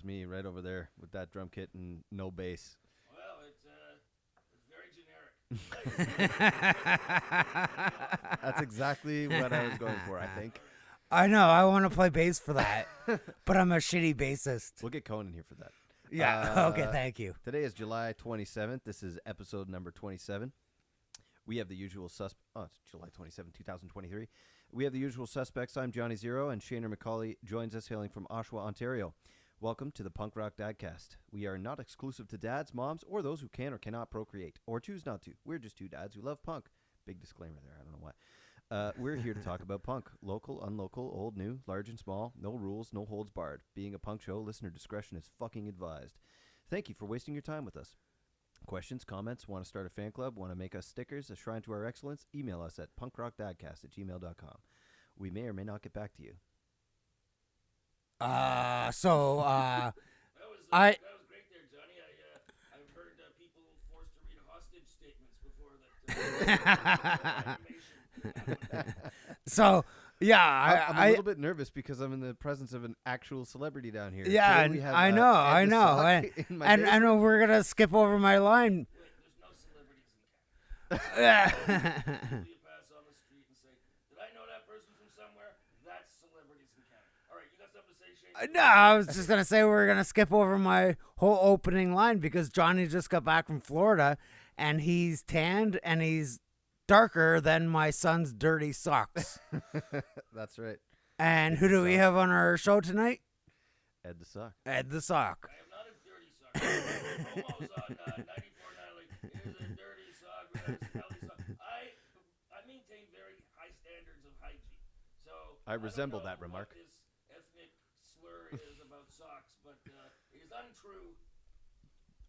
was me right over there with that drum kit and no bass. Well, it's very generic. That's exactly what I was going for, I think. I know. I want to play bass for that, but I'm a shitty bassist. We'll get Conan here for that. Yeah. Okay. Thank you. Today is July 27th. This is episode number 27. We have the usual Oh, it's July 27, 2023. We have the usual suspects. I'm Johnny Zero, and Shaner McCauley joins us hailing from Oshawa, Ontario. Welcome to the Punk Rock Dadcast. We are not exclusive to dads, moms, or those who can or cannot procreate, or choose not to. We're just two dads who love punk. Big disclaimer there. I don't know why. We're here to talk about punk. Local, unlocal, old, new, large and small. No rules, no holds barred. Being a punk show, listener discretion is fucking advised. Thank you for wasting your time with us. Questions, comments, want to start a fan club, want to make us stickers, a shrine to our excellence, email us at punkrockdadcast@gmail.com. We may or may not get back to you. That was great there, Johnny. I've heard people forced to read hostage statements before that. So, yeah, I'm a little bit nervous because I'm in the presence of an actual celebrity down here. Yeah, Today we have, I know. Ed the Sock in my And basement. we're gonna skip over my line. Wait, there's no celebrities in Canada. Yeah. You pass on the street and say, "Did I know that person from somewhere?" That's celebrities in Canada. All right, you got something to say, Shane? No, I was just gonna say we're gonna skip over my whole opening line because Johnny just got back from Florida, and he's tanned and he's darker than my son's dirty socks. That's right. And who do we have on our show tonight? Ed the Sock. Ed the Sock. I am not a dirty sock. Promos on 94 Natalie. It is a dirty sock. It is a smelly sock. I maintain very high standards of hygiene. So I resemble don't know that remark. What this ethnic slur is about socks, but it is untrue.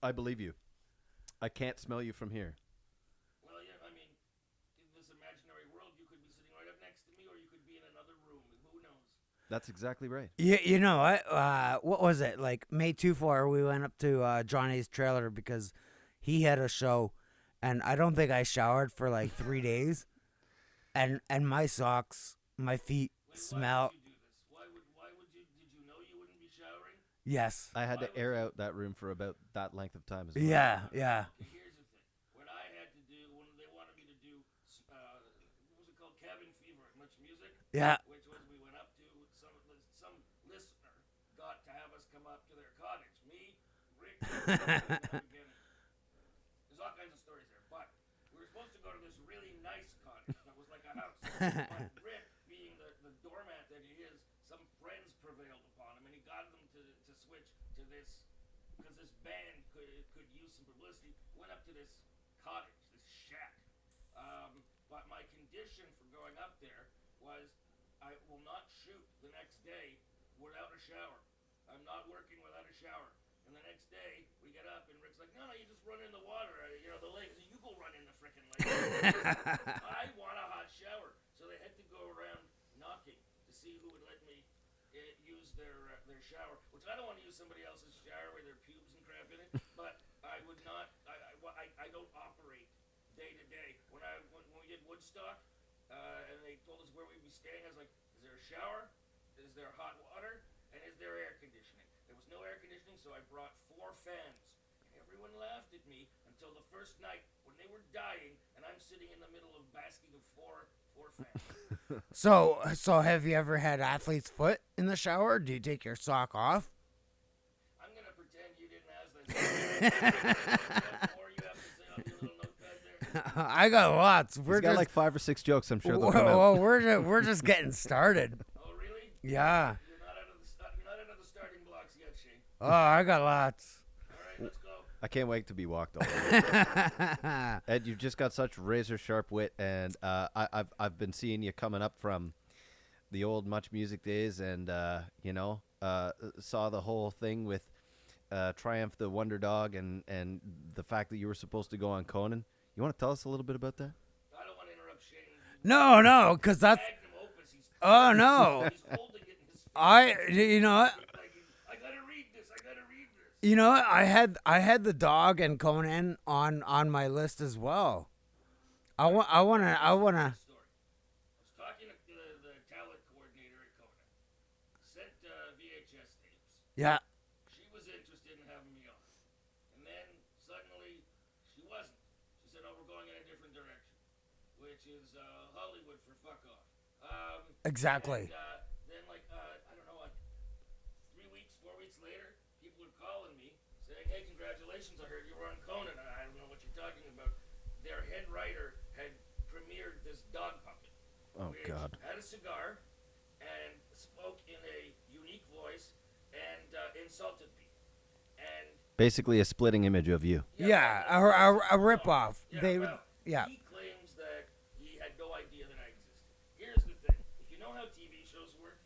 I believe you. I can't smell you from here. Well, yeah, I mean, in this imaginary world, you could be sitting right up next to me, or you could be in another room. Who knows? That's exactly right. You know what was it? Like May 24, we went up to Johnny's trailer because he had a show, and I don't think I showered for like 3 days, and my socks, my feet smell. Why would you do this? Why would you? Did you know you wouldn't be showering? Yes. I had to air out that room for about that length of time as well. Yeah. Okay, here's the thing. What I had to do when they wanted me to do, what was it called, Cabin Fever at Much Music? Yeah. Which was we went up to some listener got to have us come up to their cottage. Me, Rick, again. There's all kinds of stories there, but we were supposed to go to this really nice cottage that was like a house. But Rick, being the doormat that he is, some friends prevailed upon him, and he got them to switch to this because this band could use some publicity. Went up to this cottage, this shack. But my condition for going up there was I will not shoot the next day without a shower. I'm not working without a shower. And the next day, we get up, and Rick's like, no, you just run in the water. The lake. You go run in the frickin' lake. I want a hot shower. So they had to go around knocking to see who would let me use their shower, which I don't want to use somebody else's shower with their pubes and crap in it, but I would not, I don't operate day to day. When we did Woodstock, and they told us where we'd be staying, I was like, is there a shower? Is there hot water? And is there air conditioning? There was no air conditioning, so I brought 4 fans. And everyone laughed at me until the first night when they were dying, and I'm sitting in the middle of basking of four fans. So have you ever had athlete's foot in the shower? Do you take your sock off? I'm going to pretend you didn't ask that. Or you have to say on your little notepad there. I got lots. He's got like 5 or 6 jokes, I'm sure they'll come out. Well, we're just getting started. Oh, really? Yeah. You're not out of the starting blocks yet, Shane. Oh, I got lots. All right, let's go. I can't wait to be walked all over. Ed, you've just got such razor sharp wit, and I've been seeing you coming up from the old Much Music days, and saw the whole thing with Triumph the Wonder Dog, and the fact that you were supposed to go on Conan. You want to tell us a little bit about that? I don't want to interrupt Shane. No, because that's. Magnum opus. Oh no, He's holding it in his face. you know what? Like, I gotta read this. You know what? I had the dog and Conan on my list as well. I wanna. Story. I was talking to the talent coordinator at Conan. Sent VHS tapes. Yeah. She which is Hollywood for fuck off. Exactly. And, then, like, I don't know, like 3 weeks, 4 weeks later, people were calling me saying, "Hey, congratulations! I heard you were on Conan." And I don't know what you're talking about. Their head writer had premiered this dog puppet. Oh, which God. had a cigar and spoke in a unique voice and insulted me. And Basically, a splitting image of you. Yeah, a ripoff. They would. well, Yeah. He claims that he had no idea that I existed. Here's the thing: if you know how TV shows work,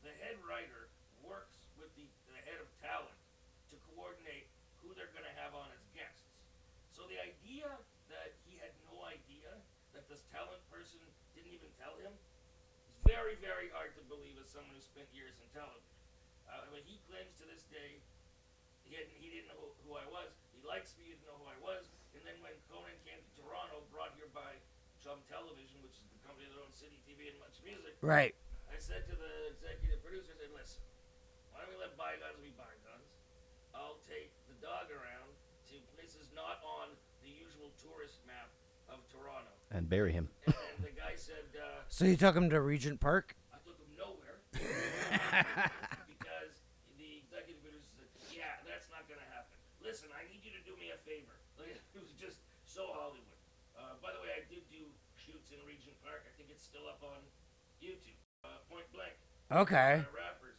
the head writer works with the head of talent to coordinate who they're going to have on as guests. So the idea that he had no idea that this talent person didn't even tell him is very, very hard to believe as someone who spent years in television. But he claims to this day he didn't know who I was. He likes me, he didn't know who I was. And then when Conan came to Toronto, brought here by Chum Television, which is the company that owns City TV and Much Music, Right. I said to the executive producer, I said, "Listen, why don't we let bygones be bygones? I'll take the dog around to places not on the usual tourist map of Toronto." And bury him. And the guy said, So you took him to Regent Park? I took him nowhere. Because the executive producer said, "Yeah, that's not going to happen. Listen, I need you to do me a favor." Like, it was just so Hollywood. By the way, I did do shoots in Regent Park. I think it's still up on YouTube. Point Blank. Okay. Rappers.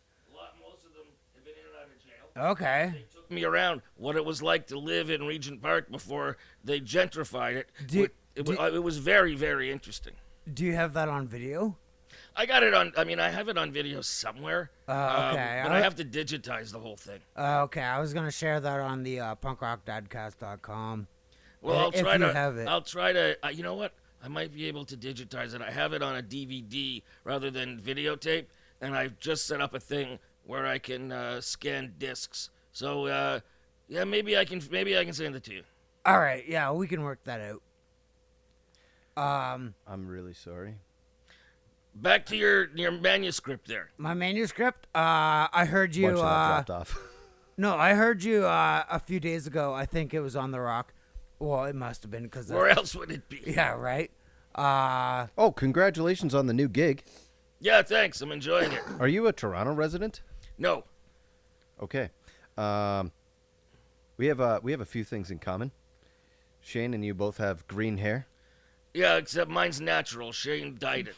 Most of them have been in and out of jail. Okay. They took me around what it was like to live in Regent Park before they gentrified it. It was very, very interesting. Do you have that on video? I got it on. I mean, I have it on video somewhere. Okay. But I have to digitize the whole thing. Okay, I was gonna share that on the punkrockdadcast.com. Well, I'll if try you to. have it. I'll try to. You know what? I might be able to digitize it. I have it on a DVD rather than videotape, and I've just set up a thing where I can scan discs. So yeah, maybe I can send it to you. All right, yeah, we can work that out. I'm really sorry. Back to your manuscript there. My manuscript. I heard you. Bunch of that dropped off. No, I heard you a few days ago. I think it was on the Rock. Well, it must have been because. Where else would it be? Yeah, right. Oh, congratulations on the new gig. Yeah, thanks. I'm enjoying it. Are you a Toronto resident? No. Okay. We have a few things in common. Shane and you both have green hair. Yeah, except mine's natural. Shane dyed it.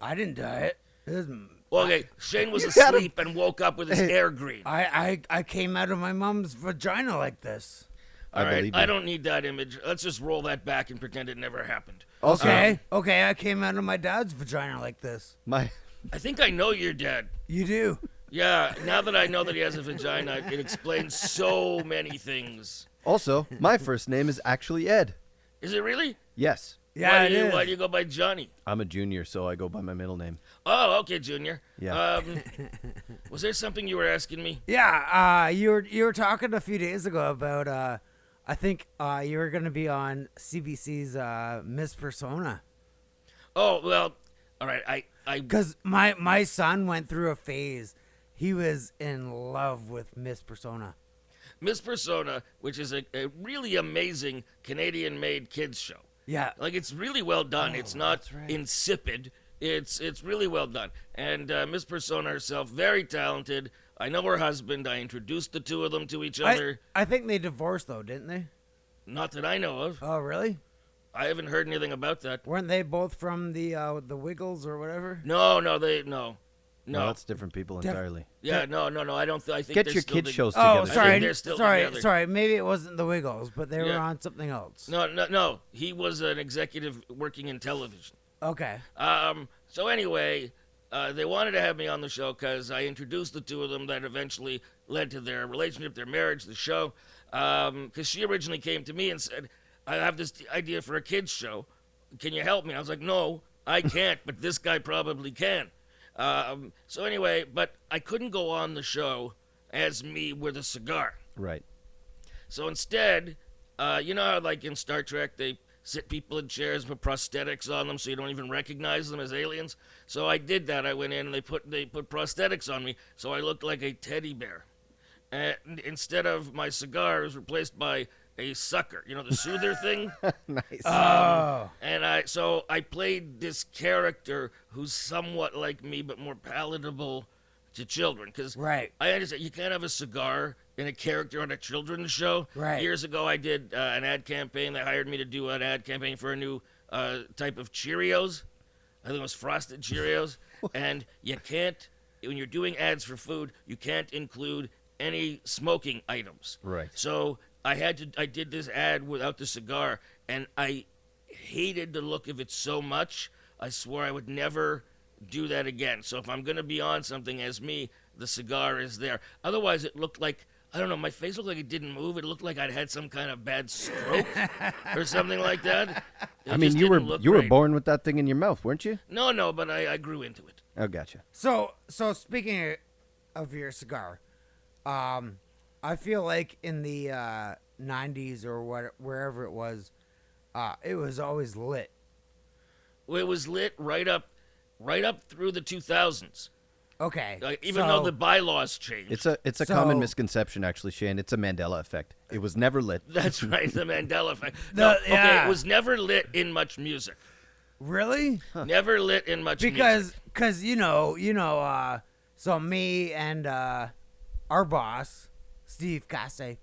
I didn't die it. Well, okay, Shane was You had him- asleep and woke up with his hair green. I came out of my mom's vagina like this. I All right, believe you. I don't need that image. Let's just roll that back and pretend it never happened. Also, Okay, I came out of my dad's vagina like this. my I think I know your dad. You do. Yeah, now that I know that he has a vagina, it explains so many things. my first name is actually Ed. Is it really? Yes, Yeah, why it is. Why do you go by Johnny? I'm a junior, so I go by my middle name. Oh, okay, Junior. Yeah. Was there something you were asking me? Yeah, you were talking a few days ago about I think you were gonna be on CBC's Miss Persona. Oh, well, all right. I Cause my son went through a phase. He was in love with Miss Persona. Miss Persona, which is a really amazing Canadian-made kids show. Yeah. Like, it's really well done. It's not that's right. insipid. It's really well done. And Miss Persona herself, very talented. I know her husband. I introduced the two of them to each other. I think they divorced though, didn't they? Not that I know of. Oh, really? I haven't heard anything about that. Weren't they both from the Wiggles or whatever? No. No, that's different people Def- entirely. Yeah, no. I don't. I think Get they're your still kid the- shows Oh, together. sorry, they're still sorry, together. sorry. Maybe it wasn't the Wiggles, but they were Yeah. on something else. No. He was an executive working in television. Okay. So anyway, they wanted to have me on the show because I introduced the two of them. That eventually led to their relationship, their marriage, the show. Because she originally came to me and said, "I have this idea for a kids show. Can you help me?" I was like, "No, I can't, but this guy probably can." So anyway, but I couldn't go on the show as me with a cigar. Right. So instead, you know how like in Star Trek they sit people in chairs with prosthetics on them so you don't even recognize them as aliens? So I did that. I went in and they put prosthetics on me so I looked like a teddy bear. And instead of my cigar, it was replaced by a sucker, the soother thing. Nice. Oh. And I played this character who's somewhat like me, but more palatable to children. Because Right. I understand you can't have a cigar in a character on a children's show. Right. Years ago, I did an ad campaign. They hired me to do an ad campaign for a new type of Cheerios. I think it was Frosted Cheerios. And you can't, when you're doing ads for food, you can't include any smoking items. Right. So I did this ad without the cigar, and I hated the look of it so much. I swore I would never do that again. So if I'm going to be on something as me, the cigar is there. Otherwise, it looked like, I don't know, my face looked like it didn't move. It looked like I'd had some kind of bad stroke or something like that. It I mean, just you were didn't look you were right. born with that thing in your mouth, weren't you? No, but I grew into it. Oh, gotcha. So speaking of your cigar, I feel like in the 90s or wherever it was always lit. Well, it was lit right up through the 2000s. Okay. Even though the bylaws changed. It's a common So- misconception, actually, Shane. It's a Mandela effect. It was never lit. That's right, the Mandela effect. The- Okay, yeah. it was never lit in much music. Really? Never lit in much music. Because so me and our boss Steve Casse,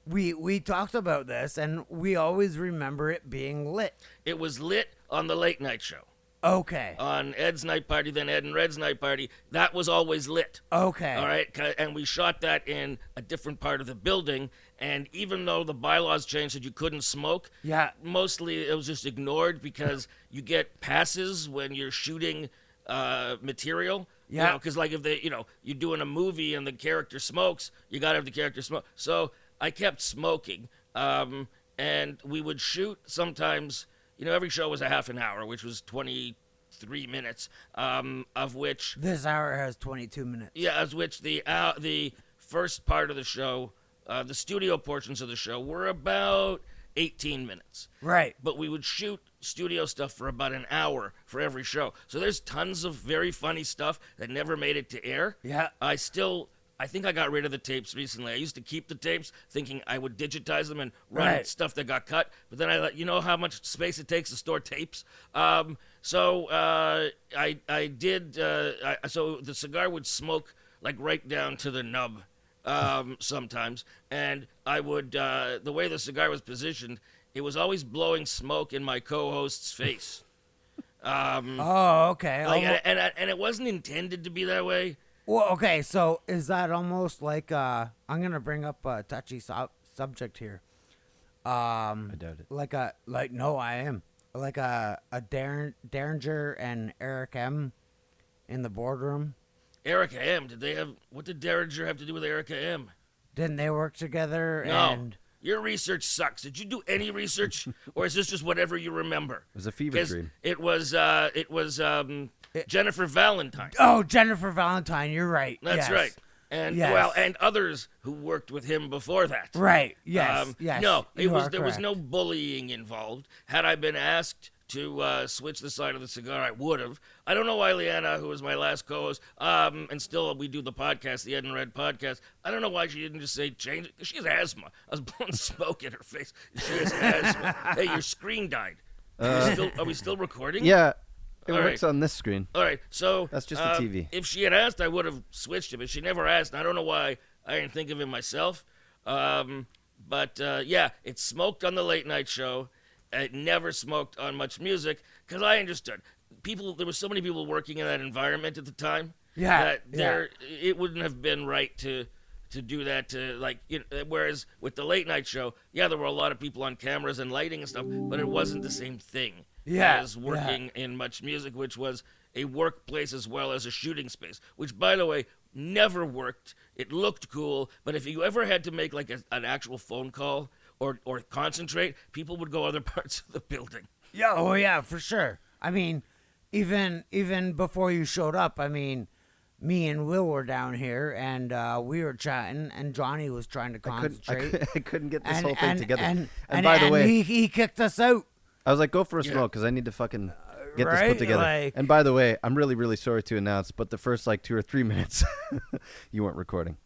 we talked about this and we always remember it being lit. It was lit on the late night show. Okay. On Ed's night party, then Ed and Red's night party. That was always lit. Okay. All right, and we shot that in a different part of the building. And even though the bylaws changed that you couldn't smoke, Yeah. mostly it was just ignored because you get passes when you're shooting material. Yeah. Because like if you're doing a movie and the character smokes, you gotta have the character smoke. So I kept smoking, and we would shoot sometimes. Every show was a half an hour, which was 23 minutes, of which This hour has 22 minutes. as which the first part of the show, the studio portions of the show, were about 18 minutes. Right. But we would shoot studio stuff for about an hour for every show. So there's tons of very funny stuff that never made it to air. Yeah. I think I got rid of the tapes recently. I used to keep the tapes thinking I would digitize them and run Right. stuff that got cut. But then I thought, how much space it takes to store tapes? So I did, so the cigar would smoke like right down to the nub sometimes. And I would, the way the cigar was positioned, it was always blowing smoke in my co-host's face. Oh, okay. And it wasn't intended to be that way. Well, okay. So is that almost like I'm gonna bring up a touchy subject here. I doubt it. No, I am like a Derringer and Eric M. in the boardroom. Erica M. What did Derringer have to do with Erica M? Didn't they work together? No. And Your research sucks. Did you do any research, or is this just whatever you remember? It was a fever 'Cause dream. it was Jennifer Valentine. oh, Jennifer Valentine. You're right. That's yes. right. And Yes. and others who worked with him before that. Right. Yes. Yes. No, you are there was correct. no bullying involved. Had I been asked to switch the side of the cigar, I would have. I don't know why Leanna, who was my last co-host, and still we do the podcast, the Ed and Red podcast. I don't know why she didn't just say change it. 'Cause she has asthma. I was blowing smoke in her face. She has asthma. Hey, your screen died. Are we still recording? Yeah, it All works right. on this screen. All right, so That's just the TV. If she had asked, I would have switched it, but she never asked. And I don't know why I didn't think of it myself. But it smoked on the late night show. It never smoked on much music because I understood there were so many people working in that environment at the time. Yeah, that it wouldn't have been right to do that whereas with the late night show, there were a lot of people on cameras and lighting and stuff, but it wasn't the same thing as working in much music, which was a workplace as well as a shooting space, which by the way never worked. It looked cool, but if you ever had to make like an actual phone call or concentrate, people would go other parts of the building. Yeah. Oh, yeah. For sure. I mean, even before you showed up, I mean, me and Will were down here and we were chatting, and Johnny was trying to concentrate. I couldn't get this whole thing together. And by the way, he kicked us out. I was like, go for a Yeah. smoke because I need to fucking get this right? put together. Like- And by the way, I'm really, really sorry to announce, but the first 2 or 3 minutes, you weren't recording.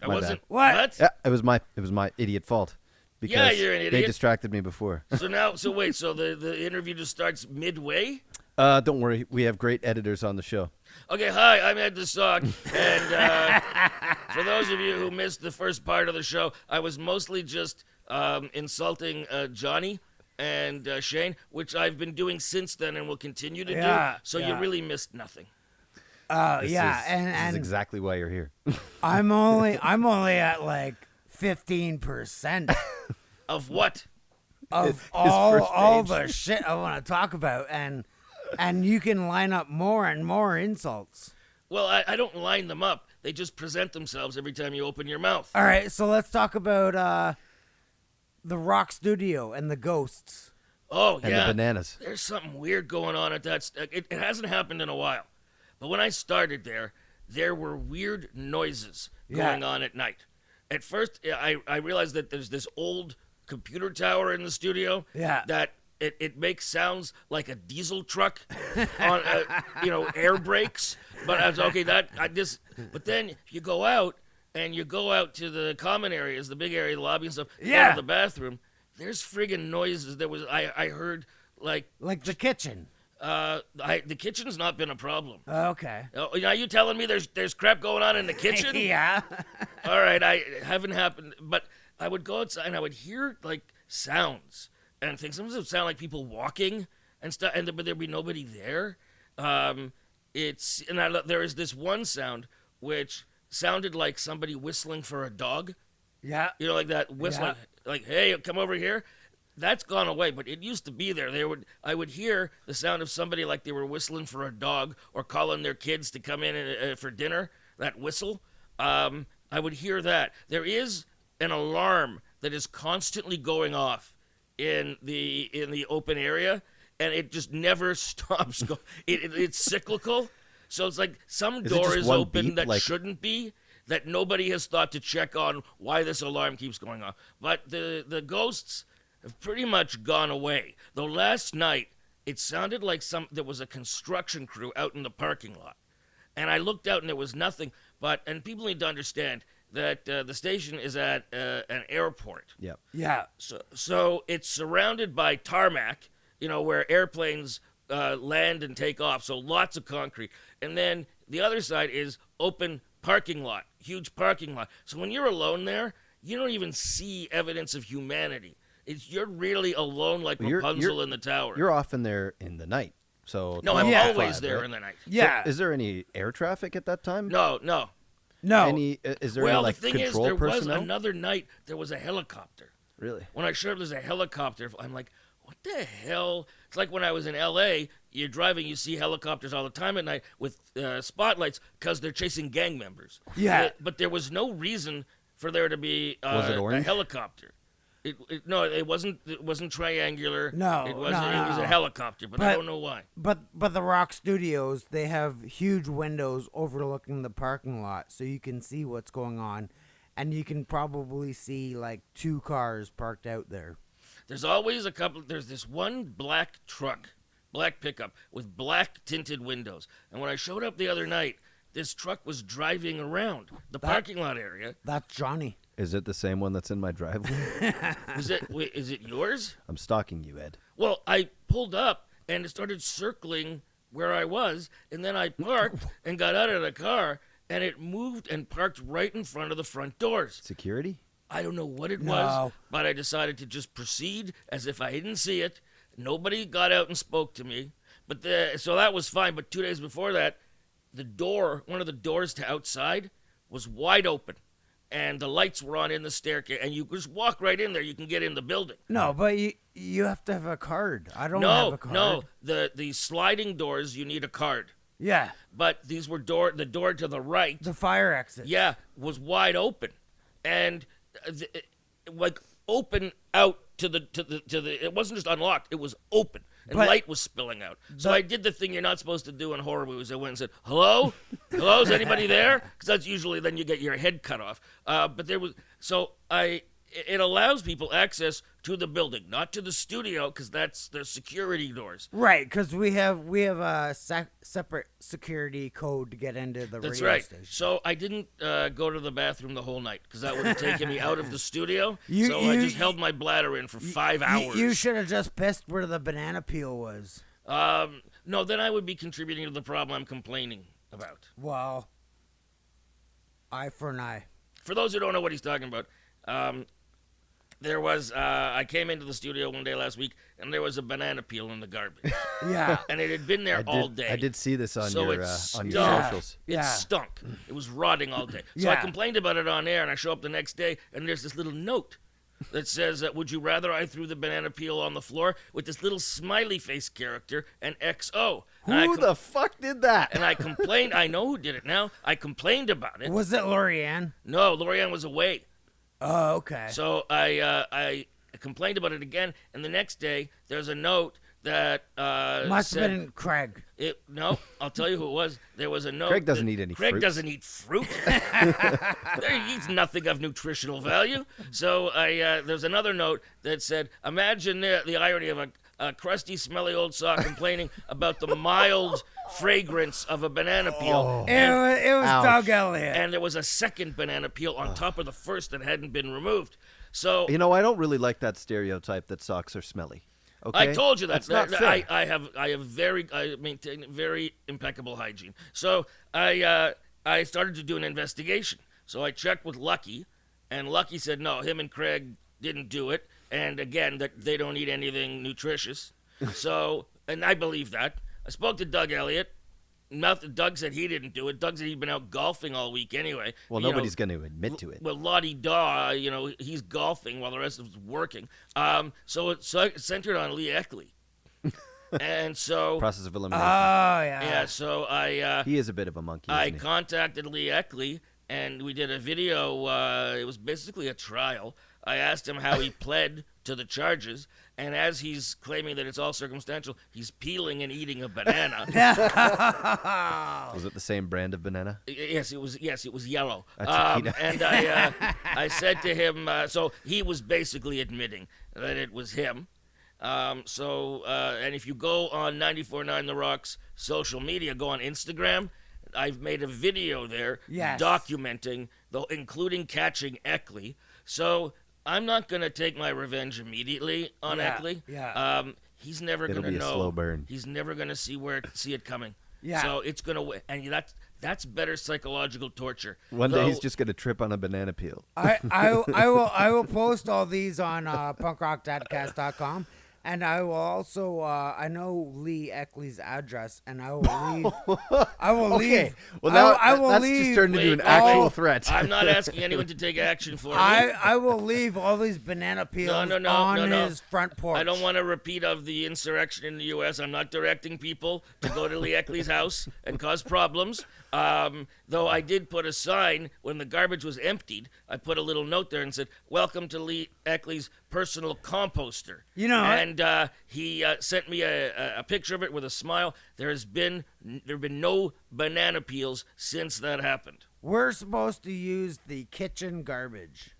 I My wasn't. What? Yeah, it was my idiot fault. because Yeah, you're an they idiot. distracted me before. So wait, so the interview just starts midway? Don't worry, we have great editors on the show. Okay, hi, I'm Ed the Sock, and for those of you who missed the first part of the show, I was mostly just insulting Johnny and Shane, which I've been doing since then and will continue to do. So you really missed nothing. Oh This yeah, is, and this is exactly why you're here. I'm only at like 15% Of what? of His all first the shit I want to talk about, and you can line up more and more insults. Well, I don't line them up. They just present themselves every time you open your mouth. All right, so let's talk about the Rock Studio and the ghosts. Oh, And yeah. the bananas. There's something weird going on at that. It hasn't happened in a while. But when I started there were weird noises going on at night. At first, I realized that there's this old computer tower in the studio Yeah. that it makes sounds like a diesel truck on, air brakes. But I was okay. But then you go out to the common areas, the big area, the lobby and stuff. Yeah. Go to the bathroom. There's friggin' noises. I heard like Like the kitchen. the kitchen's not been a problem. Okay. Oh, now you telling me there's crap going on in the kitchen? Yeah. All right, I haven't happened, but I would go outside and I would hear like sounds and things. Sometimes it would sound like people walking and stuff, but there'd be nobody there. There is this one sound which sounded like somebody whistling for a dog. Yeah. You know, like that whistling, like "Hey, come over here." That's gone away, but it used to be there. I would hear the sound of somebody like they were whistling for a dog or calling their kids to come in for dinner. That whistle, I would hear that. There is an alarm that is constantly going off in the open area, and it just never stops. It's cyclical, so it's like some Is it door just is one open beep, that like- shouldn't be. That nobody has thought to check on why this alarm keeps going off. But the ghosts have pretty much gone away. Though last night it sounded like there was a construction crew out in the parking lot, and I looked out and there was nothing. And people need to understand that the station is at an airport, Yep. Yeah. so it's surrounded by tarmac, where airplanes land and take off. So lots of concrete, and then the other side is open parking lot, huge parking lot. So when you're alone there, you don't even see evidence of humanity. You're really alone, like Well, you're- Rapunzel in the tower. You're often there in the night. So No, I'm 12 to always 5, there right? in the night. So Yeah. is there any air traffic at that time? No. No. Is there Well, any like the thing is, control there personnel? was another night. There was a helicopter. Really? When I showed up, there's a helicopter. I'm like, what the hell? It's like when I was in L.A., you're driving, you see helicopters all the time at night with spotlights because they're chasing gang members. Yeah. But there was no reason for there to be Was it a orange? helicopter. No, it wasn't triangular. No, it was no, it was no. a helicopter, but I But- don't know why. But the Rock Studios, they have huge windows overlooking the parking lot, so you can see what's going on, and you can probably see like 2 cars parked out there. There's always a couple. There's this one black truck, black pickup with black tinted windows. And when I showed up the other night, this truck was driving around the parking lot area. That's Johnny. Is it the same one that's in my driveway? Is it yours? I'm stalking you, Ed. Well, I pulled up and it started circling where I was, and then I parked and got out of the car, and it moved and parked right in front of the front doors. Security? I don't know what it No. was, but I decided to just proceed as if I didn't see it. Nobody got out and spoke to me, so that was fine. But 2 days before that, one of the doors to outside, was wide open, and the lights were on in the staircase, and you just walk right in there. You can get in the building. No, but you have to have a card. I don't have a card. No, the sliding doors you need a card, Yeah, but these were the door to the right. the fire exit. Yeah, was wide open, and like open out to the. It wasn't just unlocked; it was open, and But- light was spilling out. So I did the thing you're not supposed to do in horror movies. I went and said, "Hello, hello, is anybody there?" Because that's usually then you get your head cut off. But there was it allows people access to the building, not to the studio, because that's the security doors. Right, because we have a separate security code to get into the That's radio right. station. So I didn't go to the bathroom the whole night because that would have taken me out of the studio. You- so I you- just held my bladder in for 5 hours. You should have just pissed where the banana peel was. No, then I would be contributing to the problem I'm complaining about. Well, eye for an eye. For those who don't know what he's talking about, there was I came into the studio one day last week and there was a banana peel in the garbage, Yeah. and it had been there all day. I did see this on So your it on your stunk. socials. It Yeah. stunk. It was rotting all day. So I Yeah. complained about it on air, and I show up the next day, and there's this little note that says, "Would you rather I threw the banana peel on the floor?" with this little smiley face character and XO. And I Who the fuck did that? and I complained. I know who did it now. I complained about it. Was it Lorianne? No, Lorianne was away. Oh, okay. So I complained about it again, and the next day there's a note that Must said, have been Craig. No, I'll tell you who it was. There was a note. Craig doesn't that- eat any Craig fruits. doesn't eat fruit. He eats nothing of nutritional value. So there's another note that said, "Imagine the irony of a crusty, smelly old sock complaining about the mild fragrance of a banana peel." It was Ouch. Doug Elliott. And there was a second banana peel on top of the first that hadn't been removed. So You know, I don't really like that stereotype that socks are smelly. Okay? I told you That's that. not fair. I maintain very impeccable hygiene. So I started to do an investigation. So I checked with Lucky, and Lucky said no, him and Craig didn't do it, and again that they don't eat anything nutritious. So, and I believe that. I spoke to Doug Elliott. Doug said he didn't do it. Doug said he'd been out golfing all week anyway. Well, You know, nobody's going to admit to it. well, Lottie Daw, he's golfing while the rest of us working. So it's centered on Lee Eckley. And so, Process of Oh, elimination. yeah. yeah, so He is a bit of a monkey. I Isn't he? contacted Lee Eckley, and we did a video. It was basically a trial. I asked him how he pled to the charges, and as he's claiming that it's all circumstantial, he's peeling and eating a banana. Was it the same brand of banana? Yes, it was. Yes, it was yellow. Chiquita. And I said to him, so he was basically admitting that it was him. And if you go on 94.9 The Rock's social media, go on Instagram. I've made a video there Yes. documenting, including catching Eckley. So I'm not going to take my revenge immediately on Yeah, Eckley. yeah. He's never It'll going to be a know. slow burn. He's never going to see it coming. Yeah. So it's going to, and that's better psychological torture. One day he's Though- just going to trip on a banana peel. I will post all these on punkrockdadcast.com, and I will also I know Lee Eckley's address, and I will leave. I will leave. Okay. Well, now I will that's leave. just turned into Wait, an wait, actual wait. threat. I'm not asking anyone to take action for me. I will leave all these banana peels no, on no. his front porch. I don't want a repeat of the insurrection in the U.S. I'm not directing people to go to Lee Eckley's house and cause problems. Though I did put a sign when the garbage was emptied. I put a little note there and said, "Welcome to Lee Eckley's personal composter." You know what? And he sent me a picture of it with a smile. There have been no banana peels since that happened. We're supposed to use the kitchen garbage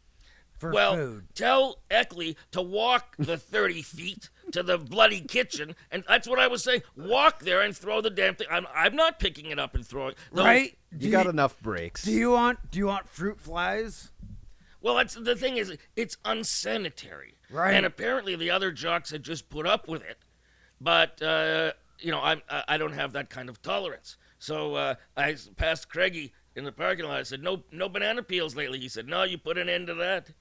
for Well, food. tell Eckley to walk the 30 feet to the bloody kitchen, and that's what I was saying. Walk there and throw the damn thing. I'm not picking it up and throwing it. Though- Right? You got enough breaks. Do you want fruit flies? Well, that's the thing is, it's unsanitary. Right. And apparently the other jocks had just put up with it, but I don't have that kind of tolerance. So I passed Craigie in the parking lot. I said, "No banana peels lately." He said, "No, you put an end to that."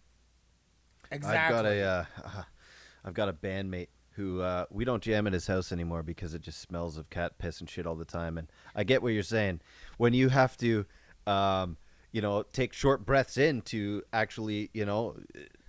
Exactly. I've got a bandmate who we don't jam at his house anymore because it just smells of cat piss and shit all the time. And I get what you're saying. When you have to, take short breaths in to actually,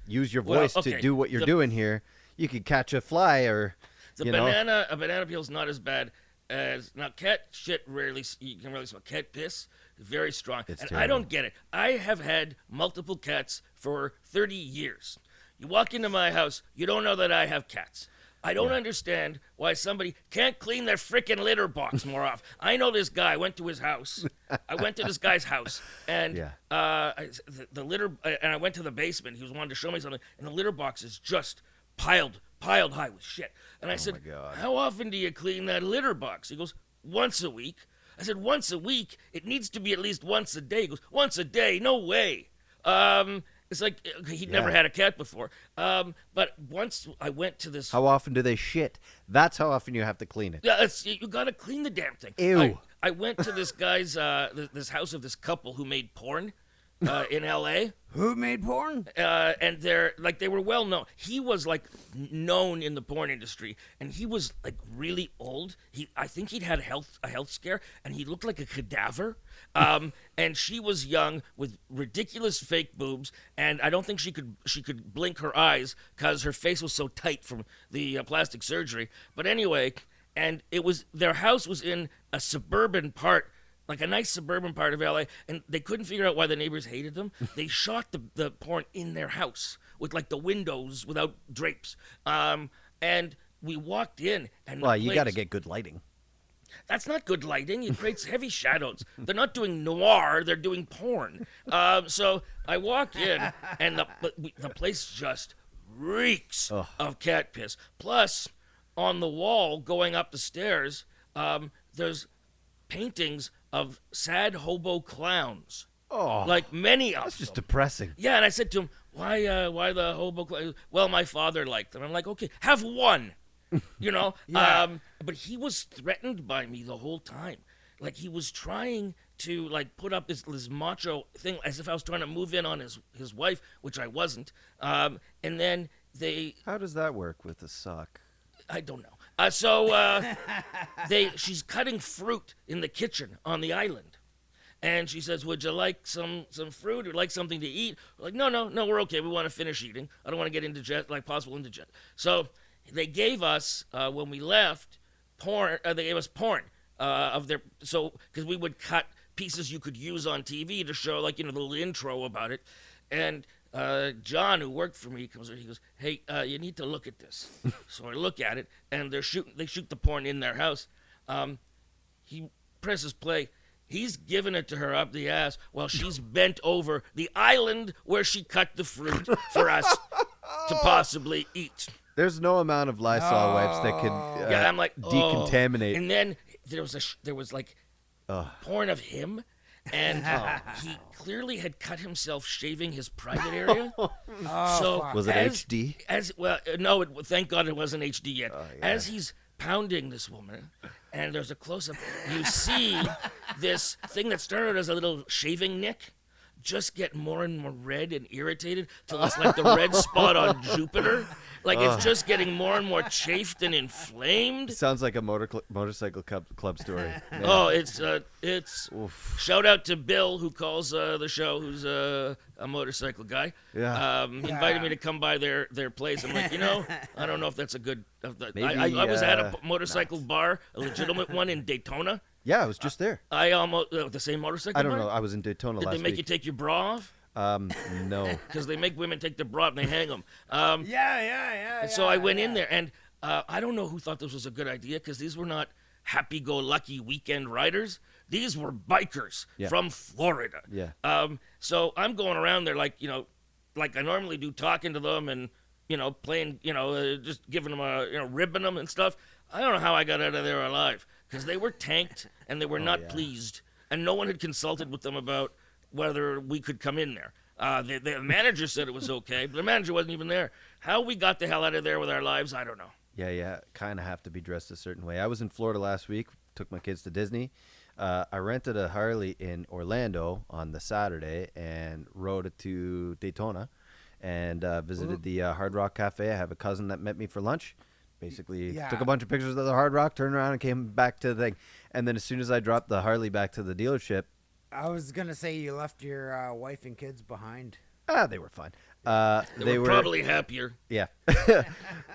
use your Well, voice okay, to do what you're doing here, you could catch a fly or, A banana peel is not as bad as now. Cat shit you can really smell. Cat piss very strong, It's and terrible. I don't get it. I have had multiple cats for 30 years. You walk into my house, you don't know that I have cats. I don't understand why somebody can't clean their frickin' litter box more often. I know this guy. I went to his house. I went to this guy's house, and the litter. And I went to the basement. He was wanting to show me something, and the litter box is just piled high with shit. And I said, my God. "How often do you clean that litter box?" He goes, "Once a week." I said, "Once a week? It needs to be at least once a day." He goes, "Once a day? No way." It's like he'd never had a cat before. But once I went to this. How often do they shit? That's how often you have to clean it. Yeah, you got to clean the damn thing. Ew. I went to this guy's this house of this couple who made porn in L.A. Who made porn? And they were well known. He was like known in the porn industry, and he was like really old. I think he'd had a health scare, and he looked like a cadaver. And she was young with ridiculous fake boobs, and I don't think she could blink her eyes because her face was so tight from the plastic surgery. But anyway, and their house was in a suburban part. Like a nice suburban part of LA, and they couldn't figure out why the neighbors hated them. They shot the porn in their house with like the windows without drapes. And we walked in, and Well, you got to get good lighting. that's not good lighting. It creates heavy shadows. They're not doing noir; they're doing porn. So I walk in, and the place just reeks of cat piss. Plus, on the wall going up the stairs, there's paintings of sad hobo clowns. Oh, Like many of that's just them. depressing. Yeah, and I said to him, why the hobo clowns? Well, my father liked them. I'm like, okay, have one. You know? Yeah. But he was threatened by me the whole time. Like he was trying to like put up this macho thing as if I was trying to move in on his wife, which I wasn't. And then How does that work with the sock? I don't know. She's cutting fruit in the kitchen on the island, and she says, "Would you like some fruit or like something to eat?" We're like, no, we're okay. We want to finish eating. I don't want to get possible indigent. So they gave us when we left porn. They gave us porn of their because we would cut pieces you could use on TV to show like the little intro about it, and. John, who worked for me, comes over. He goes, "Hey, you need to look at this." So I look at it, and they shoot the porn in their house. He presses play. He's giving it to her up the ass while she's bent over the island where she cut the fruit for us to possibly eat. There's no amount of Lysol wipes that could Yeah, I'm like, decontaminate. And then there was like Ugh. porn of him. And he clearly had cut himself shaving his private area. So Was it HD? No. Thank God it wasn't HD yet. yeah. As he's pounding this woman, and there's a close-up, you see this thing that started as a little shaving nick just get more and more red and irritated till it's like the red spot on Jupiter. Like it's just getting more and more chafed and inflamed. Sounds like a motorcycle club story. Man. Oh, it's Oof. shout out to Bill who calls the show, who's a motorcycle guy. Yeah. He invited me to come by their place. I'm like, I don't know if that's a good. Maybe, I was at a motorcycle bar, a legitimate one in Daytona. Yeah, I was just there. I almost the same motorcycle. I don't bar? know. I was in Daytona Did last they make week. you take your bra off? No. Because they make women take their bra off and they hang them. Yeah. And so I went in there, and I don't know who thought this was a good idea because these were not happy-go-lucky weekend riders. These were bikers from Florida. Yeah. So I'm going around there like I normally do, talking to them and playing, just giving them ribbing them and stuff. I don't know how I got out of there alive because they were tanked and they were not pleased, and no one had consulted with them about whether we could come in there. The manager said it was okay, but the manager wasn't even there. How we got the hell out of there with our lives, I don't know. Yeah. Kind of have to be dressed a certain way. I was in Florida last week. Took my kids to Disney. I rented a Harley in Orlando on the Saturday and rode it to Daytona, and visited the Hard Rock Cafe. I have a cousin that met me for lunch. Basically, took a bunch of pictures of the Hard Rock, turned around, and came back to the thing. And then as soon as I dropped the Harley back to the dealership, I was gonna say you left your wife and kids behind. they were fine. They were probably happier. Yeah.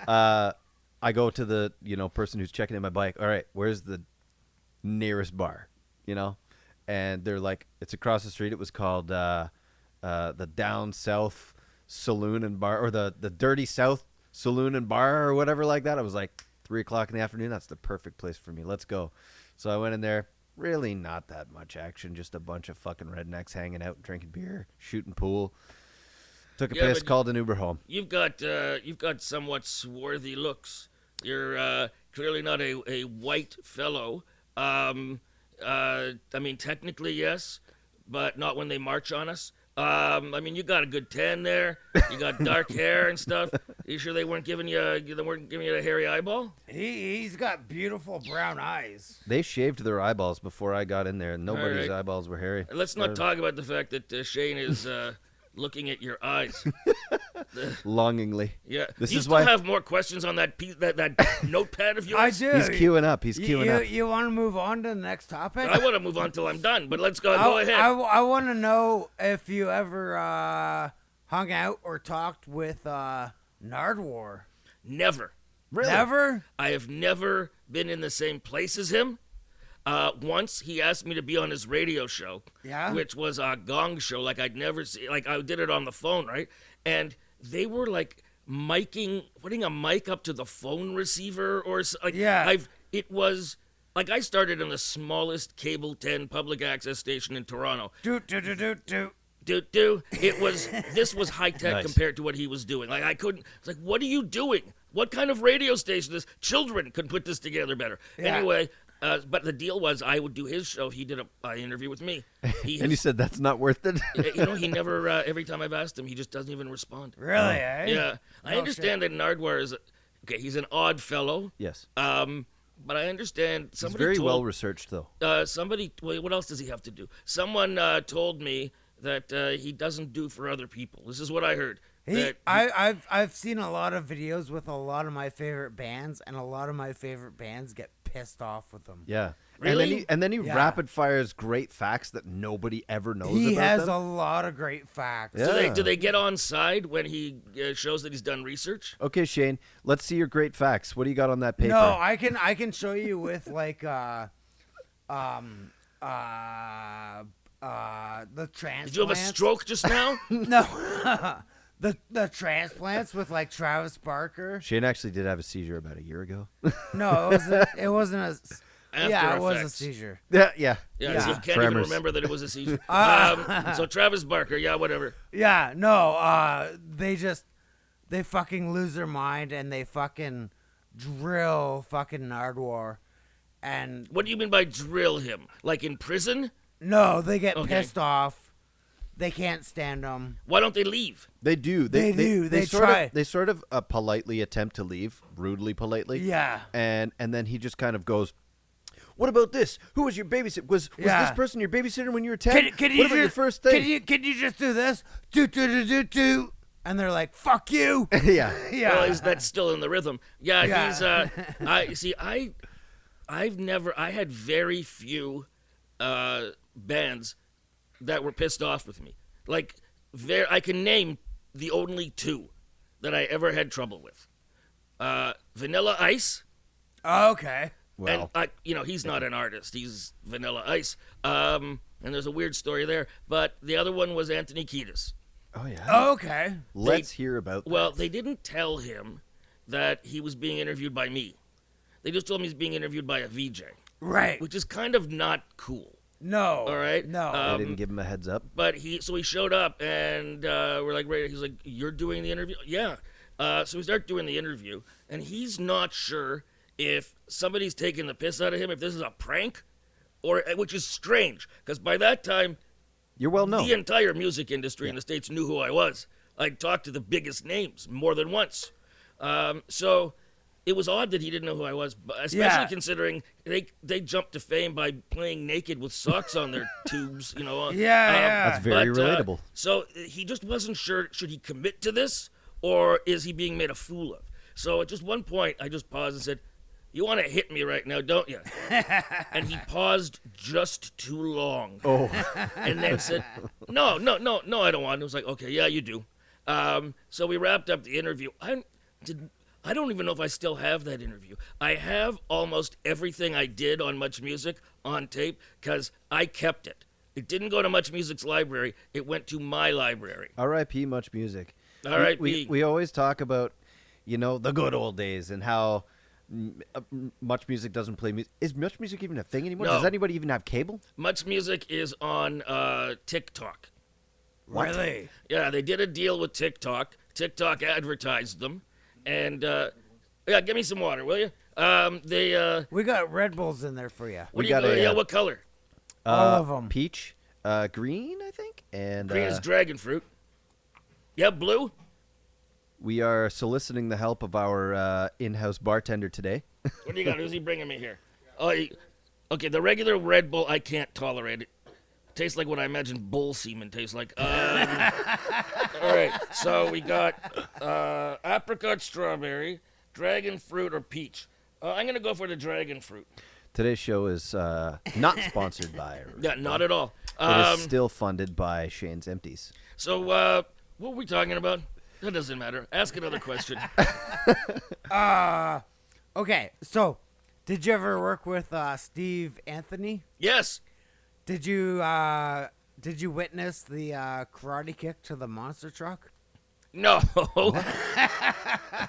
I go to the person who's checking in my bike. All right, where's the nearest bar? And they're like, it's across the street. It was called the Down South Saloon and Bar, or the Dirty South saloon and bar or whatever like that. I was like 3 o'clock in the afternoon. That's the perfect place for me. Let's go. So I went in there. Really not that much action. Just a bunch of fucking rednecks hanging out, drinking beer, shooting pool. Took a Yeah, piss, but called an Uber home. You've got somewhat swarthy looks. You're clearly not a white fellow. I mean, technically yes, but not when they march on us. I mean, you got a good tan there. You got dark hair and stuff. You sure they weren't giving you a hairy eyeball? He's got beautiful brown eyes. They shaved their eyeballs before I got in there, and nobody's right. eyeballs were hairy. Let's not talk about the fact that Shane is looking at your eyes. Longingly. Yeah. This you is still why have more questions on that that notepad of yours? I do. he's queuing up. He's queuing up. You want to move on to the next topic? I want to move on till I'm done, but let's go ahead. I want to know if you ever hung out or talked with Nardwar. Never. Really? Never? I have never been in the same place as him. Once he asked me to be on his radio show, Yeah? which was a gong show. Like I'd never see. Like I did it on the phone, right? And they were like putting a mic up to the phone receiver or like. Yeah. It was like I started in the smallest cable 10 public access station in Toronto. Do. It was this was high tech Nice. compared to what he was doing. Like I couldn't. It's like, what are you doing? What kind of radio station is? Children could put this together better. Yeah. Anyway, but the deal was I would do his show. He did an interview with me. He And you said that's not worth it? he never. Every time I've asked him, he just doesn't even respond. Really, eh? Yeah, I Oh, understand that Nardwar is okay. He's an odd fellow. Yes. But I understand He's somebody very told, well researched, though. somebody. Well, what else does he have to do? Someone told me that he doesn't do for other people. This is what I heard. I've seen a lot of videos with a lot of my favorite bands, and a lot of my favorite bands get pissed off with him. Yeah. Really? And then he Yeah. rapid fires great facts that nobody ever knows He about has them. a lot of great facts. Yeah. Do they get on side when he shows that he's done research? Okay, Shane, let's see your great facts. What do you got on that paper? No, I can show you with like the transplants. Did you have a stroke just now? No. the transplants with like Travis Barker. Shane actually did have a seizure about a year ago. No, it wasn't a. After Yeah, it was a effects. seizure. Yeah. Yeah, Yeah. so you can't Tremors. even remember that it was a seizure. Ah. So Travis Barker, yeah, whatever. Yeah, no, they fucking lose their mind and they fucking drill fucking Nardwar. And What do you mean by drill him? Like in prison? no, they get Okay. pissed off. They can't stand them. Why don't they leave? They do. They do. They sort try. Of, they sort of politely attempt to leave, rudely politely. Yeah. And then he just kind of goes, "What about this? Who was your babysitter? Was Yeah. this person your babysitter when you were 10? Can you what about your just, first thing?" Can you just do this? Do. And they're like, "Fuck you." Yeah. Yeah. Well, that's still in the rhythm. Yeah, Yeah. he's I had very few bands that were pissed off with me. Like I can name the only two that I ever had trouble with. Vanilla Ice. Okay. Well, And he's not an artist. He's Vanilla Ice. And there's a weird story there. But the other one was Anthony Kiedis. oh yeah. Okay. Let's hear about that. Well, they didn't tell him that he was being interviewed by me. They just told him he's being interviewed by a VJ, Right. which is kind of not cool. No. All right. No. They didn't give him a heads up. But he showed up and we're like, right. He's like, "You're doing the interview?" Yeah. So we start doing the interview, and he's not sure if somebody's taking the piss out of him, if this is a prank, or which is strange because by that time You're well known. the entire music industry in the States knew who I was. I'd talked to the biggest names more than once. So it was odd that he didn't know who I was, but especially Yeah. considering they jumped to fame by playing naked with socks on their tubes, Yeah. That's very but, relatable. So he just wasn't sure, should he commit to this or is he being made a fool of? So at just one point, I just paused and said, "You want to hit me right now, don't you?" And he paused just too long. Oh. And then said, no, I don't want it. It was like, "Okay, yeah, you do." So we wrapped up the interview. I don't even know if I still have that interview. I have almost everything I did on Much Music on tape because I kept it. It didn't go to Much Music's library. It went to my library. R.I.P. Much Music. R.I.P. We always talk about, you know, the good old days and how much music doesn't play music. Is much music even a thing anymore? No. Does anybody even have cable? Much Music is on TikTok. What? Really? Yeah, they did a deal with TikTok. TikTok advertised them, and yeah, give me some water, will you? They We got Red Bulls in there for you. what We do you got a, yeah, what color? All of 'em. Peach, green, I think, and Green is dragon fruit. Yeah, blue. we are soliciting the help of our in-house bartender today. What do you got? Who's he bringing me here? Oh, okay. The regular Red Bull I can't tolerate it. Tastes like what I imagine bull semen tastes like. All right, so we got apricot, strawberry, dragon fruit, or peach. I'm gonna go for the dragon fruit. Today's show is not sponsored by. Yeah, not at all. It is still funded by Shane's Empties. So what were we talking about? That doesn't matter. Ask another question. Okay, so did you ever work with Steve Anthony? Yes. Did you witness the karate kick to the monster truck? No.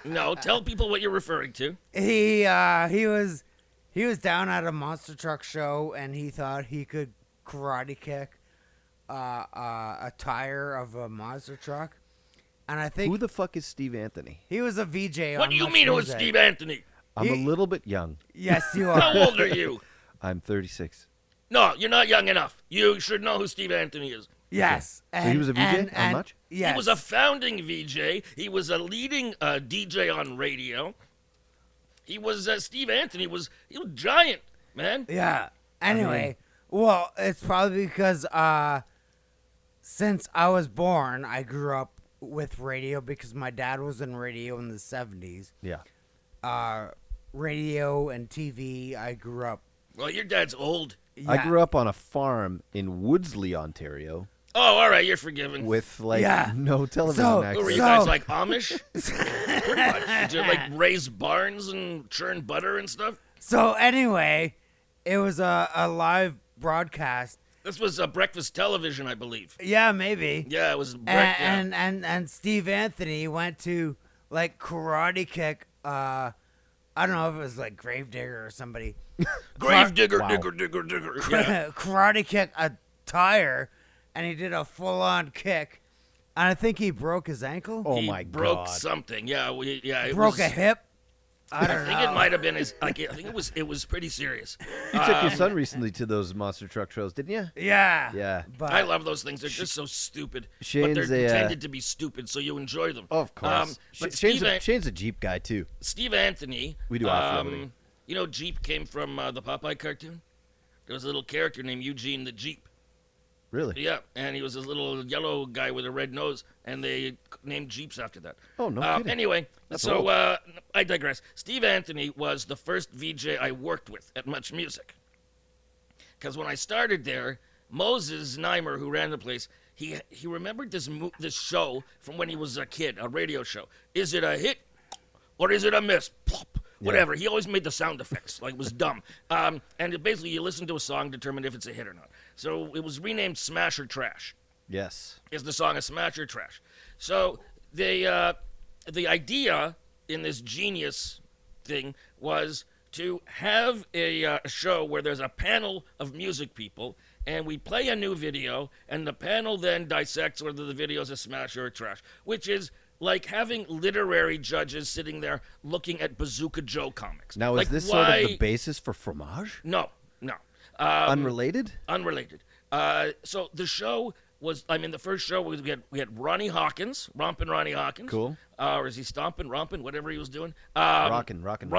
No. Tell people what you're referring to. He was down at a monster truck show and he thought he could karate kick a tire of a monster truck, and I think Who the fuck is Steve Anthony? he was a VJ. What on do you Much mean it was Music. Steve Anthony? I'm a He- little bit young. Yes, you How are. old are you? I'm 36. No, you're not young enough. You should know who Steve Anthony is. Yes. So he was a VJ on Much? Yes. He was a founding VJ. He was a leading DJ on radio. He was Steve Anthony was giant, man. Yeah. Anyway, well, it's probably because since I was born, I grew up with radio because my dad was in radio in the 70s. Yeah. Radio and TV, I grew up. Well, your dad's old. I Yeah. grew up on a farm in Woodsley, Ontario, Oh, all right, you're forgiven. with like Yeah. no television So- What access. were you So- guys like Amish? Pretty much. Did you like raise barns and churn butter and stuff? So anyway, it was a live broadcast. This was breakfast television, I believe. Yeah, maybe. Yeah, it was And Steve Anthony went to like karate kick. I don't know if it was like Gravedigger or somebody. Grave digger, Wow. digger. Yeah. Karate kick a tire, and he did a full on kick, and I think he broke his ankle. Oh He my broke god. something. Yeah, it broke was, a hip. I I don't think know. it might have been his. Like, I think it was pretty serious. You took your Um, son recently to those monster truck shows, didn't you? Yeah. Yeah. But I love those things. They're just so stupid. But Shane's they're a, intended to be stupid, so you enjoy them. Of course. But Shane's a Jeep guy too. Steve Anthony. We do off-roading. You know, Jeep came from the Popeye cartoon. There was a little character named Eugene the Jeep. Really? Yeah, and he was this little yellow guy with a red nose, and they named Jeeps after that. Oh no kidding. Anyway, That's so old. I digress. Steve Anthony was the first VJ I worked with at Much Music. Because when I started there, Moses Neimer, who ran the place, he remembered this show from when he was a kid, a radio show. Is it a hit or is it a miss? Plop. Whatever. He always made the sound effects. Like, it was dumb. And basically, you listen to a song, determine if it's a hit or not. So it was renamed Smash or Trash. Yes. Is the song a smash or trash? So the idea in this genius thing was to have a show where there's a panel of music people, and we play a new video, and the panel then dissects whether the video is a smash or a trash, which is like having literary judges sitting there looking at Bazooka Joe comics. Now, is Like, this sort of the why- basis for Fromage? No. Unrelated? Unrelated. So the show was, the first show was we had Ronnie Hawkins, Rompin' Ronnie Hawkins. Cool. Or is he stomping, romping, whatever he was doing? Rockin'. Rock and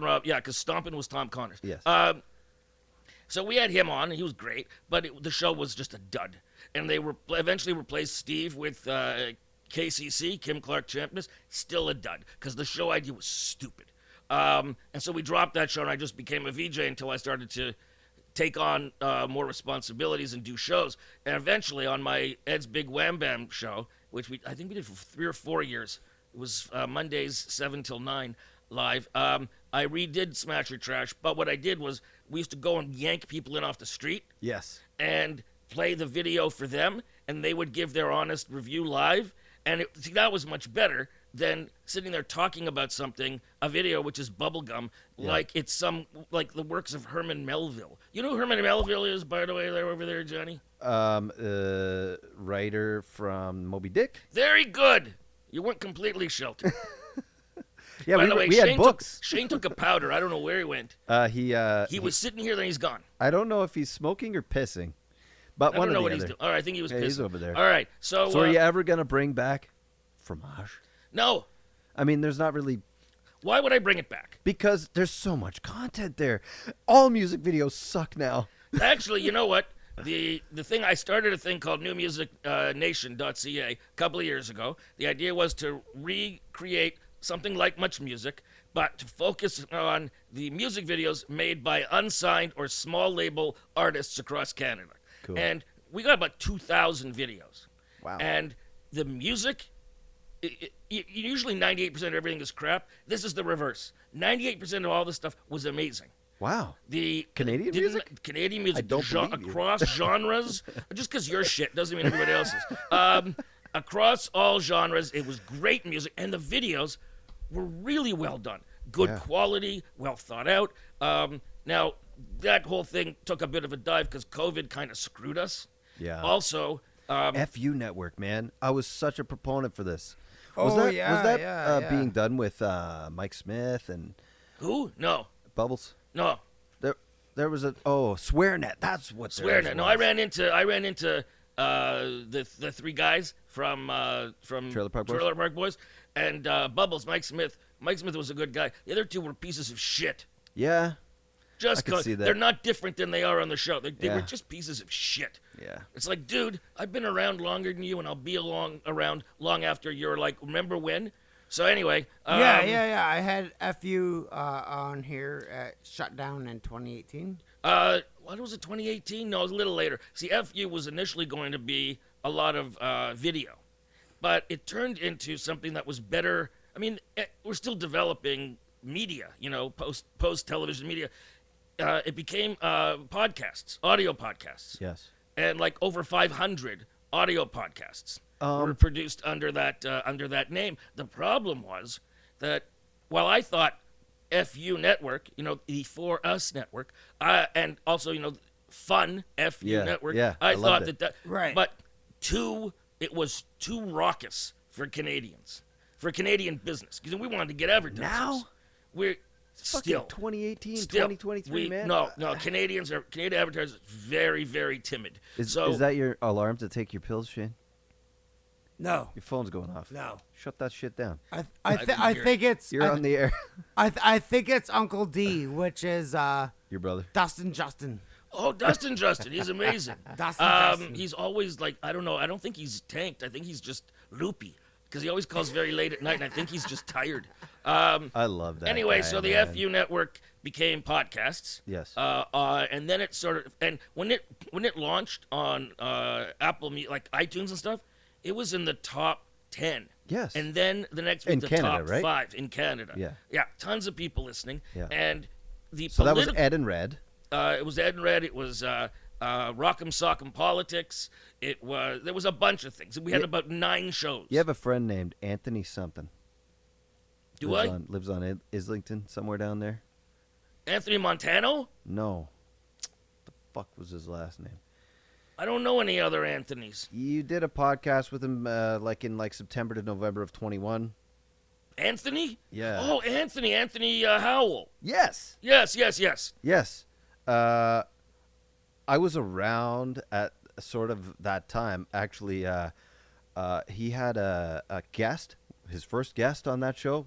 Rob, yeah, because stomping was Tom Connors. Yes. So we had him on, and he was great, but the show was just a dud. And they eventually replaced Steve with KCC, Kim Clark Champness, still a dud, because the show idea was stupid. And so we dropped that show, and I just became a VJ until I started to take on more responsibilities and do shows. And eventually, on my Ed's Big Wham Bam show, which I think we did for 3 or 4 years, it was Mondays 7 till 9 live. I redid Smash or Trash, but what I did was we used to go and yank people in off the street Yes. and play the video for them, and they would give their honest review live. And see, that was much better than sitting there talking about something, a video which is bubblegum, like it's like the works of Herman Melville. You know who Herman Melville is, by the way, there over there, Johnny? Writer from Moby Dick. Very good. You weren't completely sheltered. Yeah, By the way, we had Shane books. Shane took a powder. I don't know where he went. He was sitting here, then he's gone. I don't know if he's smoking or pissing, but I one don't know or what the he's other. doing. All right, I think he was Yeah, pissing. he's over there. All right, so So are you ever gonna bring back Fromage? no. I mean, there's not really, Why would I bring it back? because there's so much content there. All music videos suck now. Actually, you know what? The thing I started a thing called newmusicnation.ca a couple of years ago. The idea was to recreate something like Much Music, but to focus on the music videos made by unsigned or small label artists across Canada. Cool. And we got about 2,000 videos. Wow. And the music, usually 98% of everything is crap. This is the reverse. 98% of all this stuff was amazing. Wow. The Canadian music? Canadian music, I don't believe you. across genres. Just because you're shit doesn't mean everybody else is. Across all genres, it was great music, and the videos were really well done. Good Yeah. quality, well thought out. Now, that whole thing took a bit of a dive because COVID kind of screwed us. Yeah. Also, FU Network, man. I was such a proponent for this. Was Oh, that yeah. being done with Mike Smith and who? No, Bubbles? no. There was SwearNet. That's what Swear theirs no. I was. ran into the three guys from Trailer Park Boys? Trailer Park Boys, and Bubbles, Mike Smith. Mike Smith was a good guy. The other two were pieces of shit. Yeah. Just I could 'cause see that. they're not different than they are on the show. They were Yeah. just pieces of shit. Yeah. It's like, dude, I've been around longer than you, and I'll be around long after you're like, remember when? So anyway, Yeah. I had FU on here shut down in 2018. What was it? 2018? No, it was a little later. See, FU was initially going to be a lot of video, but it turned into something that was better. I mean, we're still developing media, post television media. It became podcasts, audio podcasts, Yes. and like over 500 audio podcasts were Um, produced under that name. The problem was that while I thought FU Network, the For Us Network, and also Fun FU Yeah, Network, yeah, I I loved thought it. that Right. but it was too raucous for Canadians, for Canadian business, because we wanted to get advertisers. Now? We're Fucking still 2018, Still, 2023, man. No, Canadian advertisers are very, very timid. Is so that your alarm to take your pills, Shane? No, Your phone's going off. no. Shut that shit down. I didn't think it's You're on the air. I think it's Uncle D, which is Your brother. Dustin Justin. Oh, Dustin Justin, he's amazing. Dustin Justin. He's always like, I don't know, I don't think he's tanked. I think he's just loopy because he always calls very late at night, and I think he's just tired. I love that. Anyway, guy, so the man. FU Network became podcasts. Yes. And then it and when it launched on Apple, like iTunes and stuff, it was in the top 10. Yes. And then the next In week, the Canada, top right? 5 in Canada. Yeah. Yeah, tons of people listening. Yeah. And the So that was political. Ed and Red. It was Ed and Red. It was Rock'em Sock'em Politics. There was a bunch of things. We had Yeah. about 9 shows. You have a friend named Anthony something. Do lives I? Lives on Islington, somewhere down there. Anthony Montano? No. The fuck was his last name? I don't know any other Anthonys. You did a podcast with him in September to November of 21. Anthony? Yeah. Oh, Anthony Howell. Yes. Yes. Yes. I was around at sort of that time. Actually, he had a guest, his first guest on that show.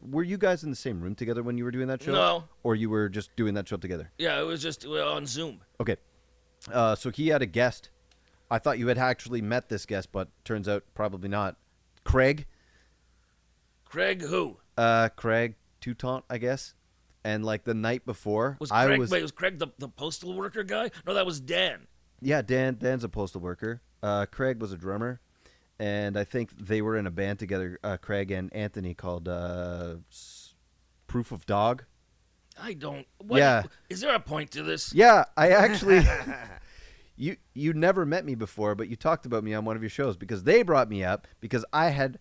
Were you guys in the same room together when you were doing that show? No. Or you were just doing that show together? Yeah, it was just on Zoom. Okay. So he had a guest. I thought you had actually met this guest, but turns out probably not. Craig. Craig who? Craig Toutant, I guess. And the night before, Was I Craig, was. wait, was Craig the postal worker guy? No, that was Dan. Yeah, Dan's a postal worker. Craig was a drummer, and I think they were in a band together. Craig and Anthony called Proof of Dog. I don't. What, Yeah. Is there a point to this? Yeah, I actually. you never met me before, but you talked about me on one of your shows because they brought me up because I had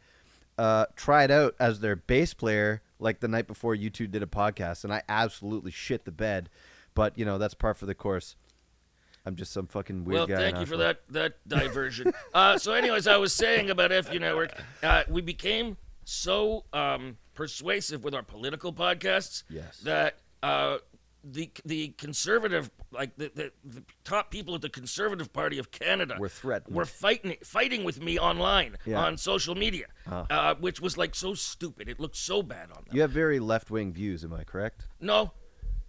tried out as their bass player like the night before you two did a podcast, and I absolutely shit the bed. But that's par for the course. I'm just some fucking weird guy. Well, thank you for that diversion. So, anyways, I was saying about FU Network, we became so persuasive with our political podcasts that the conservative, like the top people at the Conservative Party of Canada, were threatened. Were fighting with me online Yeah. on social media, which was like so stupid. It looked so bad on them. You have very left-wing views, am I correct? No,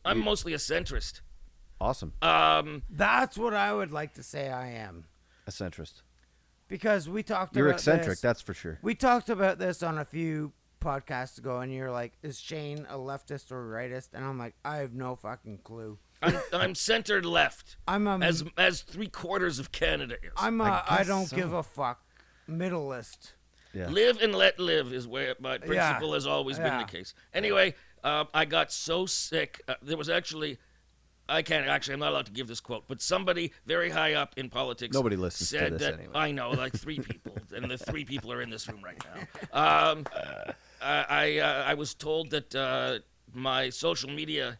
I'm mostly a centrist. Awesome. That's what I would like to say I am. A centrist. Because we talked You're about eccentric, this. that's for sure. We talked about this on a few podcasts ago, and you're like, is Shane a leftist or rightist? And I'm like, I have no fucking clue. I'm centered left, I'm a, as 3/4 of Canada is. I'm a, I I guess don't so. give a fuck. Middleist. Yeah. Live and let live is where my principle has always been the case. Anyway, I got so sick. There was actually, I'm not allowed to give this quote, but somebody very high up in politics Nobody listens to said this that, anyway. I know, like 3 people, and the 3 people are in this room right now. I was told that my social media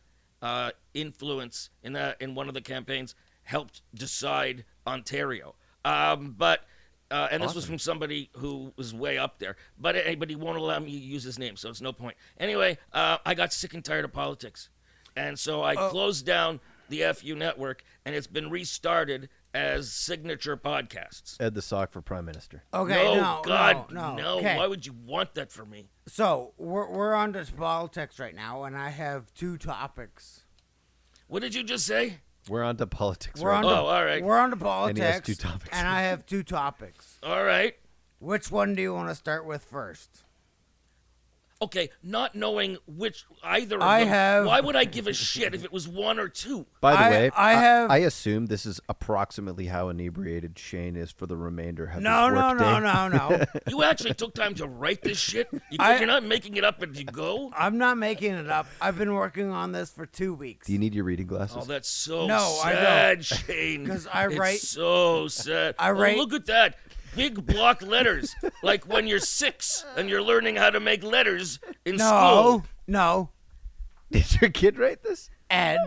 influence in one of the campaigns helped decide Ontario. And this was from somebody who was way up there. But he won't allow me to use his name, so it's no point. Anyway, I got sick and tired of politics. And so I closed down the FU Network, and it's been restarted as Signature Podcasts. Ed the Sock for Prime Minister. Okay, no, God, no. no. Okay. Why would you want that for me? So we're on to politics right now, and I have 2 topics. What did you just say? We're on to politics. We're right on now. to, all right. We're on to And politics. he has 2 topics. And I have 2 topics. All right. Which one do you want to start with first? Okay, not knowing which either of I them. have- Why would I give a shit if it was 1 or 2? By the I- way, I have- I assume this is approximately how inebriated Shane is for the remainder of No, his no, work no, day. no, no. You actually took time to write this shit? You're not making it up as you go? I'm not making it up. I've been working on this for 2 weeks. Do you need your reading glasses? Oh, that's so No, I sad, Shane. 'Cause I It's write- so sad. I write- Oh, look at that. Big block letters. Like when you're 6 and you're learning how to make letters in school. No. Did your kid write this? Ed,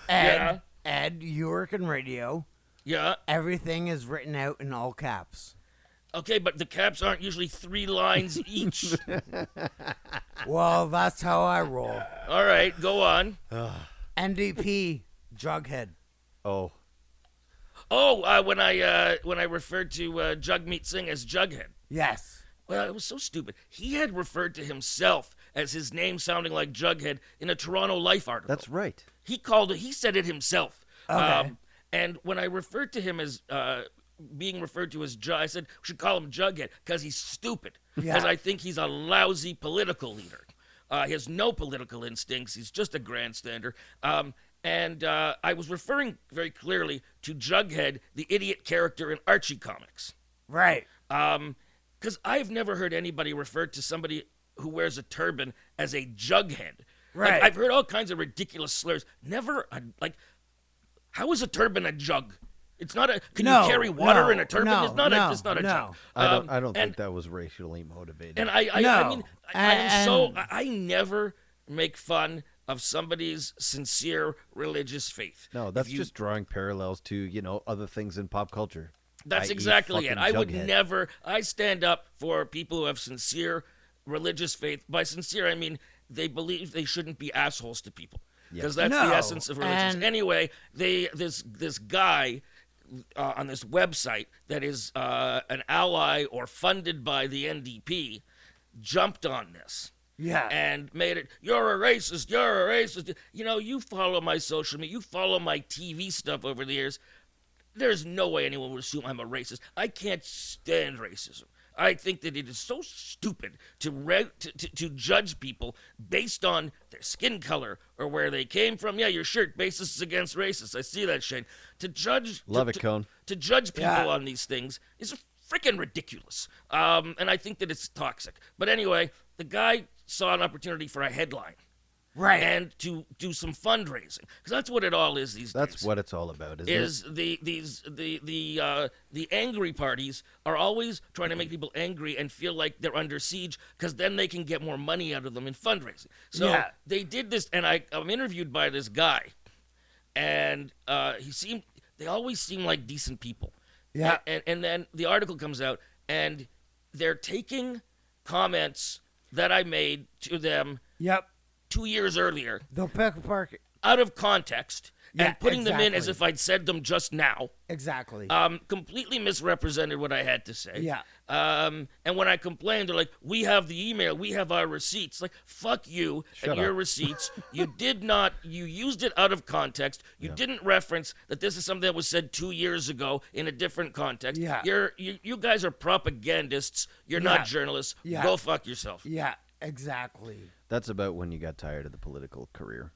Yeah. Ed, you work in radio. Yeah. Everything is written out in all caps. Okay, but the caps aren't usually 3 lines each. Well, that's how I roll. All right, go on. NDP, Jughead. Oh, Oh, when I referred to Jugmeet Singh as Jughead. Yes. Well, it was so stupid. He had referred to himself as his name sounding like Jughead in a Toronto Life article. that's right. He said it himself. Okay. And when I referred to him as being referred to as I said we should call him Jughead because he's stupid. Because Yeah. I think he's a lousy political leader. He has no political instincts. He's just a grandstander. And I was referring very clearly to Jughead, the idiot character in Archie comics. Right. Because I've never heard anybody refer to somebody who wears a turban as a jughead. Like, Right. I've heard all kinds of ridiculous slurs. Never, how is a turban a jug? It's not a. Can No, you carry water no, in a turban? no, it's not no, a. It's not a no. jug. I don't and, think that was racially motivated. And I No. mean, I am so. And- I never make fun of somebody's sincere religious faith. no, that's If you- just drawing parallels to other things in pop culture. That's i.e. exactly it. fucking I would Jughead. never. I stand up for people who have sincere religious faith. By sincere, I mean they believe they shouldn't be assholes to people, because that's No, the essence of religion. and- Anyway, this guy on this website that is an ally or funded by the NDP jumped on this. Yeah. And made it, you're a racist, you're a racist. You follow my social media, you follow my TV stuff over the years. There's no way anyone would assume I'm a racist. I can't stand racism. I think that it is so stupid to judge people based on their skin color or where they came from. Yeah, your shirt, basis against racists. I see that, Shane. To judge, Love it, Cone. to judge people Yeah. on these things is freaking ridiculous. And I think that it's toxic. But anyway, the guy saw an opportunity for a headline. Right. and to do some fundraising, because that's what it all is these That's days. what it's all about, isn't Is the angry parties are always trying to make people angry and feel like they're under siege, because then they can get more money out of them in fundraising. So Yeah. they did this, and I'm interviewed by this guy, and they always seem like decent people. Yeah. And then the article comes out, and they're taking comments that I made to them Yep. 2 years earlier They'll pick apart. out of context Yeah, and putting them in as exactly. if I'd said them just now. Exactly. Completely misrepresented what I had to say. Yeah. And when I complained, they're like, "We have the email, we have our receipts." Like, fuck you Shut and your up. receipts. You did not. You used it out of context. You didn't reference that this is something that was said 2 years ago in a different context. Yeah. You guys are propagandists. You're Yeah. not journalists. Yeah. Go fuck yourself. Yeah. Exactly. That's about when you got tired of the political career.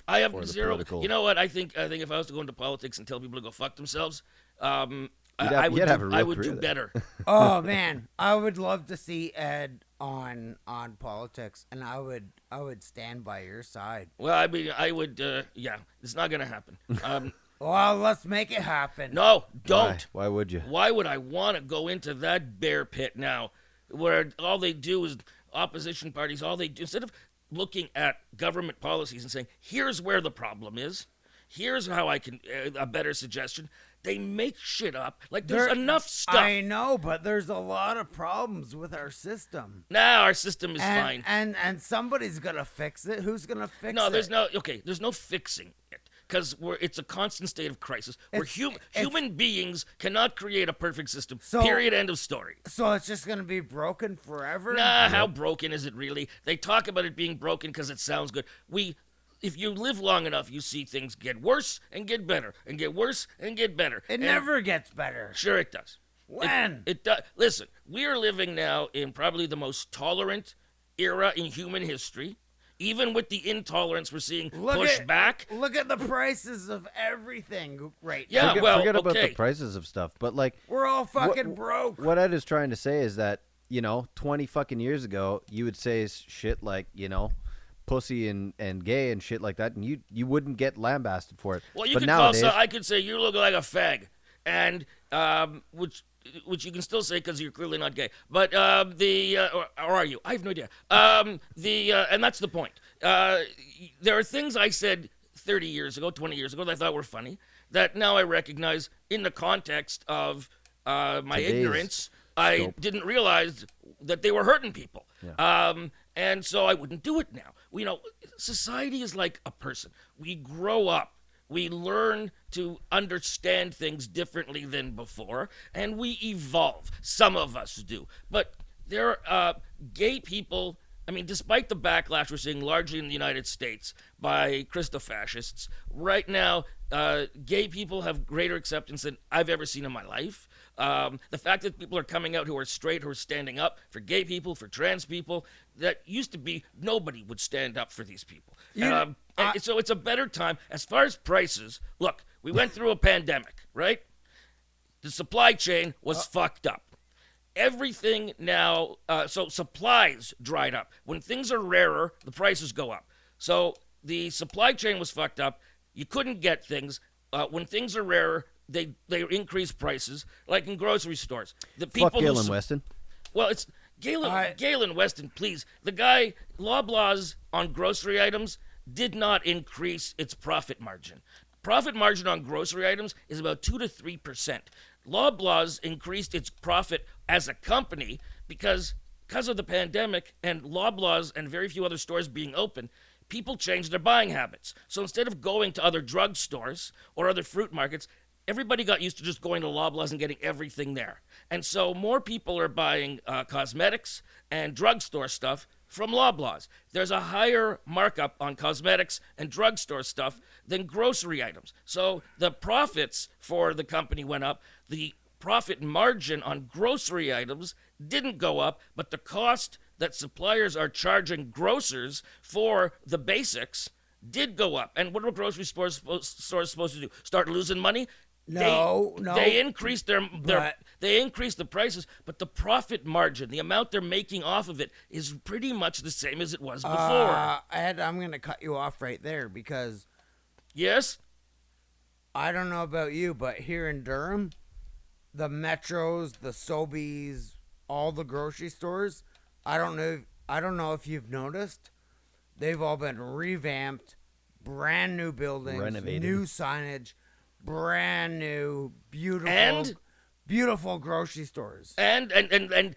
I have Or the zero. political- You know what? I think if I was to go into politics and tell people to go fuck themselves, have- I would you'd have a I real would do career there. better. Oh man, I would love to see Ed on politics, and I would stand by your side. Well, I mean, I would. Yeah, it's not gonna happen. Well, let's make it happen. No, don't. Why would you? Why would I want to go into that bear pit now, where all they do is opposition parties? All they do, instead of looking at government policies and saying, "Here's where the problem is. Here's how I can a better suggestion." They make shit up. Like there's There- enough stuff. I know, but there's a lot of problems with our system. Nah, our system is fine. And somebody's gonna fix it. Who's gonna fix it? No, there's no fixing it, because it's a constant state of crisis. Human beings cannot create a perfect system. So- Period. End of story. So it's just gonna be broken forever. Nah, how broken is it really? They talk about it being broken because it sounds good. If you live long enough, you see things get worse and get better and get worse and get better. It And never gets better. Sure, it does. When? It does. Listen, we are living now in probably the most tolerant era in human history. Even with the intolerance we're seeing pushed back. Look at the prices of everything right Yeah, now. well, forget about okay. the prices of stuff, but like We're all fucking what- broke. what Ed is trying to say is that 20 fucking years ago, you would say shit like pussy and gay and shit like that, and you wouldn't get lambasted for it. Well, you but could nowadays, I could say you look like a fag, and which you can still say because you're clearly not gay. But or are you? I have no idea. And that's the point. There are things I said 30 years ago, 20 years ago that I thought were funny that now I recognize in the context of my Today's ignorance. I scope. didn't realize that they were hurting people. And so I wouldn't do it now. Society is like a person. We grow up. We learn to understand things differently than before, and we evolve. Some of us do. But there are gay people. I mean, despite the backlash we're seeing largely in the United States by Christofascists, right now, gay people have greater acceptance than I've ever seen in my life. The fact that people are coming out who are straight, who are standing up for gay people, for trans people, that used to be nobody would stand up for these people. And so it's a better time. As far as prices, look, we went through a pandemic, right? The supply chain was fucked up. Everything now, so supplies dried up. When things are rarer, the prices go up. So the supply chain was fucked up. You couldn't get things. When things are rarer, they increase prices, like in grocery stores. The people fuck who Galen Weston. Well, it's Galen Weston, please. The guy, Loblaws on grocery items did not increase its profit margin. Profit margin on grocery items is about 2 to 3%. Loblaws increased its profit as a company because of the pandemic and Loblaws and very few other stores being open. People changed their buying habits. So instead of going to other drugstores or other fruit markets, everybody got used to just going to Loblaws and getting everything there. And so more people are buying cosmetics and drugstore stuff from Loblaws. There's a higher markup on cosmetics and drugstore stuff than grocery items. So the profits for the company went up. The profit margin on grocery items didn't go up, but the cost that suppliers are charging grocers for the basics did go up. And what are grocery stores supposed to do? Start losing money? No, They increased their but- they increased the prices, but the profit margin, the amount they're making off of it, is pretty much the same as it was before. Ed, I'm gonna cut you off right there because Yes. I don't know about you, but here in Durham, the Metros, the Sobeys, all the grocery stores, I don't know if you've noticed, they've all been revamped, brand new buildings, Renovated. new signage, brand new, beautiful, And- beautiful grocery stores. And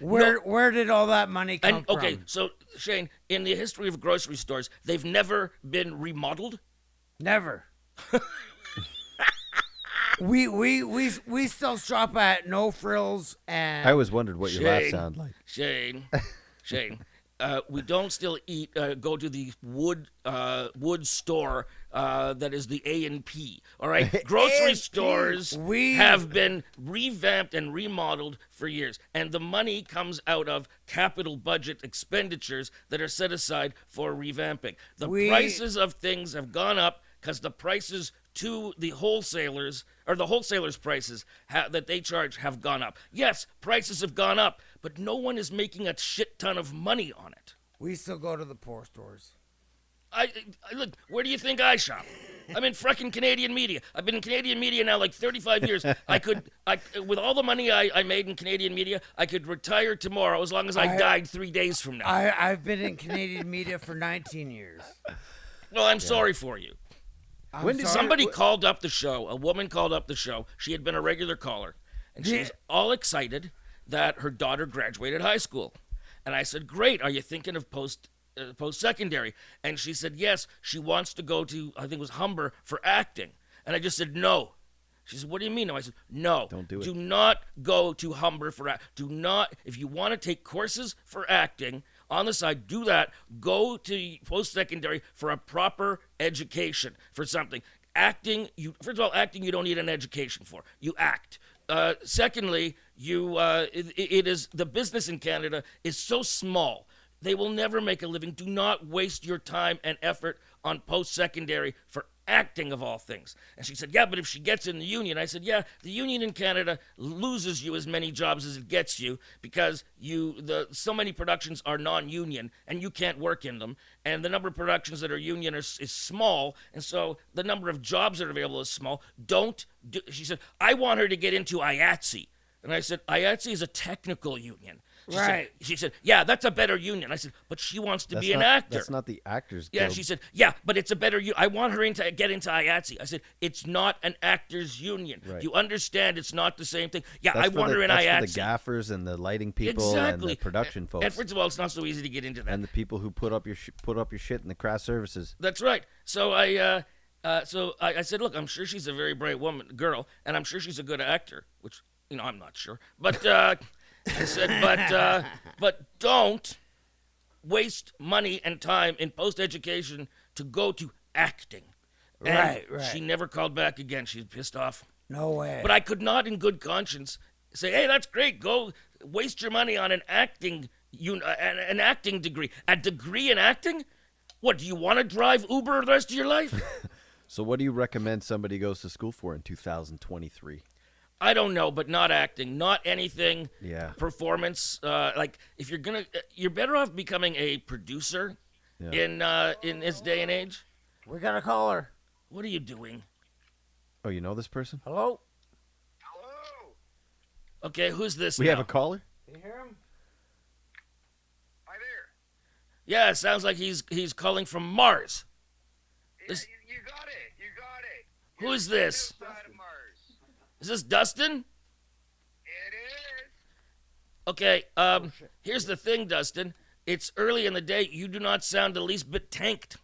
Where did all that money come and okay, from? so Shane, in the history of grocery stores, they've never been remodeled. Never. we still shop at No Frills and I always wondered what your laugh Shane. sounded like. Shane, we don't still go to the wood store that is the A&P. All right, grocery A&P. stores We- have been revamped and remodeled for years, and the money comes out of capital budget expenditures that are set aside for revamping. The We- prices of things have gone up because the prices to the wholesalers, or the wholesalers' prices that they charge, have gone up. Yes, prices have gone up, but no one is making a shit ton of money on it. we still go to the poor stores. I look. Where do you think I shop? I'm in frickin' Canadian media. I've been in Canadian media now like 35 years. With all the money I made in Canadian media, I could retire tomorrow as long as I died 3 days from now. I've been in Canadian media for 19 years. Well, I'm sorry for you. When did Somebody called up the show. A woman called up the show. She had been a regular caller, and she was all excited that her daughter graduated high school. And I said, "Great. Are you thinking of post-secondary?" And she said, "Yes. She wants to go to, I think it was Humber, for acting." And I just said, "No." She said, "What do you mean?" No, I said, "No. Don't do it. Do not go to Humber for do not. If you want to take courses for acting on the side, do that. Go to post-secondary for a proper education for something. Acting, first of all, acting you don't need an education for. You act. Secondly, it is the business in Canada is so small. They will never make a living. Do not waste your time and effort on post-secondary for acting of all things." And she said, "Yeah, but if she gets in the union," I said, "Yeah, the union in Canada loses you as many jobs as it gets you because so many productions are non-union and you can't work in them, and the number of productions that are union is small, and so the number of jobs that are available is small. She said, "I want her to get into IATSE." And I said, "IATSE is a technical union." She said, "Yeah, that's a better union." I said, "But she wants to be an actor." That's not the Actors Yeah, Guild. she said, "Yeah, but it's a better. I want her to get into IATSE." I said, "It's not an actors union. Right. You understand? It's not the same thing." Yeah, That's I want her in that's for IATSE. the gaffers and the lighting people Exactly. and the production And folks first of all, it's not so easy to get into that. and the people who put up your shit in the craft services. That's right. So I said, "Look, I'm sure she's a very bright girl, and I'm sure she's a good actor." Which I'm not sure, but I said, but don't waste money and time in post-education to go to acting." And Right. She never called back again. She's pissed off. No way. But I could not, in good conscience, say, "Hey, that's great. Go waste your money on an acting degree. A degree in acting? What, do you want to drive Uber the rest of your life?" So what do you recommend somebody goes to school for in 2023? I don't know, but not acting, not anything. Yeah. Performance. Like if you're better off becoming a producer Yeah. in this day and age. we got a caller. What are you doing? Oh, you know this person? Hello? Hello. Okay, who's this? We now? have a caller? Can you hear him? Hi there. Yeah, it sounds like he's calling from Mars. Yeah, This- you got it. You got it. Who is You're this? outside of Mars. Is this Dustin? It is. Okay, here's the thing, Dustin. It's early in the day. You do not sound the least bit tanked. It's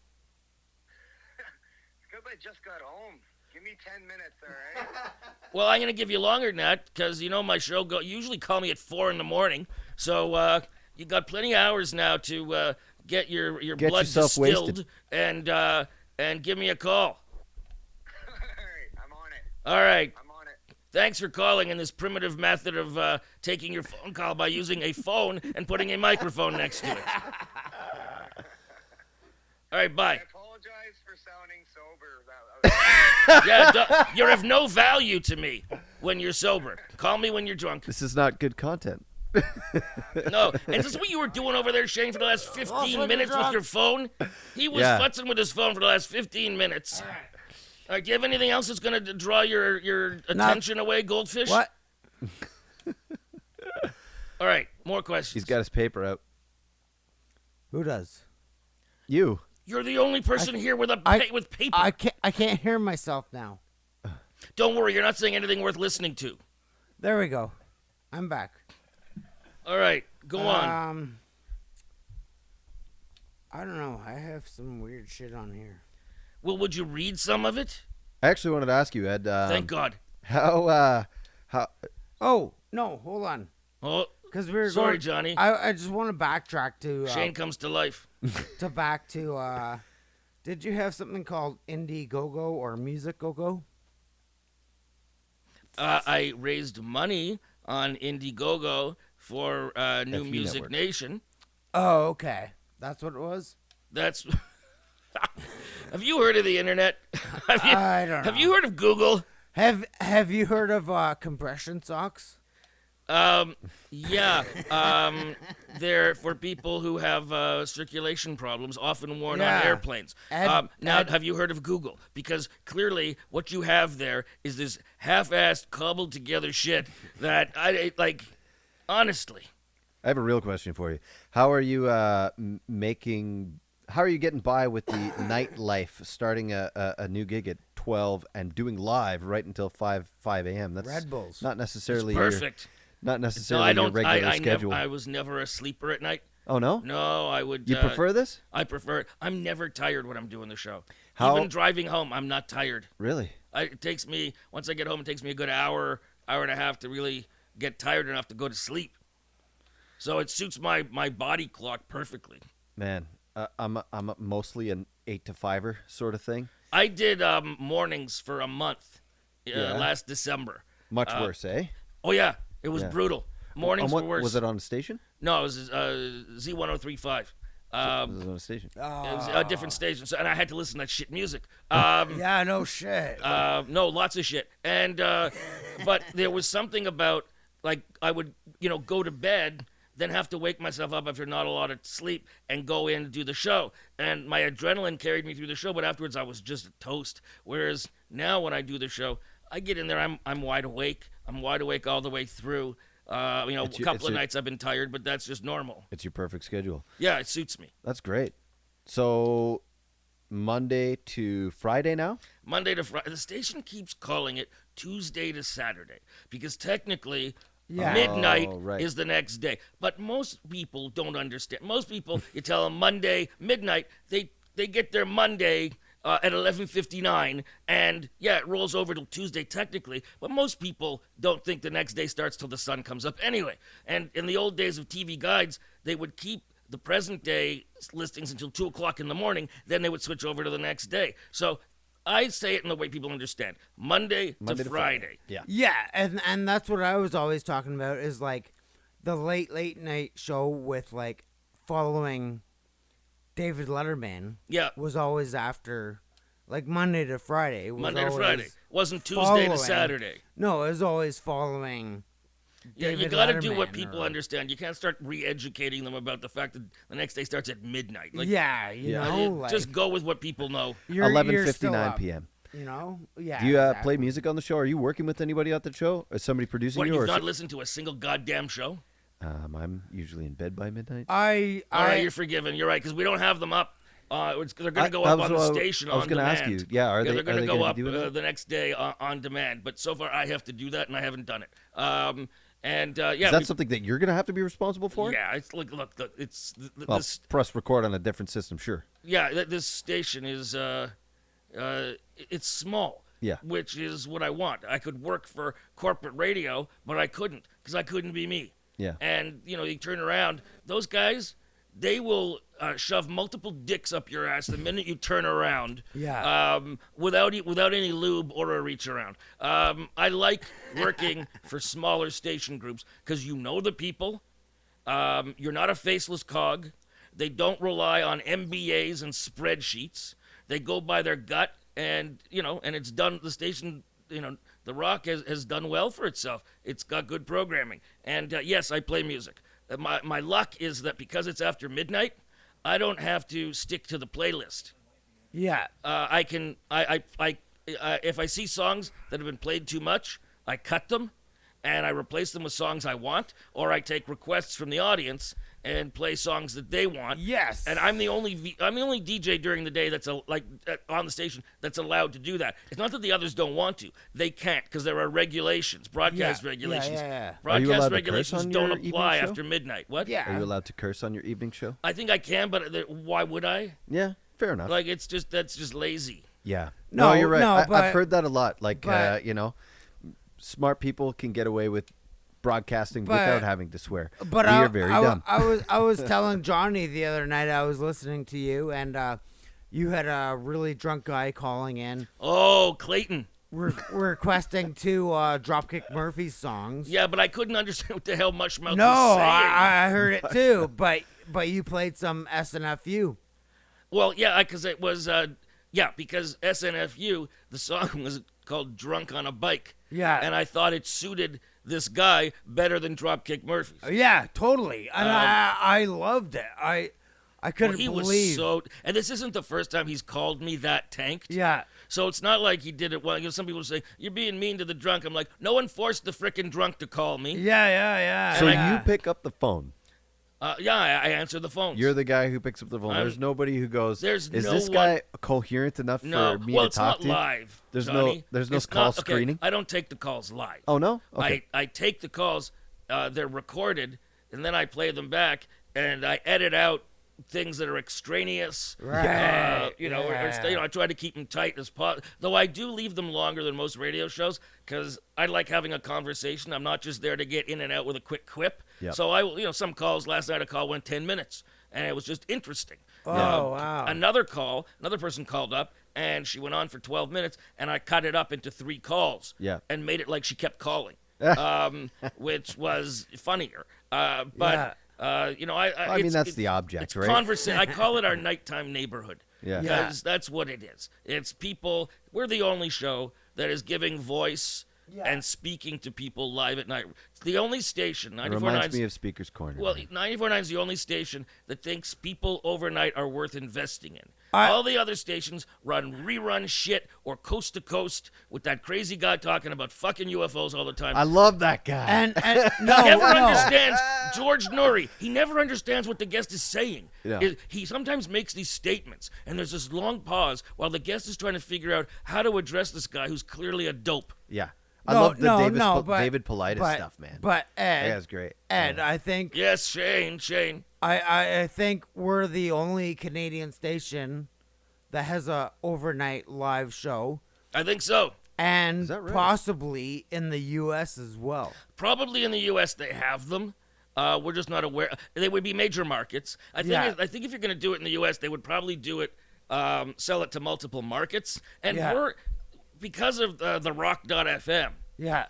because I just got home. Give me 10 minutes, all right? Well, I'm gonna give you longer than that because my show you usually call me at 4 a.m. So you got plenty of hours now to get your Get blood yourself distilled wasted. and give me a call. All right, I'm on it. All right. I'm on it. Thanks for calling in this primitive method of taking your phone call by using a phone and putting a microphone next to it. All right, I bye. apologize for sounding sober. Yeah, you're of no value to me when you're sober. Call me when you're drunk. This is not good content. No, and this is what you were doing over there, Shane, for the last 15 minutes with your phone. He was Yeah. futzing with his phone for the last 15 minutes. All right, do you have anything else that's going to draw your attention away, Goldfish? What? All right, more questions. He's got his paper out. Who does? You. You're the only person here with with paper. I can't hear myself now. Don't worry, you're not saying anything worth listening to. There we go. I'm back. All right, go on. I don't know. I have some weird shit on here. Well, would you read some of it? I actually wanted to ask you, Ed. Thank God. How Oh no! Hold on. Oh, Because we were sorry, going, Johnny. I just want to backtrack to Shane comes to life. back to. Did you have something called Indiegogo or Music Go-Go? I raised money on Indiegogo for New FU Music Network. Nation. Oh, okay. That's what it was. That's. Have you heard of the internet? have you, I don't know. have you heard of Google? Have you heard of compression socks? Yeah. They're for people who have circulation problems, often worn on Yeah. airplanes. Now, have you heard of Google? Because clearly, what you have there is this half-assed, cobbled-together shit that I like. Honestly, I have a real question for you. How are you How are you getting by with the nightlife? Starting a new gig at 12 and doing live right until 5 a.m. That's Red Bulls. not it's necessarily perfect. not No, necessarily I your don't. regular I schedule. I was never a sleeper at night. Oh no, No, I would. you prefer this? I prefer it. I'm never tired when I'm doing the show. How- Even driving home, I'm not tired. Really? It takes me, once I get home, it takes me a good hour and a half to really get tired enough to go to sleep. So it suits my body clock perfectly. Man, I'm mostly an 8 to 5er sort of thing. I did mornings for a month Yeah. last December. Much worse, eh? Oh, yeah. It was Yeah. brutal. Mornings On were worse. Was it on a station? No, it was Z1035. Was it on a station? It was a different station, so, and I had to listen to that shit music. Yeah, no shit. No, lots of shit. And but there was something about like I would go to bed, then have to wake myself up after not a lot of sleep and go in and do the show. And my adrenaline carried me through the show, but afterwards I was just toast. Whereas now when I do the show, I get in there, I'm wide awake. I'm wide awake all the way through. A couple of nights I've been tired, but that's just normal. It's your perfect schedule. Yeah, it suits me. That's great. So Monday to Friday now? Monday to Friday. The station keeps calling it Tuesday to Saturday because technically Yeah. midnight Oh, right. is the next day. But most people don't understand. Most people, you tell them Monday, midnight, they get their Monday at 11:59, and yeah, it rolls over till Tuesday technically. But most people don't think the next day starts till the sun comes up anyway. And in the old days of TV guides, they would keep the present day listings until 2 o'clock in the morning. Then they would switch over to the next day. So I say it in the way people understand: Monday to Friday. Yeah. Yeah, and that's what I was always talking about is like the late night show with like following David Letterman Yeah, was always after like Monday to Friday. It was Monday to always Friday. Wasn't Tuesday following. to Saturday. No, it was always following. Yeah, you David got to do what Letterman people or- understand. You can't start re-educating them about the fact that the next day starts at midnight. Like, Yeah, you Yeah. know, like just go with what people know. you're, you're still 11:59 up, p.m. You know, yeah. Do you play exactly. music on the show? Are you working with anybody at the show? Is somebody producing What, you? you've Or not listened to a single goddamn show? I'm usually in bed by midnight. I All right, you're forgiven. You're right, because we don't have them up. They're going to go up on the station I was on gonna demand. ask you. Yeah, are Yeah, they? they're going are to they go gonna up be doing that? the next day on demand. But so far, I have to do that, and I haven't done it. Yeah, Is that something that you're gonna have to be responsible for? yeah. It's look. It's Well, this. press record on a different system, sure. Yeah, this station is it's small. Yeah. Which is what I want. I could work for corporate radio, but I couldn't because I couldn't be me. Yeah. And you turn around, those guys, they will shove multiple dicks up your ass the minute you turn around. Yeah. Without any lube or a reach around. I like working for smaller station groups because you know the people. You're not a faceless cog. They don't rely on MBAs and spreadsheets. They go by their gut and and it's done. The station, the Rock has done well for itself. It's got good programming, and yes, I play music. My luck is that because it's after midnight, I don't have to stick to the playlist. Yeah. I can if I see songs that have been played too much, I cut them, and I replace them with songs I want, or I take requests from the audience and play songs that they want. Yes. And I'm the only DJ during the day that's on the station that's allowed to do that. It's not that the others don't want to; they can't because there are regulations, broadcast regulations. Yeah. Are you allowed Broadcast to regulations curse on don't your evening apply show? after midnight. What? Yeah. Are you allowed to curse on your evening show? I think I can, but why would I? Yeah, fair enough. Like that's just lazy. yeah. No, you're right. no, but- I've heard that a lot. Like, but- smart people can get away with broadcasting But- without having to swear. But we I, are very I, dumb. I was telling Johnny the other night I was listening to you, and you had a really drunk guy calling in Oh, Clayton. requesting two Dropkick Murphys songs. Yeah, but I couldn't understand what the hell Mushmouth No, was saying. I heard it too, but you played some SNFU. Well, yeah, because it was because SNFU, the song was called "Drunk on a Bike." Yeah. and I thought it suited this guy better than Dropkick Murphys. Yeah, totally. And I loved it. I couldn't He believe. was so, and this isn't the first time he's called me that tanked. Yeah. So it's not like he did it well. Some people say you're being mean to the drunk. I'm like, no one forced the frickin' drunk to call me. Yeah. So yeah. you pick up the phone. I answer the phones. You're the guy who picks up the phone. I'm- There's nobody who goes, There's is no this guy coherent enough no. for me Well, to it's talk not to? live. There's Johnny. no It's call not- okay, screening? I don't take the calls live. Oh, no? Okay. I take the calls. They're recorded, and then I play them back, and I edit out things that are extraneous. Right. I try to keep them tight as possible. Though I do leave them longer than most radio shows because I like having a conversation. I'm not just there to get in and out with a quick quip. Yep. So some calls last night, a call went 10 minutes, and it was just interesting. Oh, wow. Another person called up, and she went on for 12 minutes, and I cut it up into 3 calls. Yeah. And made it like she kept calling, which was funnier. I I mean, that's the object, it's right? I call it our nighttime neighborhood. Yeah. Because that's what it is. It's people. We're the only show that is giving voice and speaking to people live at night. It's the only station. It 94.9 reminds me of Speaker's Corner. well, man. 94.9 is the only station that thinks people overnight are worth investing in. I- All the other stations run rerun shit or coast to coast with that crazy guy talking about fucking UFOs all the time. I love that guy. And no, He never no. understands George Norrie. He never understands what the guest is saying. Yeah. He sometimes makes these statements, and there's this long pause while the guest is trying to figure out how to address this guy who's clearly a dope. yeah. I No, love the no, but- David Politis but, stuff, man. But that Ed, guy's great. Ed, Yeah. I think Yes, Shane. I think we're the only Canadian station that has a overnight live show, I think so. and Is that right? possibly in the U.S. as well. Probably in the U.S. they have them. We're just not aware. They would be major markets. I think if you're going to do it in the U.S., they would probably do it, sell it to multiple markets. And Yeah. we're because of the Rock.fm. Yeah,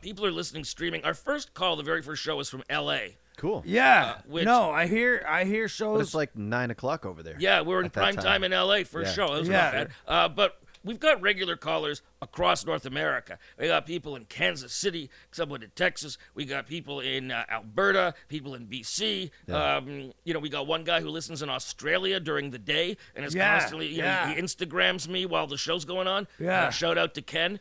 People are listening streaming. Our first call, the very first show, was from L.A. Cool. yeah. which- no, I hear But shows. it's like 9 o'clock over there. Yeah, we're in At that prime time. time in L.A. for Yeah. a show. That was Yeah. not bad. But we've got regular callers across North America. We got people in Kansas City, someone in Texas. We got people in Alberta, people in BC. Yeah. We got one guy who listens in Australia during the day and is Yeah, constantly, yeah. he Instagrams me while the show's going on. Yeah. Shout out to Ken.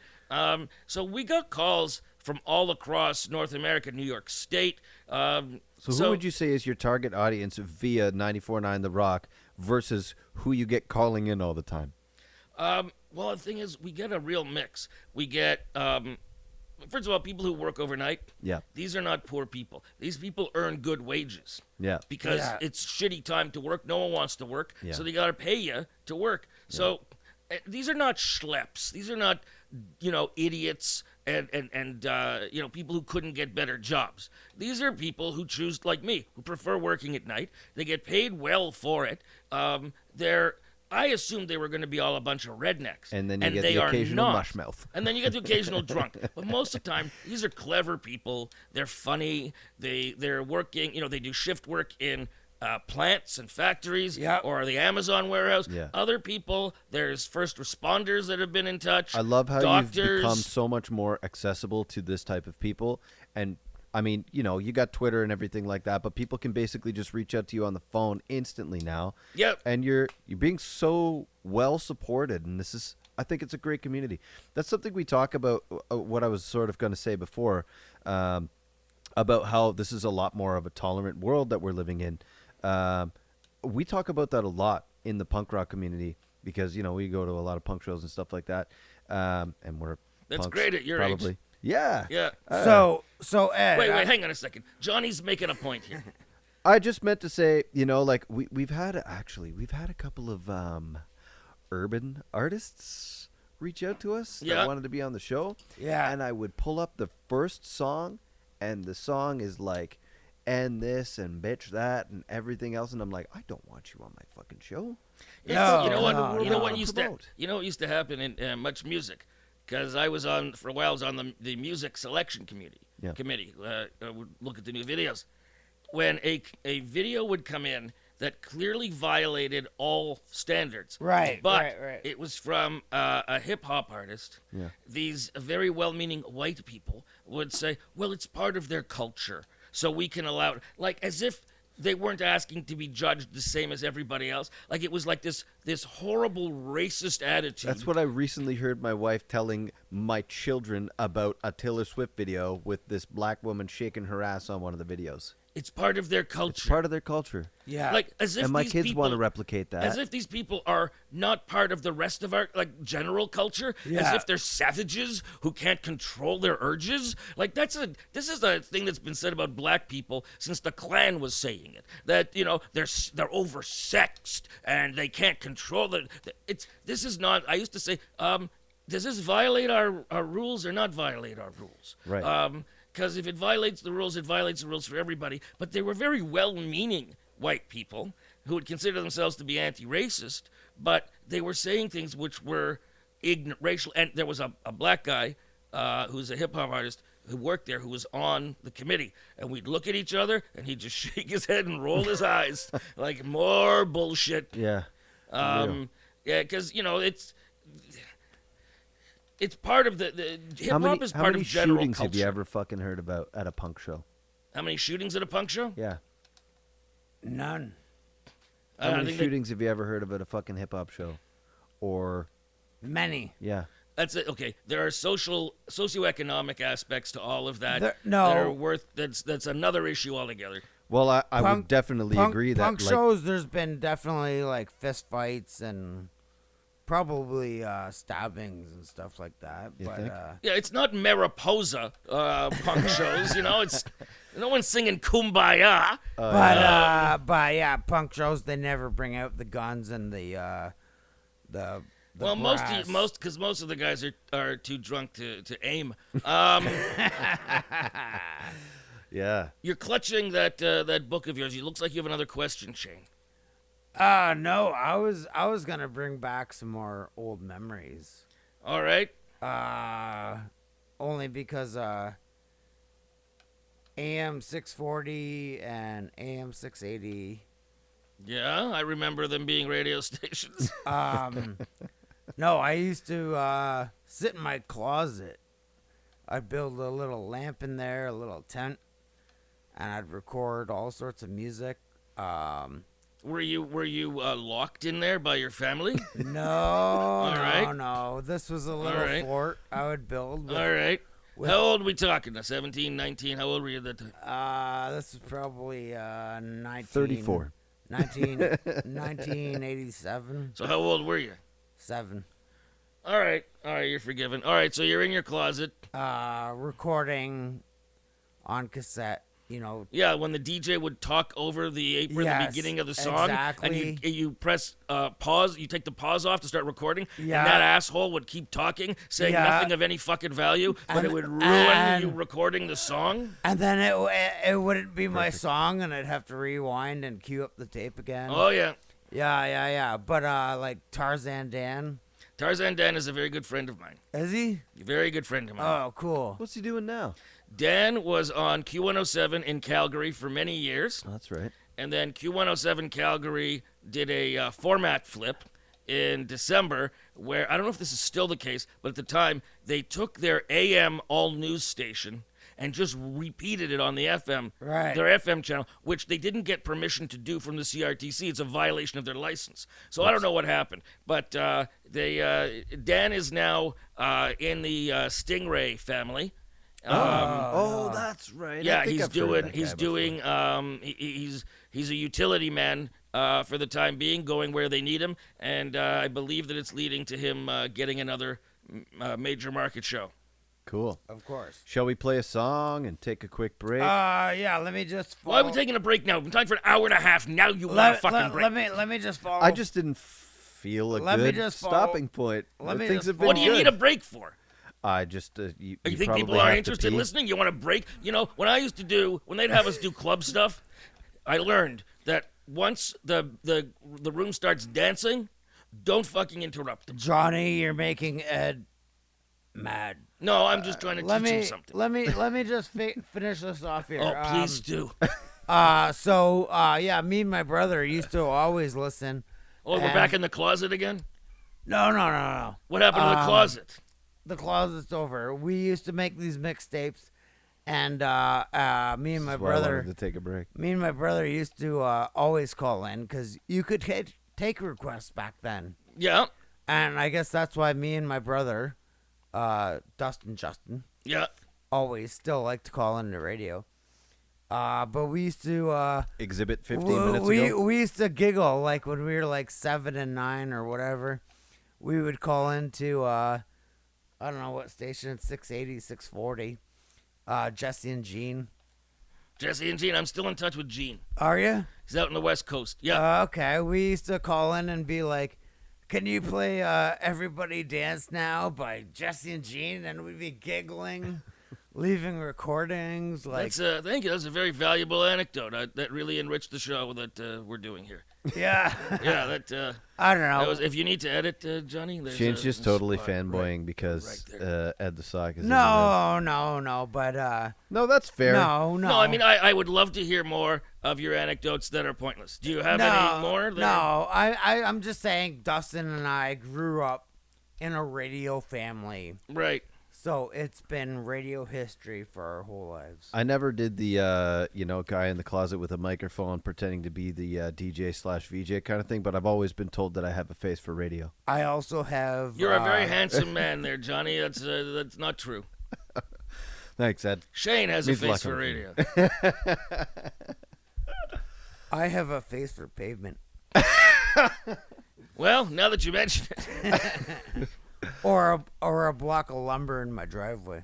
So we got calls from all across North America, New York State. So who would you say is your target audience via 94.9 The Rock versus who you get calling in all the time? Well, the thing is, we get a real mix. We get, first of all, people who work overnight. Yeah. These are not poor people. These people earn good wages Yeah. because Yeah. it's shitty time to work. No one wants to work, Yeah. so they got to pay you to work. So these are not schleps. These are not, idiots and people who couldn't get better jobs. These are people who choose, like me, who prefer working at night. They get paid well for it. I assumed they were going to be all a bunch of rednecks. And then you get they the are occasional not. mush mouth. And then you get the occasional drunk. But most of the time, these are clever people. They're funny. They're working. They do shift work in plants and factories, Yep. or the Amazon warehouse. Yeah. Other people, there's first responders that have been in touch. I love how doctors. you've become so much more accessible to this type of people. And I mean, you know, you got Twitter and everything like that, but people can basically just reach out to you on the phone instantly now. Yep. And you're being so well supported, and I think it's a great community. That's something we talk about. What I was sort of going to say before, about how this is a lot more of a tolerant world that we're living in. We talk about that a lot in the punk rock community because, you know, we go to a lot of punk shows and stuff like that, and we're That's punks, great at your age. probably. Yeah. Yeah. So Ed, Wait, hang on a second. Johnny's making a point here. I just meant to say, you know, like we've had a couple of urban artists reach out to us Yeah. that wanted to be on the show. Yeah. And I would pull up the first song, and the song is like, and this and bitch that and everything else, and I'm like, I don't want you on my fucking show. No, you know what? no, you know no. what used to Promote. you know what used to happen in Much Music, because I was on for a while. I was on the music selection committee. Yeah. Would look at the new videos. When a video would come in that clearly violated all standards, Right, But right. it was from a hip hop artist. Yeah. These very well-meaning white people would say, "Well, it's part of their culture, so we can allow it," like as if they weren't asking to be judged the same as everybody else. Like it was like this horrible racist attitude. That's what I recently heard my wife telling my children about a Taylor Swift video with this black woman shaking her ass on one of the videos. It's part of their It's culture. part of their culture. Yeah. Like as if And my these kids people, want to replicate that. As if these people are not part of the rest of our like general culture. As Yeah. if they're savages who can't control their urges. Like this is a thing that's been said about black people since the Klan was saying it. That you know they're oversexed and they can't control it. This is not. I used to say, does this violate our rules or not violate our rules? Right. Because if it violates the rules, it violates the rules for everybody. But they were very well-meaning white people who would consider themselves to be anti-racist, but they were saying things which were racial. And there was a black guy who's a hip-hop artist who worked there who was on the committee. And we'd look at each other, and he'd just shake his head and roll his eyes like more bullshit. Yeah. Yeah, because, you know, it's part of the hip-hop is how part many of general shootings culture. have you ever fucking heard about at a punk show? How many shootings at a punk show? Yeah. None. How I many think that- shootings have you ever heard of at a fucking hip hop show? Or Many. yeah. That's it. Okay, there are socioeconomic aspects to all of that. No. that are worth. That's another issue altogether. Well, I would Punk- definitely punk, agree that punk like, shows. There's been definitely like fist fights and probably stabbings and stuff like that. You but think? Yeah, it's not Mariposa punk shows. You know, it's no one's singing Kumbaya. but yeah, punk shows they never bring out the guns and the Well, brass. most of the guys are too drunk to aim. yeah. You're clutching that book of yours. It looks like you have another question, Shane. No, I was gonna bring back some more old memories. All right. Only because AM 640 and AM 680. Yeah, I remember them being radio stations. No, I used to sit in my closet. I'd build a little lamp in there, a little tent, and I'd record all sorts of music. Were you locked in there by your family? No, right. no. This was a little right. fort I would build. With, All right. with- How old are we talking? 17, 19? How old were you at that time? This is probably 19. 34. 1987. So how old were you? 7. All right, you're forgiven. All right, so you're in your closet. Recording on cassette. You know, Yeah, when the DJ would talk over the apron at the Yes, beginning of the song, and exactly. you press pause, you take the pause off to start recording, Yeah. and that asshole would keep talking, saying Yeah. nothing of any fucking value, but it And- would ruin and- you recording the song. and then it wouldn't be my song, and I'd have to rewind and cue up the tape again. Oh yeah, Yeah. But like Tarzan Dan, Tarzan Dan is a very good friend of mine. is he? A very good friend of mine. Oh, cool. What's he doing now? Dan was on Q107 in Calgary for many years, Oh, that's right. and then Q107 Calgary did a format flip in December, where I don't know if this is still the case, but at the time they took their AM all news station and just repeated it on the FM, Right. their FM channel, which they didn't get permission to do from the CRTC. It's a violation of their license. So I don't know what happened, but Dan is now in the Stingray family. Oh, that's right. I Yeah, think he's I've heard of doing that he's guy before. doing he's a utility man for the time being, going where they need him, and I believe that it's leading to him getting another major market show. Cool. Of course. Shall we play a song and take a quick break? Yeah. Let me just. Why are we taking a break now? We've been talking for an hour and a half. Now you want a fucking break. Let me just follow. I just didn't feel a Let me good just follow- stopping point. let me Things just have been What do you good. need a break for? I just you You think people probably aren't have to interested in pee. listening? You want a break? You know, when I used to do, when they'd have us do club stuff, I learned that once the room starts dancing, don't fucking interrupt them. Johnny, you're making Ed mad. No, I'm just trying to Let teach him me something. let me just finish this off here. Oh, please do. Yeah, me and my brother used to always listen. Oh, we're back in the closet again? No. What happened to the closet? The closet's over. We used to make these mixtapes, and me and my That's why I wanted brother, to take a break. used to always call in because you could take requests back then, Yeah, and I guess that's why me and my brother, Justin, yeah. always still like to call in the radio. But we used to Exhibit 15 minutes we ago. we used to giggle like when we were like 7 and 9 or whatever. We would call into I don't know what station, it's 680, 640. Jesse and Gene. Jesse and Gene. I'm still in touch with Gene. Are you? He's out in the West Coast. Yeah. Okay. We used to call in and be like, "Can you play Everybody Dance Now" by Jesse and Gene? And we'd be giggling, leaving recordings. Like, That's thank you. That's a very valuable anecdote. That really enriched the show that we're doing here. yeah. Yeah, that I don't know. that was. If you need to edit, Johnny, there's Shane's just there's a totally spot fanboying because right Ed the Sock is in the room. No. But, No, that's fair. no. No, I mean I would love to hear more of your anecdotes that are pointless. Do you have any more? that are- No, I'm just saying Dustin and I grew up in a radio family. Right. So it's been radio history for our whole lives. I never did the guy in the closet with a microphone pretending to be the DJ/VJ kind of thing, but I've always been told that I have a face for radio. I also have. You're a very handsome man there, Johnny. That's not true. Thanks, Ed. Shane has a Means a lot face for coming radio. from you. I have a face for pavement. Well, now that you mention it, Or a block of lumber in my driveway.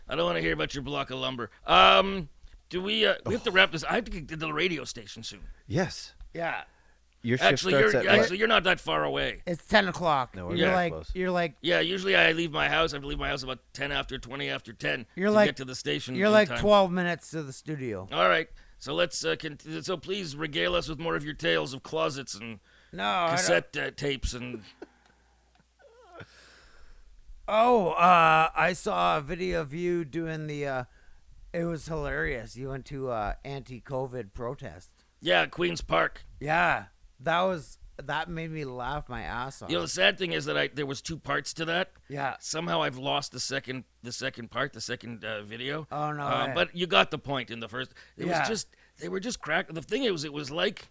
I don't want to hear about your block of lumber. Do we have to wrap this? I have to get to the radio station soon. Yes. Yeah. Your shift Actually, starts at what? you're not that far away. It's 10 o'clock. No, we're you're very like close. you're like Yeah, usually I leave my house. I have to leave my house about 10 after, 20 after 10 You're to like- get to the station. you're in like time. 12 minutes to the studio. All right. So let's so please regale us with more of your tales of closets and No, I don't- cassette tapes and I saw a video of you doing the. It was hilarious. You went to anti-COVID protest. yeah, Queens Park. Yeah, that made me laugh my ass off. You know, the sad thing is that there was two parts to that. Yeah. Somehow I've lost the second part, the second video. Oh no. way. But you got the point in the first. It Yeah. was just they were just cracked. The thing is, it was like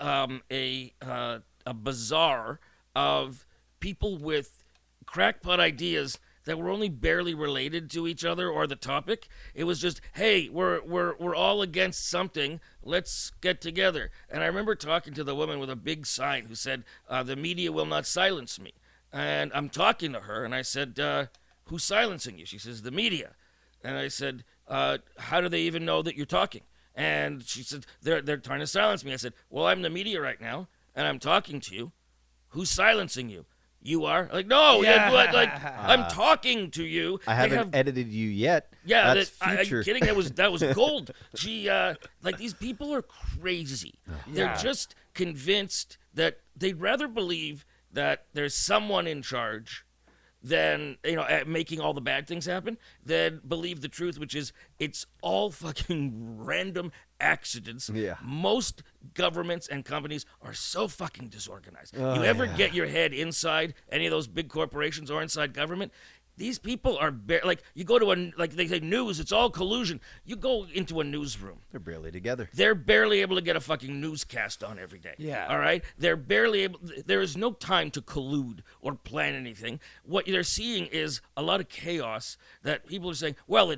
a bazaar of people with crackpot ideas that were only barely related to each other or the topic. It was just, hey, we're all against something. Let's get together. And I remember talking to the woman with a big sign who said, "The media will not silence me." And I'm talking to her, and I said, "Who's silencing you?" She says, "The media." And I said, "How do they even know that you're talking?" And she said, they're trying to silence me. I said, "Well, I'm the media right now, and I'm talking to you. Who's silencing you? You are?" Like, no, Yeah. like I'm talking to you. I They haven't have- edited you yet. yeah, That's I'm future. kidding. That was gold. Gee, like these people are crazy. They're Yeah. just convinced that they'd rather believe that there's someone in charge than making all the bad things happen, than believe the truth, which is it's all fucking random accidents. Yeah. Most governments and companies are so fucking disorganized. Oh, You ever yeah. get your head inside any of those big corporations or inside government? These people are like, you go to like they say news, it's all collusion. You go into a newsroom, They're barely together. they're barely able to get a fucking newscast on every day. Yeah. All right? They're barely able, there is no time to collude or plan anything. What they're seeing is a lot of chaos that people are saying, well,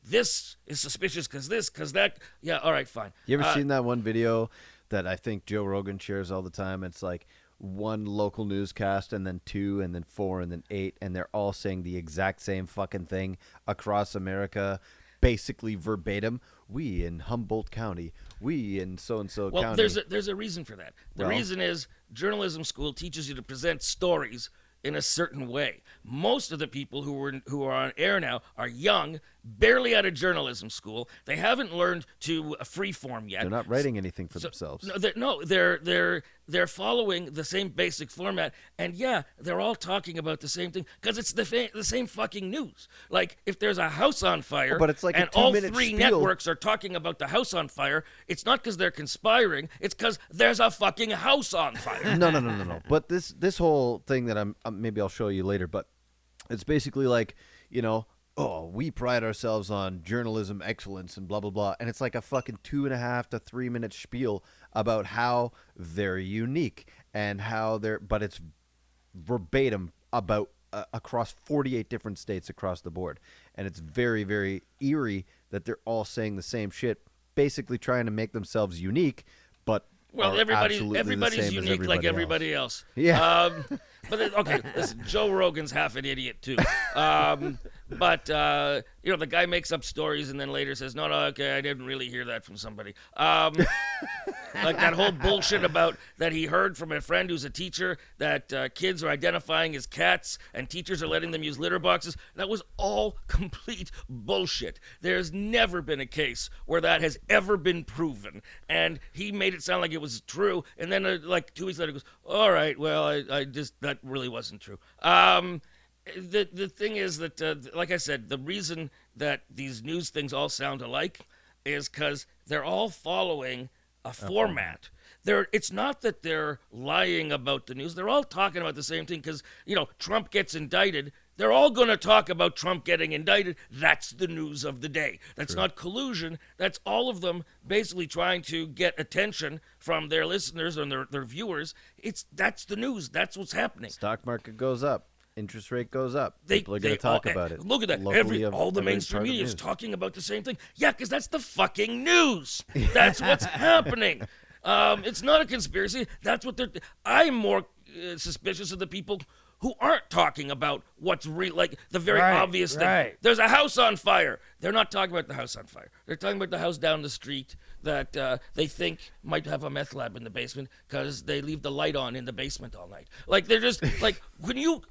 this is suspicious because this, because that. Yeah, all right, fine. You ever seen that one video that I think Joe Rogan shares all the time? It's like one local newscast and then 2 and then 4 and then 8, and they're all saying the exact same fucking thing across America, basically verbatim. We in Humboldt County, we in so-and-so Well, county. there's a reason for that. The Well- reason is journalism school teaches you to present stories in a certain way. Most of the people who are on air now are young, barely out of journalism school. They haven't learned to freeform yet. They're not writing anything for themselves. They're following the same basic format, and yeah, they're all talking about the same thing because it's the same fucking news. Like if there's a house on fire, but it's like a and all 2-minute 3 spiel. networks are talking about the house on fire, it's not because they're conspiring. It's because there's a fucking house on fire. No. But this whole thing that I'm maybe I'll show you later, but it's basically like, oh, we pride ourselves on journalism excellence and blah blah blah, and it's like a fucking 2.5 to 3 minute spiel about how they're unique and how but it's verbatim about across 48 different states across the board, and it's very, very eerie that they're all saying the same shit, basically trying to make themselves unique, but Well, are absolutely the everybody's same as unique like everybody everybody else. Yeah. Okay, listen, Joe Rogan's half an idiot too. But the guy makes up stories and then later says, no, okay, I didn't really hear that from somebody. Like that whole bullshit about that he heard from a friend who's a teacher that kids are identifying as cats and teachers are letting them use litter boxes. That was all complete bullshit. There's never been a case where that has ever been proven. And he made it sound like it was true. And then like 2 weeks later, he goes, all right, well, I just, that really wasn't true. The thing is that, like I said, the reason that these news things all sound alike is because they're all following a format. It's not that they're lying about the news. They're all talking about the same thing because, Trump gets indicted. They're all going to talk about Trump getting indicted. That's the news of the day. That's not collusion. That's all of them basically trying to get attention from their listeners and their viewers. That's the news. That's what's happening. Stock market goes up. Interest rate goes up. They- People are going they to talk all- about it. Look at that. Locally of All the every mainstream part of media is news. talking about the same thing. Yeah, because that's the fucking news. That's what's happening. It's not a conspiracy. That's what they're. I'm more suspicious of the people who aren't talking about what's real, like the very Right, obvious thing. right. There's a house on fire. They're not talking about the house on fire. They're talking about the house down the street that they think might have a meth lab in the basement because they leave the light on in the basement all night. Like they're just like,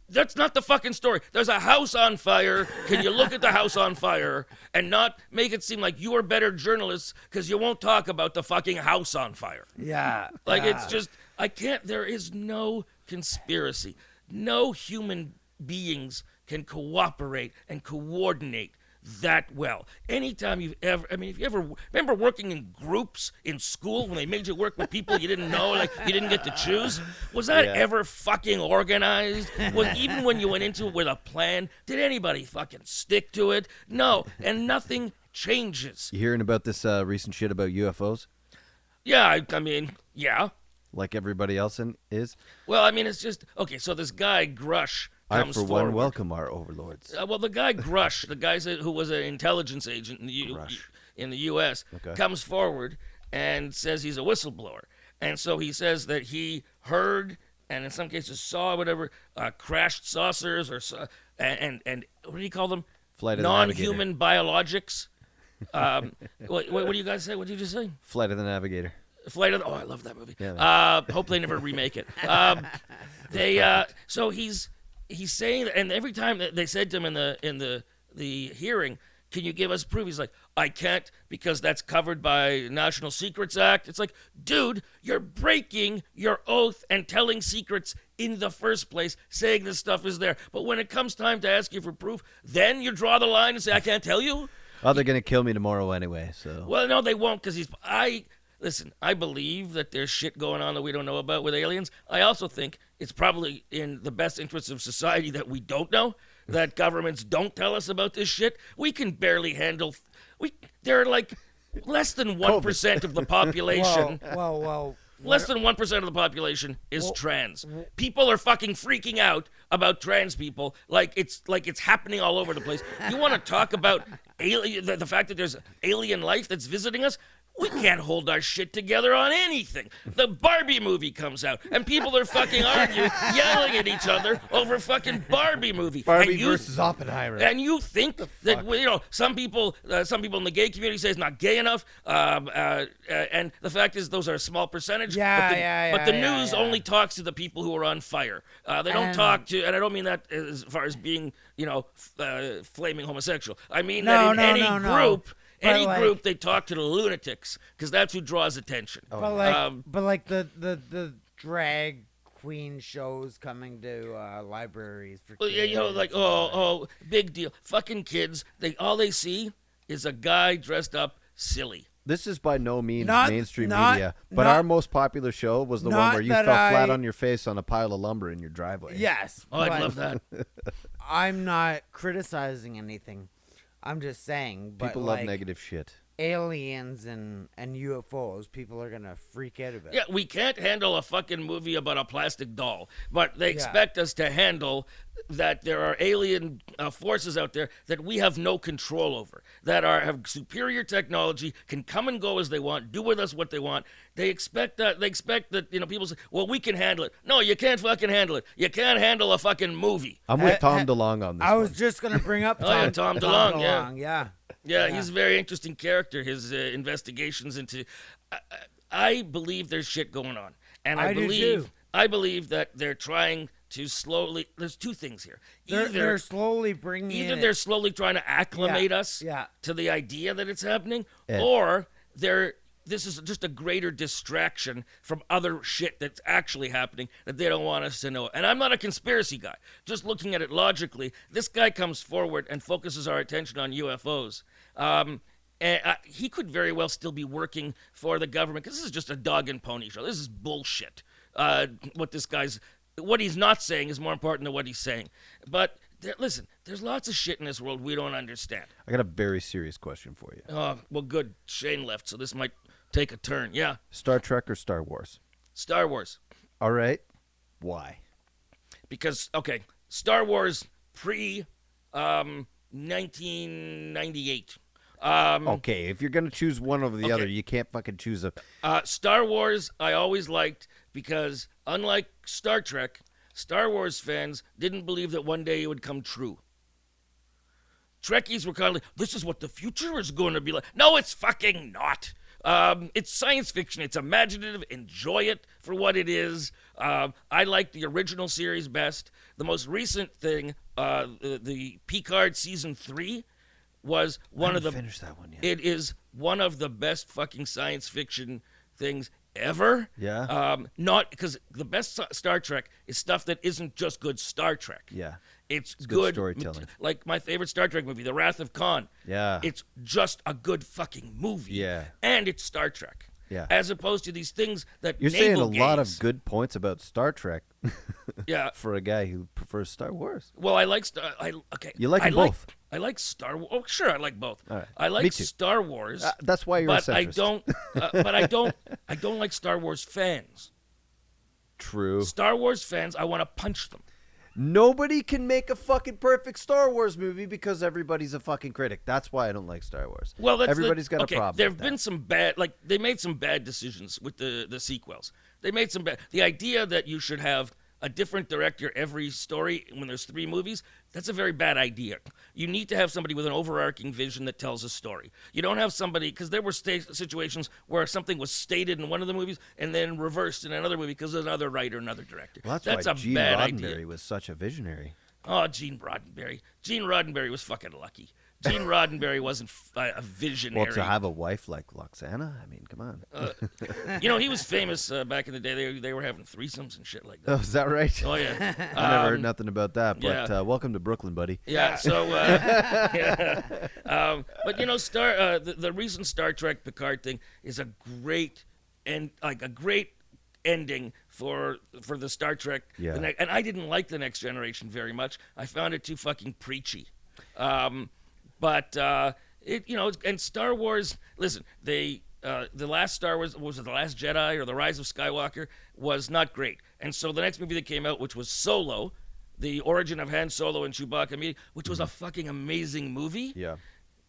that's not the fucking story. There's a house on fire. Can you look at the house on fire and not make it seem like you are better journalists because you won't talk about the fucking house on fire? Yeah. Like yeah. it's just, I can't, there is no conspiracy. No human beings can cooperate and coordinate that well. Anytime if you ever remember working in groups in school when they made you work with people you didn't know, like you didn't get to choose, was that Yeah. ever fucking organized? Even when you went into it with a plan, did anybody fucking stick to it? No, and nothing changes. You hearing about this recent shit about UFOs? Yeah, yeah. Like everybody else is? Well, it's just, okay, so this guy, Grush, I, comes for forward. one, welcome our overlords. Well, the guy Grush, the guy who was an intelligence agent Grush. in the U.S., Okay. comes forward and says he's a whistleblower. And so he says that he heard and in some cases saw whatever crashed saucers or and what do you call them? Flight of the Navigator. Non-human biologics. What do you guys say? What did you just say? Flight of the Navigator. Flight of the, I love that movie. Yeah, Hope they never remake it. So he's saying that, and every time that they said to him in the hearing, can you give us proof? He's like, I can't because that's covered by National Secrets Act. It's like, dude, you're breaking your oath and telling secrets in the first place, saying this stuff is there. But when it comes time to ask you for proof, then you draw the line and say, I can't tell you? Oh, they're gonna kill me tomorrow anyway. So Well, no, they won't because listen, I believe that there's shit going on that we don't know about with aliens. I also think it's probably in the best interest of society that we don't know, that governments don't tell us about this shit. We can barely handle. There are like less than 1% of the population. Well. Less than 1% of the population is trans. People are fucking freaking out about trans people like it's happening all over the place. You want to talk about the fact that there's alien life that's visiting us? We can't hold our shit together on anything. The Barbie movie comes out, and people are fucking arguing, yelling at each other over fucking Barbie movie. Barbie versus Oppenheimer. And you think that some people in the gay community say it's not gay enough, and the fact is those are a small percentage. But the news only talks to the people who are on fire. They don't talk to, and I don't mean that as far as being flaming homosexual. I mean that in any group. Any group, they talk to the lunatics because that's who draws attention. But like the drag queen shows coming to libraries for kids. Big deal. Fucking kids, all they see is a guy dressed up silly. This is by no means mainstream media, but our most popular show was the one where you fell flat on your face on a pile of lumber in your driveway. Yes. Oh, I'd love that. I'm not criticizing anything. I'm just saying, but people love negative shit. Aliens and UFOs, people are gonna freak out about. Yeah, we can't handle a fucking movie about a plastic doll, but they expect us to handle that there are alien forces out there that we have no control over, that have superior technology, can come and go as they want, do with us what they want. They expect that people say, well, we can handle it. No, you can't fucking handle it. You can't handle a fucking movie. I'm with Tom DeLonge on this. I was just gonna bring up Tom DeLonge. Yeah, he's a very interesting character. His investigations into, I believe there's shit going on, and I believe that they're trying to slowly. There's two things here. They're slowly bringing. Either they're slowly trying to acclimate us to the idea that it's happening, or this is just a greater distraction from other shit that's actually happening that they don't want us to know. And I'm not a conspiracy guy. Just looking at it logically, this guy comes forward and focuses our attention on UFOs. And he could very well still be working for the government because this is just a dog and pony show. This is bullshit. What he's not saying is more important than what he's saying. But listen, there's lots of shit in this world we don't understand. I got a very serious question for you. Oh, well, good. Shane left, so this might take a turn. Yeah. Star Trek or Star Wars? Star Wars. All right. Why? Because, Star Wars pre 1998. Okay, if you're going to choose one over the other, you can't fucking choose a... Star Wars I always liked because, unlike Star Trek, Star Wars fans didn't believe that one day it would come true. Trekkies were kind of like, this is what the future is going to be like. No, it's fucking not. It's science fiction. It's imaginative. Enjoy it for what it is. I like the original series best. The most recent thing, the Picard season 3, was one of the. Finished that one yet. It is one of the best fucking science fiction things ever. Yeah. Not because the best Star Trek is stuff that isn't just good Star Trek. Yeah. It's good storytelling. Like my favorite Star Trek movie, The Wrath of Khan. Yeah. It's just a good fucking movie. Yeah. And it's Star Trek. Yeah. As opposed to these things that you're saying a gaze. lot of good points about Star Trek. Yeah. For a guy who prefers Star Wars. Well, I like You like them both. I like Star Wars. Oh, sure, I like both. All right. I Me like too. Star Wars. That's why you're a centrist. I don't like Star Wars fans. True. Star Wars fans, I want to punch them. Nobody can make a fucking perfect Star Wars movie because everybody's a fucking critic. That's why I don't like Star Wars. Well, everybody's got a problem. There with have been some bad, they made some bad decisions with the sequels. They made some bad. The idea that you should have a different director every story when there's 3 movies, that's a very bad idea. You need to have somebody with an overarching vision that tells a story. You don't have somebody, because there were situations where something was stated in one of the movies and then reversed in another movie because of another writer, another director. Well, that's why a Gene bad Roddenberry idea. was such a visionary. Oh, Gene Roddenberry. Gene Roddenberry was fucking lucky. Gene Roddenberry wasn't a visionary. Well, to have a wife like Loxana, I mean, come on. You know, he was famous back in the day. They were having threesomes and shit like Oh, that. is that right? Oh yeah. I never heard nothing about that. But yeah. welcome to Brooklyn, buddy. Yeah. So, yeah. But you know, the recent Star Trek Picard thing is a great great ending for the Star Trek. Yeah. And I didn't like the Next Generation very much. I found it too fucking preachy. But it, you know, and Star Wars. Listen, the last Star Wars, was it The Last Jedi or The Rise of Skywalker, was not great. And so the next movie that came out, which was Solo, the origin of Han Solo and Chewbacca meeting, which was a fucking amazing movie. Yeah.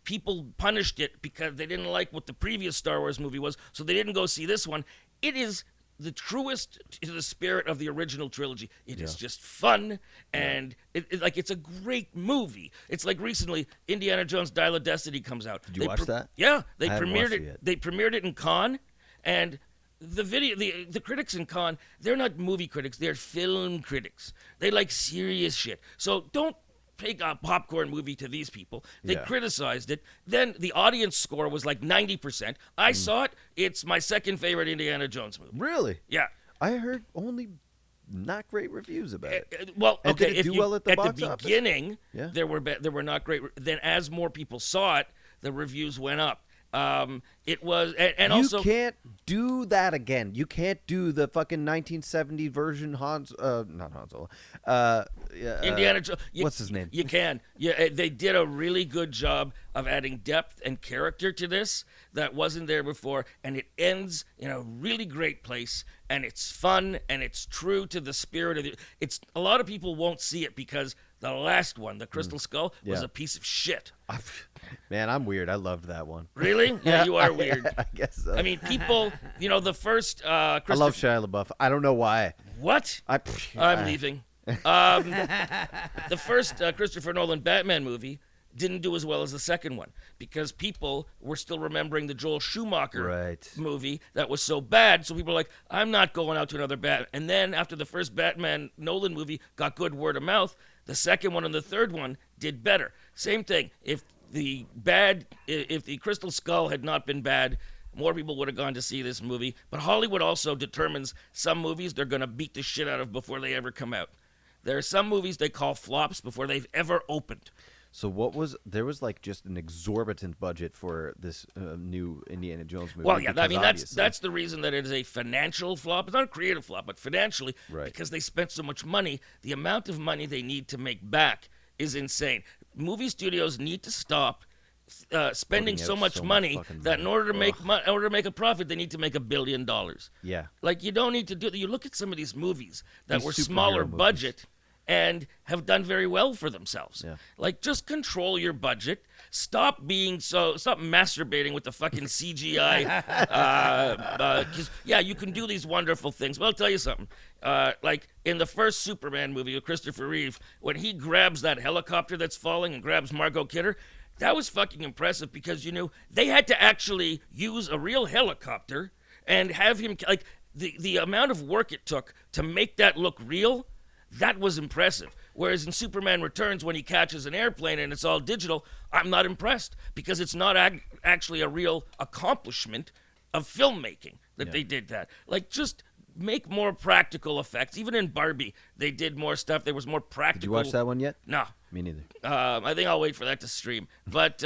People punished it because they didn't like what the previous Star Wars movie was, so they didn't go see this one. It is the truest to the spirit of the original trilogy. It is just fun, and it's a great movie. It's like recently Indiana Jones Dial of Destiny comes out. Did you watch that? Yeah, they I haven't premiered watched it. it yet. They premiered it in Cannes, and the critics in Cannes, they're not movie critics, they're film critics. They like serious shit. So don't take a popcorn movie to these people. They Yeah. criticized it. Then the audience score was like 90%. I saw it. It's my second favorite Indiana Jones movie. Really? Yeah. I heard only not great reviews about it. Well, And okay. did it do well at the box office? beginning, Yeah. there were not great. Then as more people saw it, the reviews went up. It was, and You also can't do that again. You can't do the fucking 1970 version not Han Solo. Indiana Jones. What's his name? You can. Yeah, they did a really good job of adding depth and character to this that wasn't there before, and it ends in a really great place, and it's fun, and it's true to the spirit of it. It's a lot of people won't see it because the last one, the Crystal Skull, was Yeah. a piece of shit. Man, I'm weird. I loved that one. Really? Yeah, you are weird. I guess so. I mean, people, you know, the first I love Shia LaBeouf. I don't know why. What? I'm leaving. The first Christopher Nolan Batman movie didn't do as well as the second one because people were still remembering the Joel Schumacher Right. movie that was so bad. So people were like, I'm not going out to another Batman. And then after the first Batman Nolan movie got good word of mouth, the second one and the third one did better. Same thing. If the Crystal Skull had not been bad, more people would have gone to see this movie. But Hollywood also determines some movies they're going to beat the shit out of before they ever come out. There are some movies they call flops before they've ever opened. So there was like just an exorbitant budget for this new Indiana Jones movie. Well, yeah, I because mean obviously- that's the reason that it is a financial flop. It's not a creative flop, but financially, Right. because they spent so much money, the amount of money they need to make back is insane. Movie studios need to stop spending Putting so out much so much money fucking that in money. order to make in order to make a profit, they need to make $1 billion. Yeah. Like you don't need to do that. You look at some of these movies that These were superhero smaller movies. budget and have done very well for themselves. Yeah. Like just control your budget. Stop masturbating with the fucking CGI. 'Cause, yeah, you can do these wonderful things. But I'll tell you something. Like in the first Superman movie with Christopher Reeve, when he grabs that helicopter that's falling and grabs Margot Kidder, that was fucking impressive because they had to actually use a real helicopter and have him like the amount of work it took to make that look real. That was impressive. Whereas in Superman Returns, when he catches an airplane and it's all digital, I'm not impressed because it's not actually a real accomplishment of filmmaking that they did that. Like, just make more practical effects. Even in Barbie, they did more stuff. There was more practical. Did you watch that one yet? No. Me neither. I think I'll wait for that to stream. But,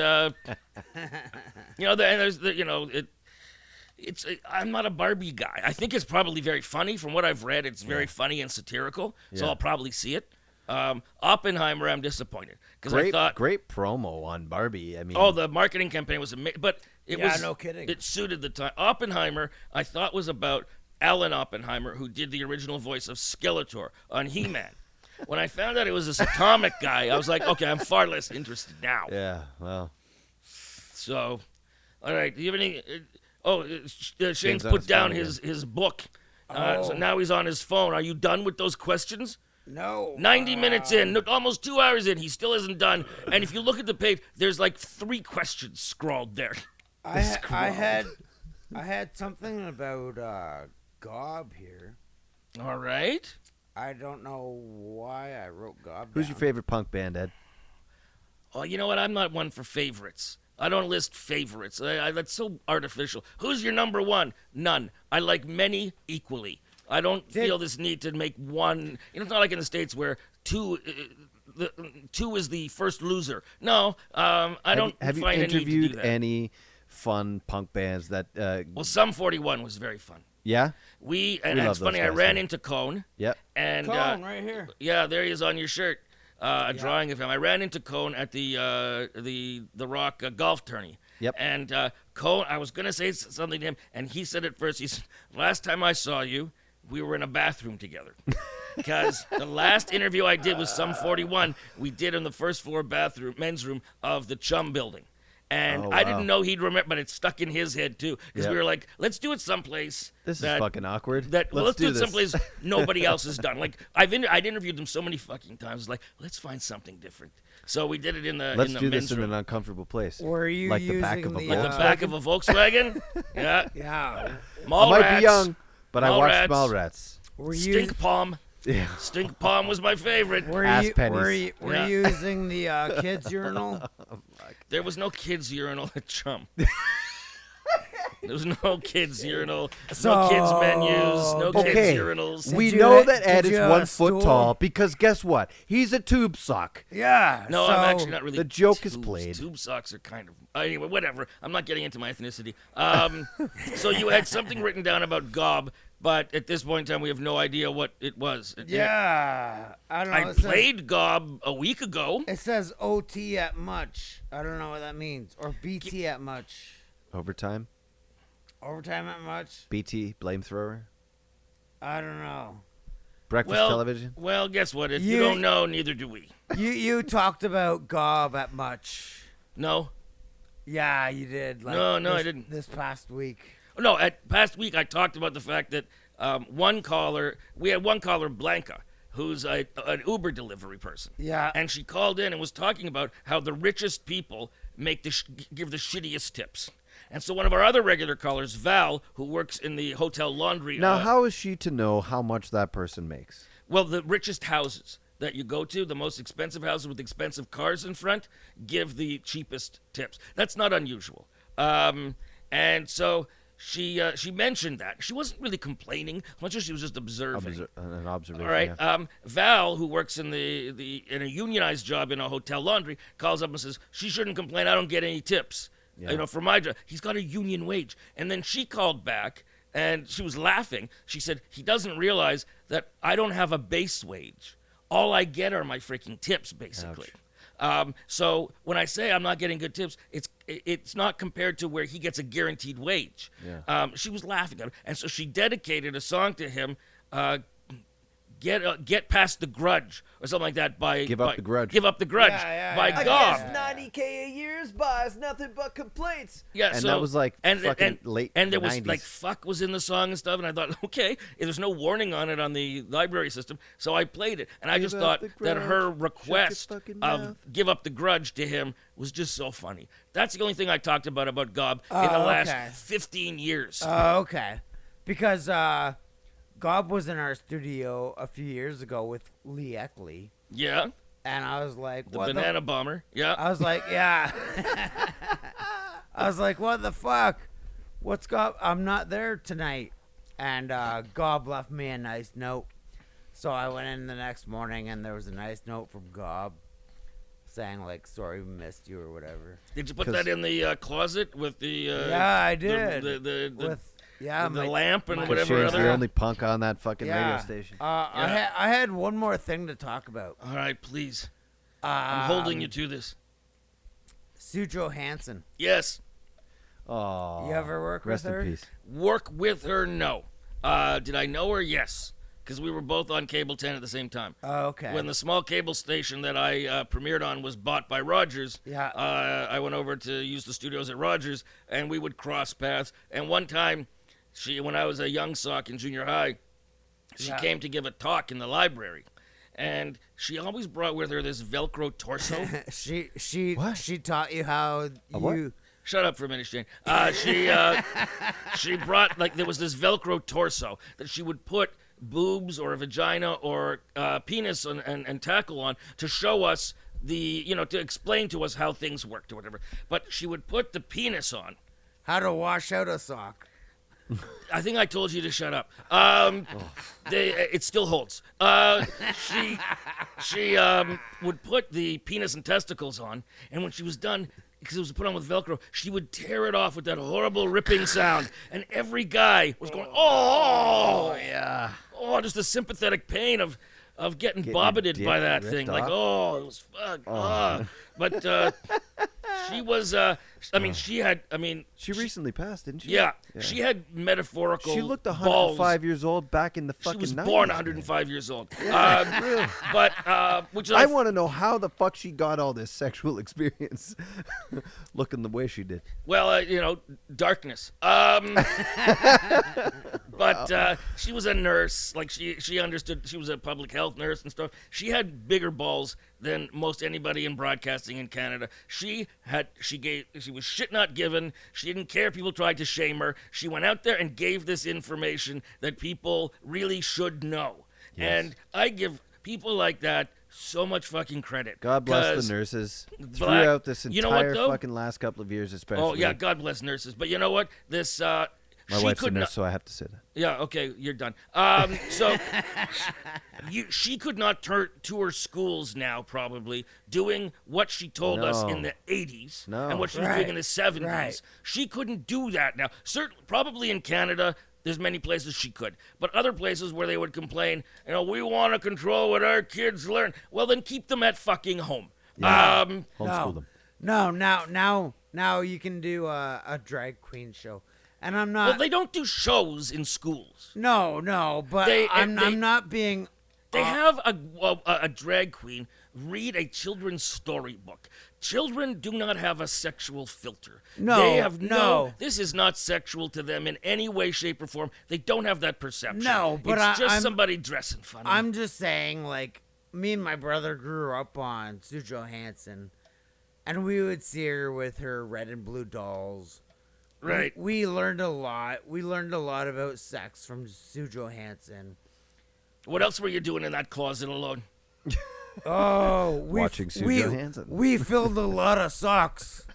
I'm not a Barbie guy. I think it's probably very funny. From what I've read, it's very funny and satirical. So Yeah. I'll probably see it. Oppenheimer, I'm disappointed because I thought, Great promo on Barbie. I mean, oh, the marketing campaign was amazing, but it Yeah, was no kidding. It suited the time. Oppenheimer, I thought was about Alan Oppenheimer, who did the original voice of Skeletor on He-Man. When I found out it was this atomic guy, I was like, okay, I'm far less interested now. yeah. Well, So, all right. Do you have any? Shane's Shane's on put his down phone his book. So Oh. now he's on his phone. Are you done with those questions? No. 90 minutes in, almost 2 hours in, he still isn't done. And if you look at the page, there's like 3 questions scrawled there. I had something about Gob here. All right. I don't know why I wrote Gob. who's your down. favorite punk band, Ed? Oh, you know what? I'm not one for favorites. I don't list favorites. That's so artificial. Who's your number one? None. I like many equally. I don't feel this need to make one. It's not like in the States where two is the first loser. No, I don't Have you find a need to do interviewed that. any fun punk bands that? Well, Sum 41 was very fun. Yeah. And We it's love those funny. I guys, ran yeah. into Cone. Yep. And Cone right here. yeah, there he is on your shirt. A drawing of him. I ran into Cone at the Rock golf tourney. Yep. And Cone, I was gonna say something to him, and he said it first. He said, "Last time I saw you, we were in a bathroom together." Because the last interview I did with Sum 41, we did in the first floor bathroom, men's room of the Chum building. And Oh, I wow. didn't know he'd remember, but it stuck in his head too. Because Yep. we were like, let's do it someplace. This is that- fucking awkward. let's do do it this. someplace nobody else has done. Like I'd interviewed them so many fucking times. Like let's find something different. So we did it in the Let's in the do men's this in room. an uncomfortable place. Were you Like the back using of a the, Like the Volkswagen? back of a Volkswagen. Yeah. Yeah. I Mallrats. might be young, but I watched Mallrats. Mallrats. Were you Stink Palm. Yeah. Stink Palm was my favorite. were Ass you pennies. were Yeah. you using the kids urinal? There was no kids urinal at Chum. There was no kids urinal, no kids menus, no So- kids Okay. urinals. We you know ha- that Ed did is you, 1 foot stool? tall because guess what? He's a tube sock. Yeah. No, so, I'm actually not really. The joke is tubes. played. Tube socks are kind of anyway. Whatever. I'm not getting into my ethnicity. So you had something written down about Gob, but at this point in time, we have no idea what it was. Yeah. I don't know. I it says- played Gob a week ago. It says OT at much. I don't know what that means. Or BT at much. Overtime. Overtime at much. BT, blame thrower. I don't know. Breakfast Well, television. well, guess what? If you You- don't know, neither do we. You talked about Gob at much. No, Yeah, you did. Like No, I this- didn't. This past week. no. At past week, I talked about the fact that we had one caller, Blanca, who's an Uber delivery person. Yeah. And she called in and was talking about how the richest people give the shittiest tips. And so one of our other regular callers, Val, who works in the hotel laundry. Now, how is she to know how much that person makes? Well, the richest houses that you go to, the most expensive houses with expensive cars in front, give the cheapest tips. That's not unusual. And so she mentioned that. She wasn't really complaining, much as she was just observing. An observation. All right. yeah. Val, who works in in a unionized job in a hotel laundry, calls up and says she shouldn't complain. I don't get any tips. Yeah. For my job, he's got a union wage. And then she called back and she was laughing. She said he doesn't realize that I don't have a base wage. All I get are my freaking tips, basically. So when I say I'm not getting good tips, it's not compared to where he gets a guaranteed wage. Yeah. She was laughing at him, and so she dedicated a song to him. Get past the grudge or something like that by Give Up by- the Grudge. Give up the grudge Yeah, by yeah, Gob. yeah. 90K a year's buys nothing but complaints. Yeah, And so that was like and fucking late and there was 90s. like fuck was in the song and stuff, and I thought okay, there's no warning on it on the library system, so I played it, and I Give just up thought the that her grudge, shut your request fucking of mouth. give up the grudge to him was just so funny. That's the only thing I talked about Gob in the Oh, last okay. 15 years. Oh, okay. Because Gob was in our studio a few years ago with Lee Eckley, Yeah, and I was like, the "What banana bomber. Yeah. I was like, "Yeah." I was like, "What the fuck? What's Gob? I'm not there tonight." And Gob left me a nice note, so I went in the next morning, and there was a nice note from Gob saying like, "Sorry, we missed you" or whatever. Did you put 'Cause- that in the closet with the? Yeah, I did. The With yeah, the my- lamp and my- Because whatever Shane's other. the only punk on that fucking radio Yeah. station. I had one more thing to talk about. All right, please. I'm holding you to this. Sue Johansson. Yes. Oh, You ever work rest with her? in peace. Work with her? No. Did I know her? Yes. Because we were both on Cable 10 at the same time. Oh, okay. When the small cable station that I premiered on was bought by Rogers, Yeah. I went over to use the studios at Rogers, and we would cross paths. And one time, when I was a young sock in junior high, she Yeah. came to give a talk in the library. And she always brought with her this Velcro torso. What? she taught you how A what? you Shut up for a minute, Shane. She brought there was this Velcro torso that she would put boobs or a vagina or penis and tackle on to show us to explain to us how things worked or whatever. But she would put the penis on. How to wash out a sock. I think I told you to shut up. It still holds. She would put the penis and testicles on, and when she was done, because it was put on with Velcro, she would tear it off with that horrible ripping sound, and every guy was going, "Oh, yeah. oh," just the sympathetic pain of getting Getting your bobbited by dick that ripped thing. Like, off? oh, it was fuck. But she was. She had. She recently passed, didn't she? Yeah, she had metaphorical. She looked balls. 105 years old back in the She fucking was 90s, born man. 105 years old. Really? But which is I want to know how the fuck she got all this sexual experience looking the way she did. well, darkness. But she was a nurse. Like she understood. She was a public health nurse and stuff. She had bigger balls than most anybody in broadcasting in Canada. She was shit not given. She didn't care if people tried to shame her. She went out there and gave this information that people really should know. Yes. And I give people like that so much fucking credit. God bless 'cause the nurses black- throughout this you know what, entire though? fucking last couple of years, especially. Oh yeah, God bless nurses. But you know what? This My she wife's a could nurse, not. so I have to say that. Yeah, okay, you're done. So she could not tour schools now, probably doing what she told us in No. the 80s No. and what she was doing in the 70s. Right. She couldn't do that now. Probably in Canada, there's many places she could, but other places where they would complain, we want to control what our kids learn. Well, then keep them at fucking home. Homeschool them. No, now you can do a drag queen show, and I'm not. Well, they don't do shows in schools. No, but They- I'm they- not being. They have a drag queen read a children's storybook. Children do not have a sexual filter. No, they have no. This is not sexual to them in any way, shape, or form. They don't have that perception. No, but it's just I'm- somebody dressing funny. I'm just saying, like, me and my brother grew up on Sue Johansson, and we would see her with her red and blue dolls. right. We learned a lot. We learned a lot about sex from Sue Johansson. What else were you doing in that closet alone? Oh, Watching Sue we, Johansson. We filled a lot of socks.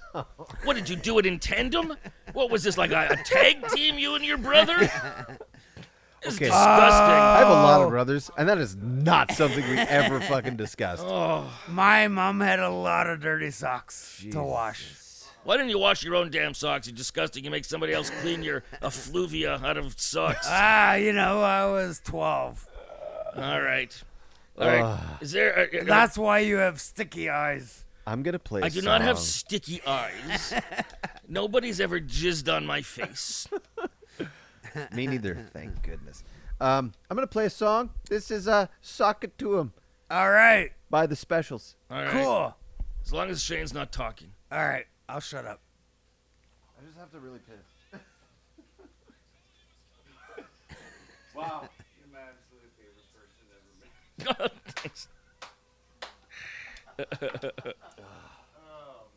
What did you do it in tandem? What was this, like a tag team, you and your brother? This is Okay. disgusting. I have a lot Oh. of brothers, and that is not something we ever fucking discussed. Oh. My mom had a lot of dirty socks to wash. Why didn't you wash your own damn socks? You're disgusting. You make somebody else clean your effluvia out of socks. I was 12. All right. All right. Is there? That's why you have sticky eyes. I'm gonna play. I do not have song. sticky eyes. Nobody's ever jizzed on my face. Me neither. Thank goodness. I'm gonna play a song. This is "Sock It to 'Em" All right. by the Specials. All right. Cool. As long as Shane's not talking. All right. I'll shut up. I just have to really piss. Wow. You're my absolute favorite person ever, man. Thanks. Oh,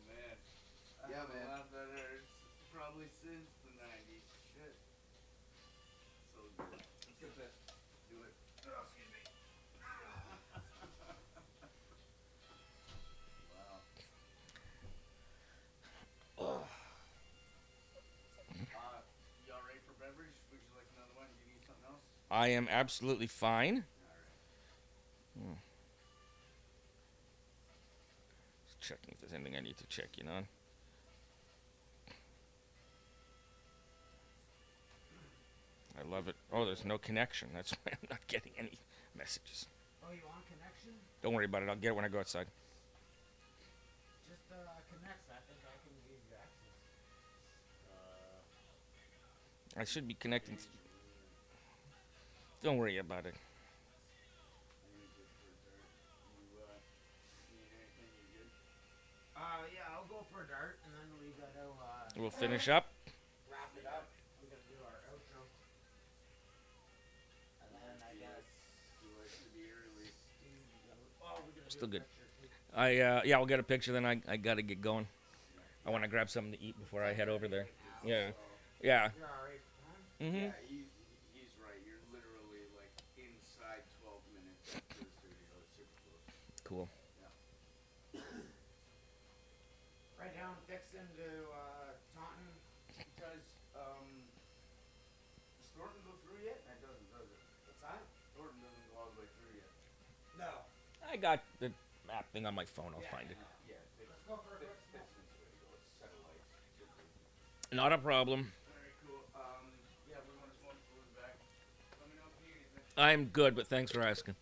man. Yeah, man. Laugh that hurts. Probably since the 90s. Shit. So good. Let's get this. Do it. Oh, excuse me. Wow. You all ready for beverage? Would you like another one? Do you need something else? I am absolutely fine. Just checking if there's anything I need to check in on. I love it. Oh, there's no connection. That's why I'm not getting any messages. Oh, you want connection? Don't worry about it. I'll get it when I go outside. Just connect. I think I can give you access. I should be connecting. Don't worry about it. Yeah, I'll go for a dart, and then we gotta We'll finish up. wrap it up. We gotta do our outro. And then I guess. Oh, we gotta Still do a good. picture, too. Yeah, we'll get a picture. Then I gotta get going. I want to grab something to eat before I head over there. Yeah. Yeah. You're all right, huh? Mhm. Yeah, he's right. You're literally like inside 12 minutes to the studio. It's super close. Cool. Yeah. listen to Taunton because does Thornton go through yet? It doesn't, does it? What's that? Thornton doesn't go all the way through yet. No. I got the map thing on my phone. I'll find it. Yeah, Let's go for a quick smoke. Distance way to go. It's satellites. Not a problem. Very cool. Yeah, we want to smoke. We'll be back. Let me know if you need anything. I'm good, but thanks for asking.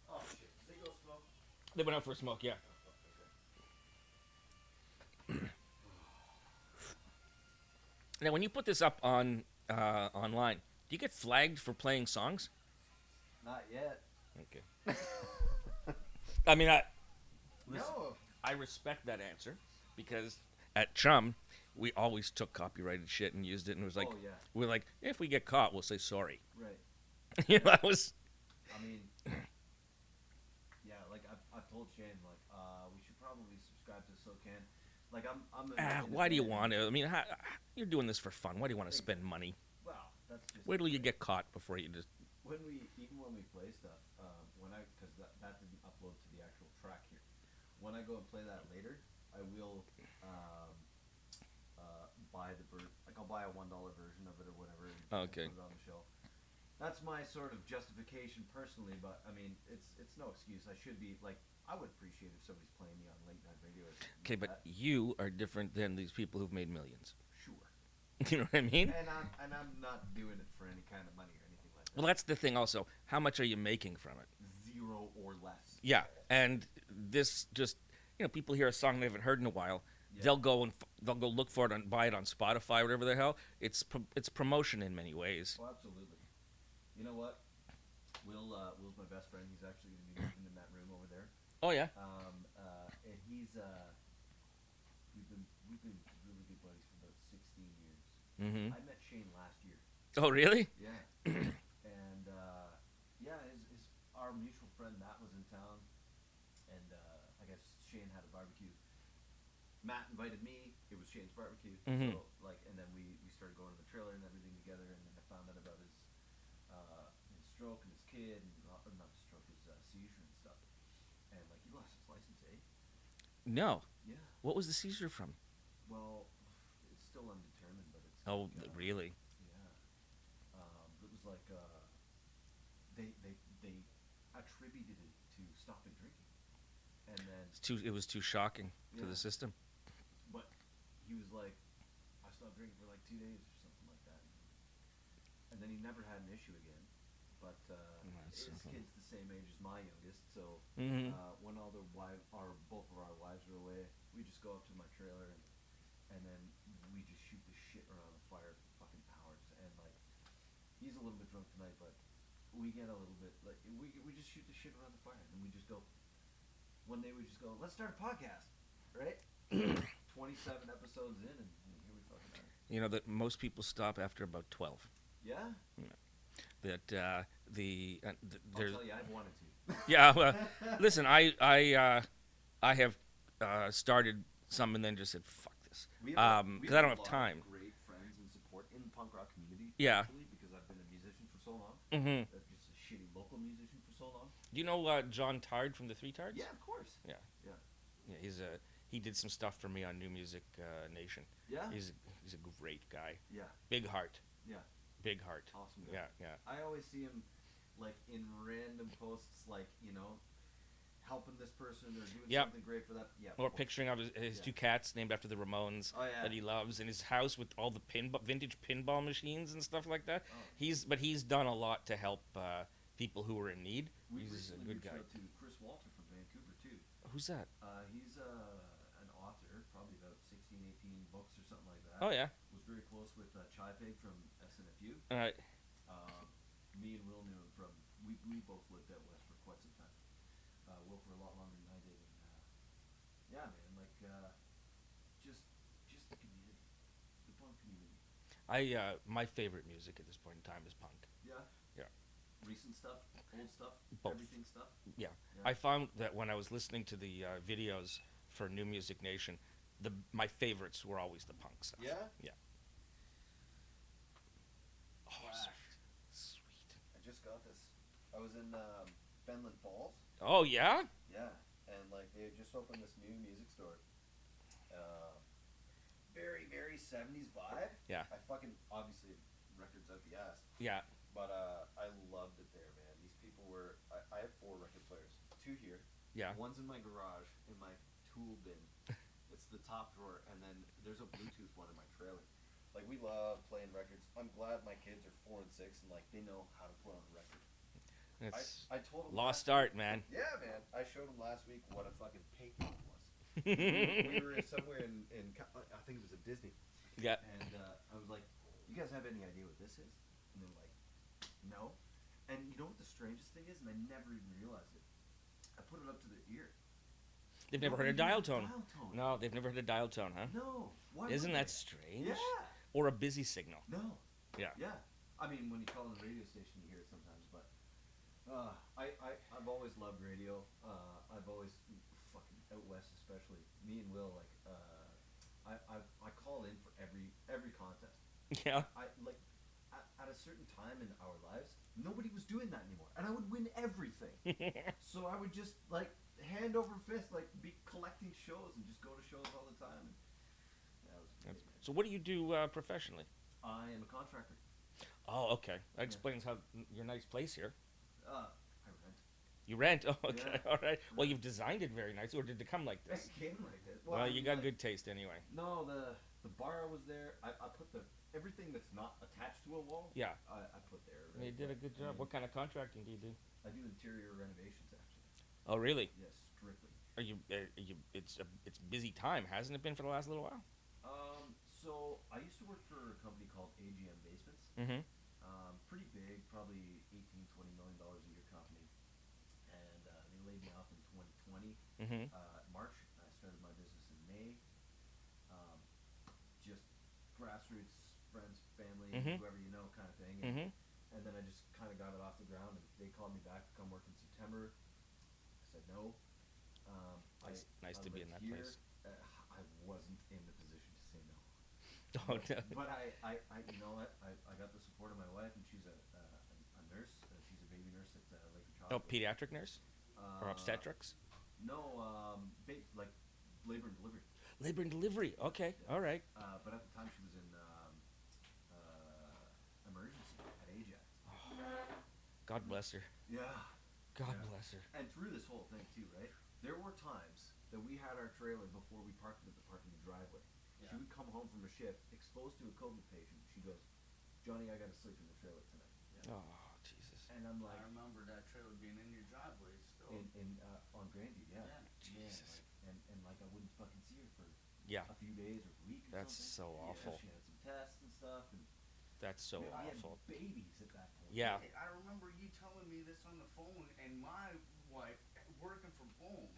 Oh shit! Did they go smoke? They went out for a smoke, yeah. Now, when you put this up on online, do you get flagged for playing songs? Not yet. Okay. I mean, listen, No. I respect that answer because at Chum, we always took copyrighted shit and used it, and it was like, Oh, yeah. we're like, if we get caught, we'll say sorry. Right. You know, that was. I mean, yeah, like I've told Shane, like, we should probably subscribe to SoCan. Like, I'm. Why do you want to? I mean, you're doing this for fun. Why do you want to spend money? Well, that's just. Wait till you get caught before you just. When we play stuff, because that didn't upload to the actual track here. When I go and play that later, I will buy like I'll buy a $1 version of it or whatever. And Okay. Put it on the shelf. That's my sort of justification personally, but I mean, it's no excuse. I should be like, I would appreciate if somebody's playing me on late night radio. Or something Okay, like but that. you are different than these people who've made millions. Sure. You know what I mean? And I'm not doing it for any kind of money or anything like that. Well, that's the thing. Also, how much are you making from it? 0 or less. Yeah, and this just people hear a song they haven't heard in a while. Yeah. They'll go look for it and buy it on Spotify or whatever the hell. It's promotion in many ways. Oh, absolutely. You know what? Will's my best friend. He's actually going to be moving in that room over there. Oh yeah. And he's we've been really good buddies for about 16 years. Mm-hmm. I met Shane last year. Oh really? Yeah. And yeah, our mutual friend Matt was in town, and I guess Shane had a barbecue. Matt invited me. It was Shane's barbecue. Mhm. So and then we started going to the trailer and everything together, and then I found out about his stroke and his kid, and or not his stroke, his seizure and stuff. And like he lost his license, eh? No. Yeah. What was the seizure from? Well, it's still undetermined, but it's. Oh, like, really? Yeah. It was like they attributed it to stopping drinking, and then It was too shocking to Yeah. the system. but he was like, I stopped drinking for like 2 days or something like that, and then he never had an issue again. But That's his something. kid's the same age as my youngest, so Mhm. when all both of our wives are away, we just go up to my trailer and then we just shoot the shit around the fire for fucking hours. And like, he's a little bit drunk tonight, but we get a little bit like we just shoot the shit around the fire, and we just go. One day we just go, let's start a podcast, right? 27 episodes in, and here we fucking are. You know that most people stop after about 12. Yeah, That I'll there's tell you, I've wanted to. yeah. Well, listen, I have started some and then just said fuck this. We 'cause I don't have a lot time. of great friends and support in the punk rock community. Yeah. Actually, because I've been a musician for so long. Mm-hmm. Just a shitty local musician for so long. Do you know John Tard from the Three Tards? Yeah, of course. Yeah, he did some stuff for me on New Music Nation. Yeah. He's a great guy. Yeah. Big heart. Yeah. Big heart. Awesome guy. Yeah. I always see him, like in random posts, like helping this person or doing Yep. something great for that. Yeah. Or of course. picturing of his Yeah. two cats named after the Ramones Oh, yeah. that he loves, and his house with all the vintage pinball machines and stuff like that. Oh. He's done a lot to help people who are in need. We He's a recently good reached guy. out to Chris Walter from Vancouver too. Who's that? He's an author, probably about 16, 18 books or something like that. Oh yeah. Was very close with Chai Pig from SNFU. Me and Will knew him from. We both lived out west for quite some time. Will for a lot longer than I did, and yeah, man, like just the community, the punk community. My favorite music at this point in time is punk. Yeah. Yeah. Recent stuff, old stuff, Both. everything stuff. Yeah. Yeah. I found that when I was listening to the videos for New Music Nation, my favorites were always the punk stuff. Yeah? Yeah. Oh, sweet. I just got this. I was in Fenland Falls. Oh yeah. Yeah, and like they just opened this new music store. Very, very 70s vibe. Yeah. I fucking obviously records out the ass, Yeah. but I loved it there, man. These people were. I have 4 record players, 2 here. Yeah. One's in my garage in my tool bin. It's the top drawer, and then there's a Bluetooth one in my trailer. Like we love playing records. I'm glad my kids are 4 and 6, and like they know how to put on a record. It's I told them lost last art, man. week- Yeah, man. I showed them last week what a fucking payphone was. We were somewhere in I think it was at Disney, Yeah. and I was like, "You guys have any idea what this is?" And they were like, "No." And you know what the strangest thing is, and I never even realized it. I put it up to their ear. They've never heard a Nobody dial uses tone. Dial tone. No, they've never heard a dial tone, huh? No. Why Isn't would that they? strange? Yeah. Or a busy signal. No. Yeah. Yeah. I mean, when you call the radio station, you hear it sometimes, but I've always loved radio. I've always fucking out west, especially me and Will. Like, I call in for every contest. Yeah. I like at a certain time in our lives, nobody was doing that anymore, and I would win everything. So I would just like hand over fist, like be collecting shows and just go to shows all the time. That was great, man. So what do you do professionally? I am a contractor. Oh, okay. That explains how your nice place here. I rent. You rent. Oh, okay. Yeah. All right. Well, you've designed it very nice, or did it come like this? It came like this. Well, I you mean, got like, good taste anyway. No, the bar was there. I put everything that's not attached to a wall. Yeah. I put there. You did a good job. What kind of contracting do you do? I do interior renovations actually. Oh, really? Yes, strictly. Are you? It's busy time, hasn't it been for the last little while? So I used to work for a company called AGM Basements. Mm-hmm. Pretty big, probably $18-20 million a year company, and they laid me off in 2020. Mm-hmm. March. I started my business in May. Just grassroots, friends, family, Mhm. whoever you know, kind of thing. Mm-hmm. And then I just kind of got it off the ground, and they called me back to come work in September. I said no. Nice to be lived in that here. place. I wasn't in the position to say no. Oh no. But I you know what? I got the support of my wife, and she's a nurse. She's a baby nurse at Lakeridge Oh, Hospital. pediatric nurse or obstetrics? No, like labor and delivery. Labor and delivery. Okay. Yeah. All right. But at the time, she was in emergency at Ajax. God bless her. Yeah. God Yeah. bless her. And through this whole thing too, right? There were times that we had our trailer before we parked it at the parking driveway. Yeah. She would come home from her shift, exposed to a COVID patient. She goes, "Johnny, I got to sleep in the trailer tonight." Oh, Jesus. And I'm like, I remember that trailer being in your driveway still. in on Grandview, yeah. Yeah. Jesus. And like I wouldn't fucking see her for Yeah. a few days or a week. Or That's something. so Yeah, awful. she had some tests and stuff, and That's so we awful. had babies at that point. Yeah. Hey, I remember you telling me this on the phone, and my wife working from home,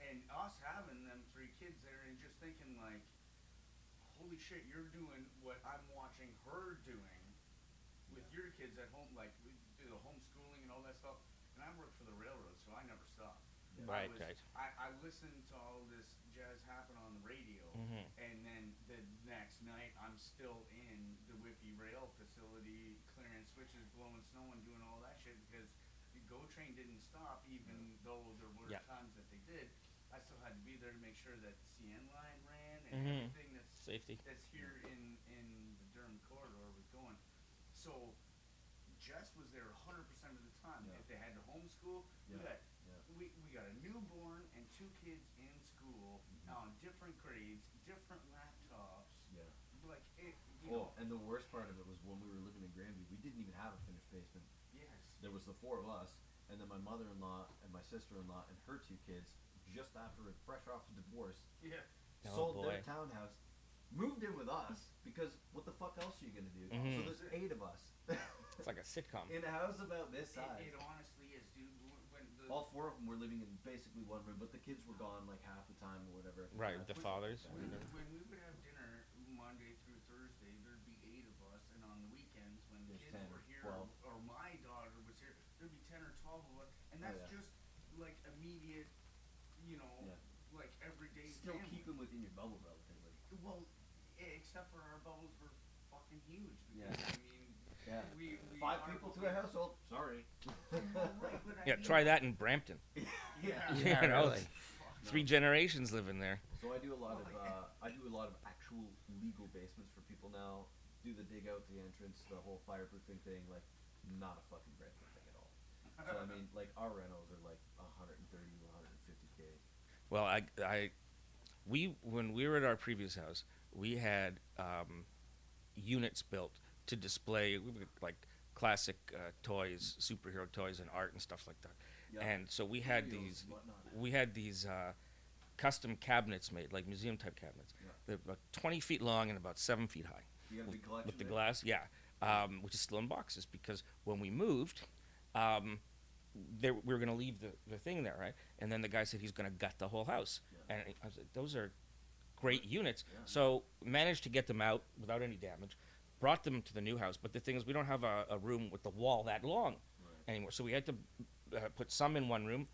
and us having them 3 kids there, and just thinking like, holy shit, you're doing what I'm watching her doing with your kids at home, like we do the homeschooling and all that stuff. And I work for the railroad, so I never stop. Yeah. Right, I right. I listened to all this jazz happen on the radio, Mhm. and then the next night I'm still in the Whippy Rail facility, clearing switches, blowing snow, and doing all that shit because the GO train didn't stop, even though there were Yeah. times that they did. I still had to be there to make sure that the CN line ran and Mhm. everything Safety. that's here in the Durham corridor was going. So Jess was there 100% of the time. Yeah. If they had to homeschool, Yeah. we got a newborn and 2 kids in school on different grades, different laptops. Yeah. Like it, you Oh, know. and the worst part of it was when we were living in Grandview, we didn't even have a finished basement. Yes. There was the 4 of us, and then my mother-in-law and my sister-in-law and her 2 kids, just after fresh off a divorce, Yeah. Oh, sold their boy. townhouse, moved in with us because what the fuck else are you gonna do? Mhm. So there's 8 of us It's like a sitcom. in a house about this It, size. it honestly is, dude. When the All 4 of them were living in basically one room, but the kids were gone like half the time or whatever. Right, Uh, the fathers. when we would have dinner Monday through Thursday, there'd be 8 of us, and on the weekends when the There's kids 10 were or here 12. or my daughter was here, there'd be 10 or 12 of us, and Oh, that's yeah. just like immediate, you know, Yeah. like everyday Still family. keep them within your bubble relatively. Well, except for our bubbles were fucking huge. Yeah. Because, I mean, Yeah. we 5 are people what to a we- household. Sorry. Well, right, but I Yeah, mean, try that in Brampton. Yeah. Yeah, You know, really. 3 generations live in there. So I do a lot of actual legal basements for people now. Do the dig out, the entrance, the whole fireproofing thing. Like, not a fucking Brampton thing at all. So I mean, like our rentals are like 130 to 150K. Well, when we were at our previous house, we had units built to display like classic toys, superhero toys, and art and stuff like that. Yeah. And so we had Studios, these whatnot. custom cabinets made, like museum type cabinets. Yeah. They're about 20 feet long and about 7 feet high. You got a big collection With the there? glass, yeah, which is still in boxes because when we moved, we were going to leave the thing there, right? And then the guy said he's going to gut the whole house, Yeah. and I was like, those are great units. Yeah. So managed to get them out without any damage, brought them to the new house. But the thing is, we don't have a room with the wall that long anymore, so we had to put some in one room,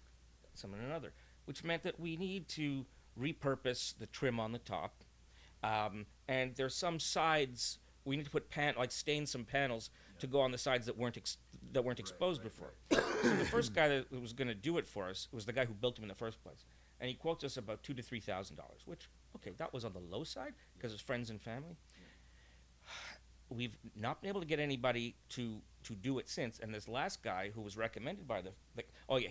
some in another, which meant that we need to repurpose the trim on the top. And there's some sides we need to put stain some panels to go on the sides that weren't exposed before. So the first guy that was going to do it for us was the guy who built them in the first place, and he quotes us about $2,000 to $3,000, which that was on the low side because it's friends and family. We've not been able to get anybody to do it since, and this last guy who was recommended by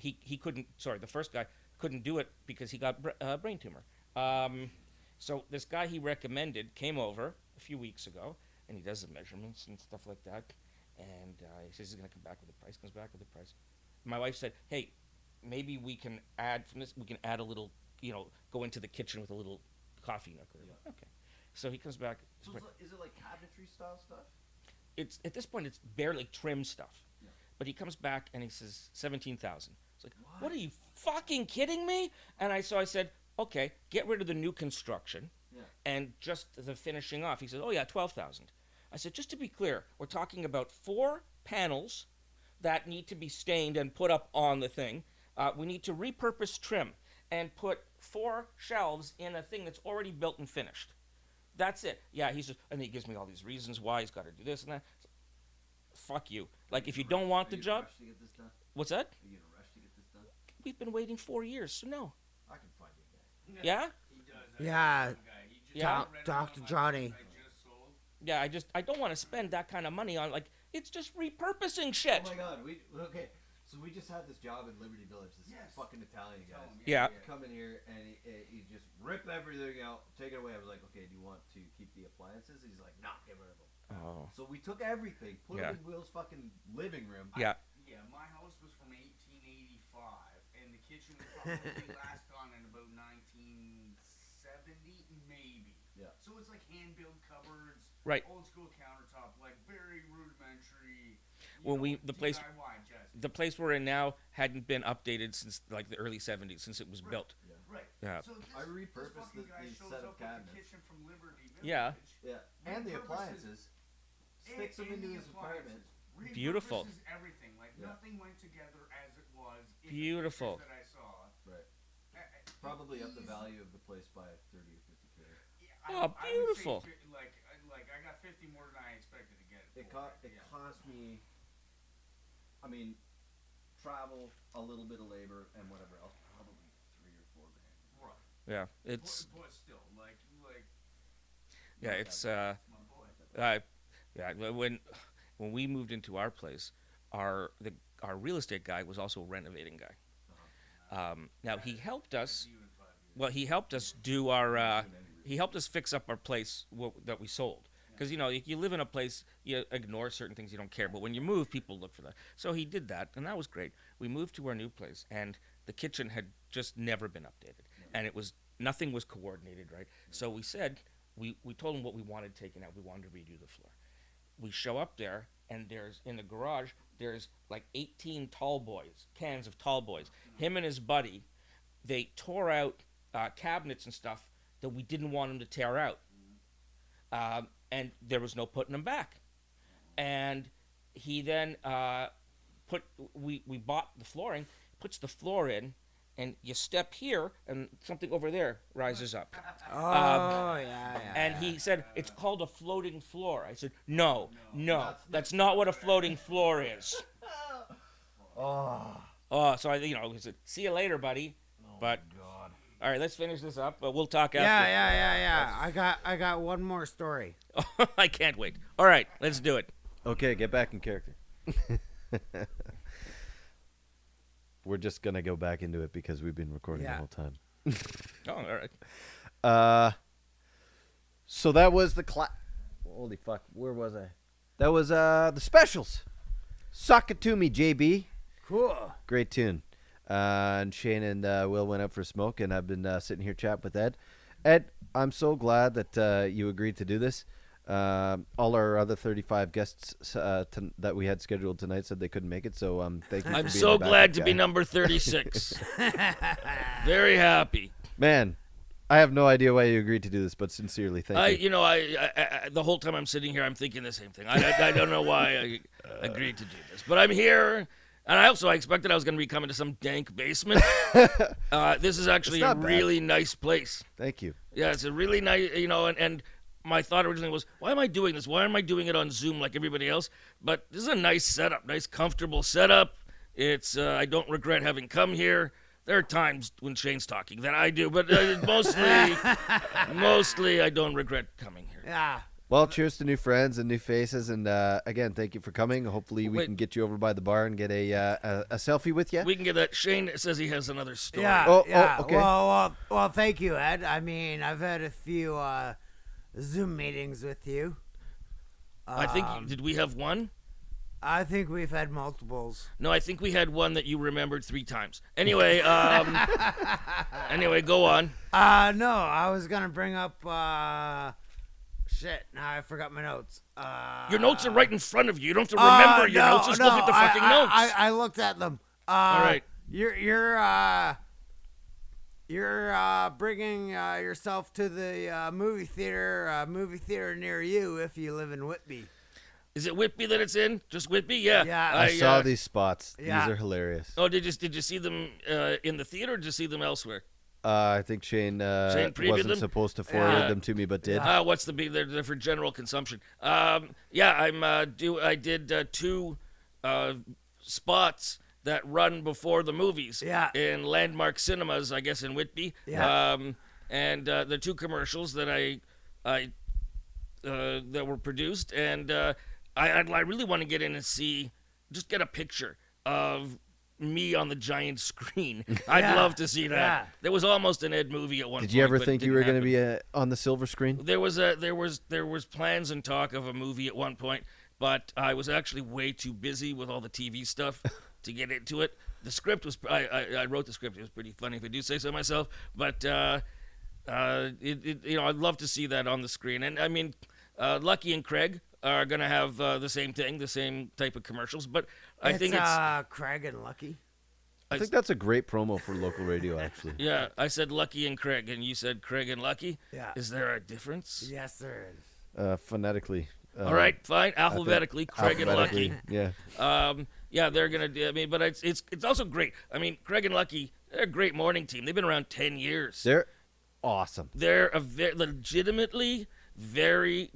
he couldn't. Sorry, the first guy couldn't do it because he got brain tumor. So this guy he recommended came over a few weeks ago, and he does the measurements and stuff like that. And he says he's going to come back with a price. Comes back with a price. My wife said, "Hey, maybe we can add from this. We can add a little, go into the kitchen with a little coffee nook." Yeah. Okay. So he comes back. So is it like cabinetry style stuff? It's at this point it's barely trim stuff. Yeah. But he comes back and he says 17,000. It's like, what are you fucking kidding me? And I said, okay, get rid of the new construction Yeah. and just the finishing off. He said, oh yeah, 12,000. I said, just to be clear, we're talking about 4 panels that need to be stained and put up on the thing. We need to repurpose trim and put 4 shelves in a thing that's already built and finished. That's it. Yeah, he says, and he gives me all these reasons why he's got to do this and that. Fuck you. Like, if you don't want the job, Rush to get this done? what's that? Are you in a rush to get this done? We've been waiting 4 years, so no. I can find you a guy. Yeah? He does. Yeah. Guy. He just Yeah. rented Dr. one Johnny. I just sold. Yeah, I don't want to spend that kind of money on, like, it's just repurposing shit. Oh my god, so we just had this job in Liberty Village, this Yes. fucking Italian guy. Tell him, Yeah. He'd come in here and he just rip everything out, take it away. I was like, okay, do you want to keep the appliances? He's like, nah, get rid of them. Oh. So we took everything, put Yeah. it in Will's fucking living room. Yeah. Yeah, my house was from 1885, and the kitchen was probably last on in about 1970, maybe. Yeah. So it's like hand-built cupboards, Right. old school countertop, like very rudimentary. Well, the place- DIY, just The place we're in now hadn't been updated since, like, the early 70s, since it was built. right. Yeah. So this, I repurposed this fucking the- guy the shows set of up with the cabinets. kitchen from Liberty Village. Yeah. Yeah, and the Repurposes- appliances. Sticks them and into the his apartment. appliances. Beautiful. Repurposes everything. Like Yeah. nothing went together as it was. In Beautiful. The pictures that I saw. Right. Uh, Probably up the easy. value of the place by 30 or 50K. Yeah, Oh, I would say beautiful. Like I got 50 more than I expected to get it. It for. it cost me, I mean, travel, a little bit of labor, and whatever else, probably $3 or $4 grand. Right. Yeah. It's, But still, like yeah, it's, it's my boy. yeah, when we moved into our place, our real estate guy was also a renovating guy. Now he helped us. You in 5 years. Well, he helped us do our. He helped us fix up our place that we sold. Because you live in a place, you ignore certain things, you don't care. But when you move, people look for that. So he did that, and that was great. We moved to our new place, and the kitchen had just never been updated, and nothing was coordinated, right? So we said, we told him what we wanted taken out. We wanted to redo the floor. We show up there, and in the garage, there's like 18 tall boys, cans of tall boys. Him and his buddy, they tore out cabinets and stuff that we didn't want him to tear out. And there was no putting them back. And he then we bought the flooring, puts the floor in, and you step here, and something over there rises up. Oh, yeah. And he said, it's called a floating floor. I said, no, that's not what a floating floor is. Oh, so I he said, see you later, buddy. But, all right, let's finish this up. We'll talk after. Yeah. I got one more story. I can't wait. All right, let's do it. Okay, get back in character. We're just gonna go back into it because we've been recording the Yeah. whole time. Oh, all right. So that was the Holy fuck, where was I? That was the specials. Sock it to me, JB. Cool. Great tune. And Shane and Will went out for a smoke, and I've been sitting here chatting with Ed. Ed, I'm so glad that you agreed to do this. All our other 35 guests that we had scheduled tonight said they couldn't make it, so thank you. I'm for being so the backup glad to be guy. number 36. Very happy. Man, I have no idea why you agreed to do this, but sincerely, thank you. I the whole time I'm sitting here, I'm thinking the same thing. I don't know why I agreed to do this, but I'm here, and I expected I was going to be coming to some dank basement. This is actually a not bad. really nice place. Thank you. Yeah, it's a really nice, and my thought originally was, why am I doing this? Why am I doing it on Zoom like everybody else? But this is a nice setup, nice comfortable setup. It's I don't regret having come here. There are times when Shane's talking that I do, but mostly I don't regret coming here. Yeah. Well, cheers to new friends and new faces, and again, thank you for coming. Hopefully, we Wait. can get you over by the bar and get a selfie with you. We can get that. Shane says he has another story. Yeah. Oh, yeah. okay. Well, thank you, Ed. I mean, I've had a few Zoom meetings with you. I think did we have one? I think we've had multiples. No, I think we had one that you remembered 3 times. Anyway, anyway, go on. No, I was gonna bring up. Shit, now I forgot my notes. Your notes are right in front of you. You don't have to remember your notes. Just look at the fucking notes. I looked at them. All right. You're bringing yourself to the movie theater near you if you live in Whitby. Is it Whitby that it's in? Just Whitby? Yeah. Yeah. I saw these spots. yeah. These are hilarious. Oh, did you see them in the theater or did you see them elsewhere? I think Shane previewed wasn't them? supposed to forward Yeah. them to me, but did. What's the big? They're for general consumption. Yeah, I did 2 spots that run before the movies. Yeah. In Landmark Cinemas, I guess in Whitby. Yeah. And the 2 commercials that that were produced, and I really want to get in and just get a picture of me on the giant screen. I'd Yeah. love to see that. Yeah. There was almost an Ed movie at one Did point. you ever but it think you didn't were going to happen. be on the silver screen? There was plans and talk of a movie at one point, but I was actually way too busy with all the TV stuff to get into it. The script was I wrote the script. It was pretty funny if I do say so myself. But I'd love to see that on the screen. And I mean, Lucky and Craig are gonna have the same thing, the same type of commercials. But I think it's Craig and Lucky. I think that's a great promo for local radio, actually. yeah. I said Lucky and Craig, and you said Craig and Lucky. Yeah. Is there a difference? Yes, there is. Phonetically. All right, fine. Alphabetically, Craig and Lucky. Yeah. Yeah, they're gonna do. I mean, but it's also great. I mean, Craig and Lucky, they're a great morning team. They've been around 10 years. They're awesome. They're legitimately very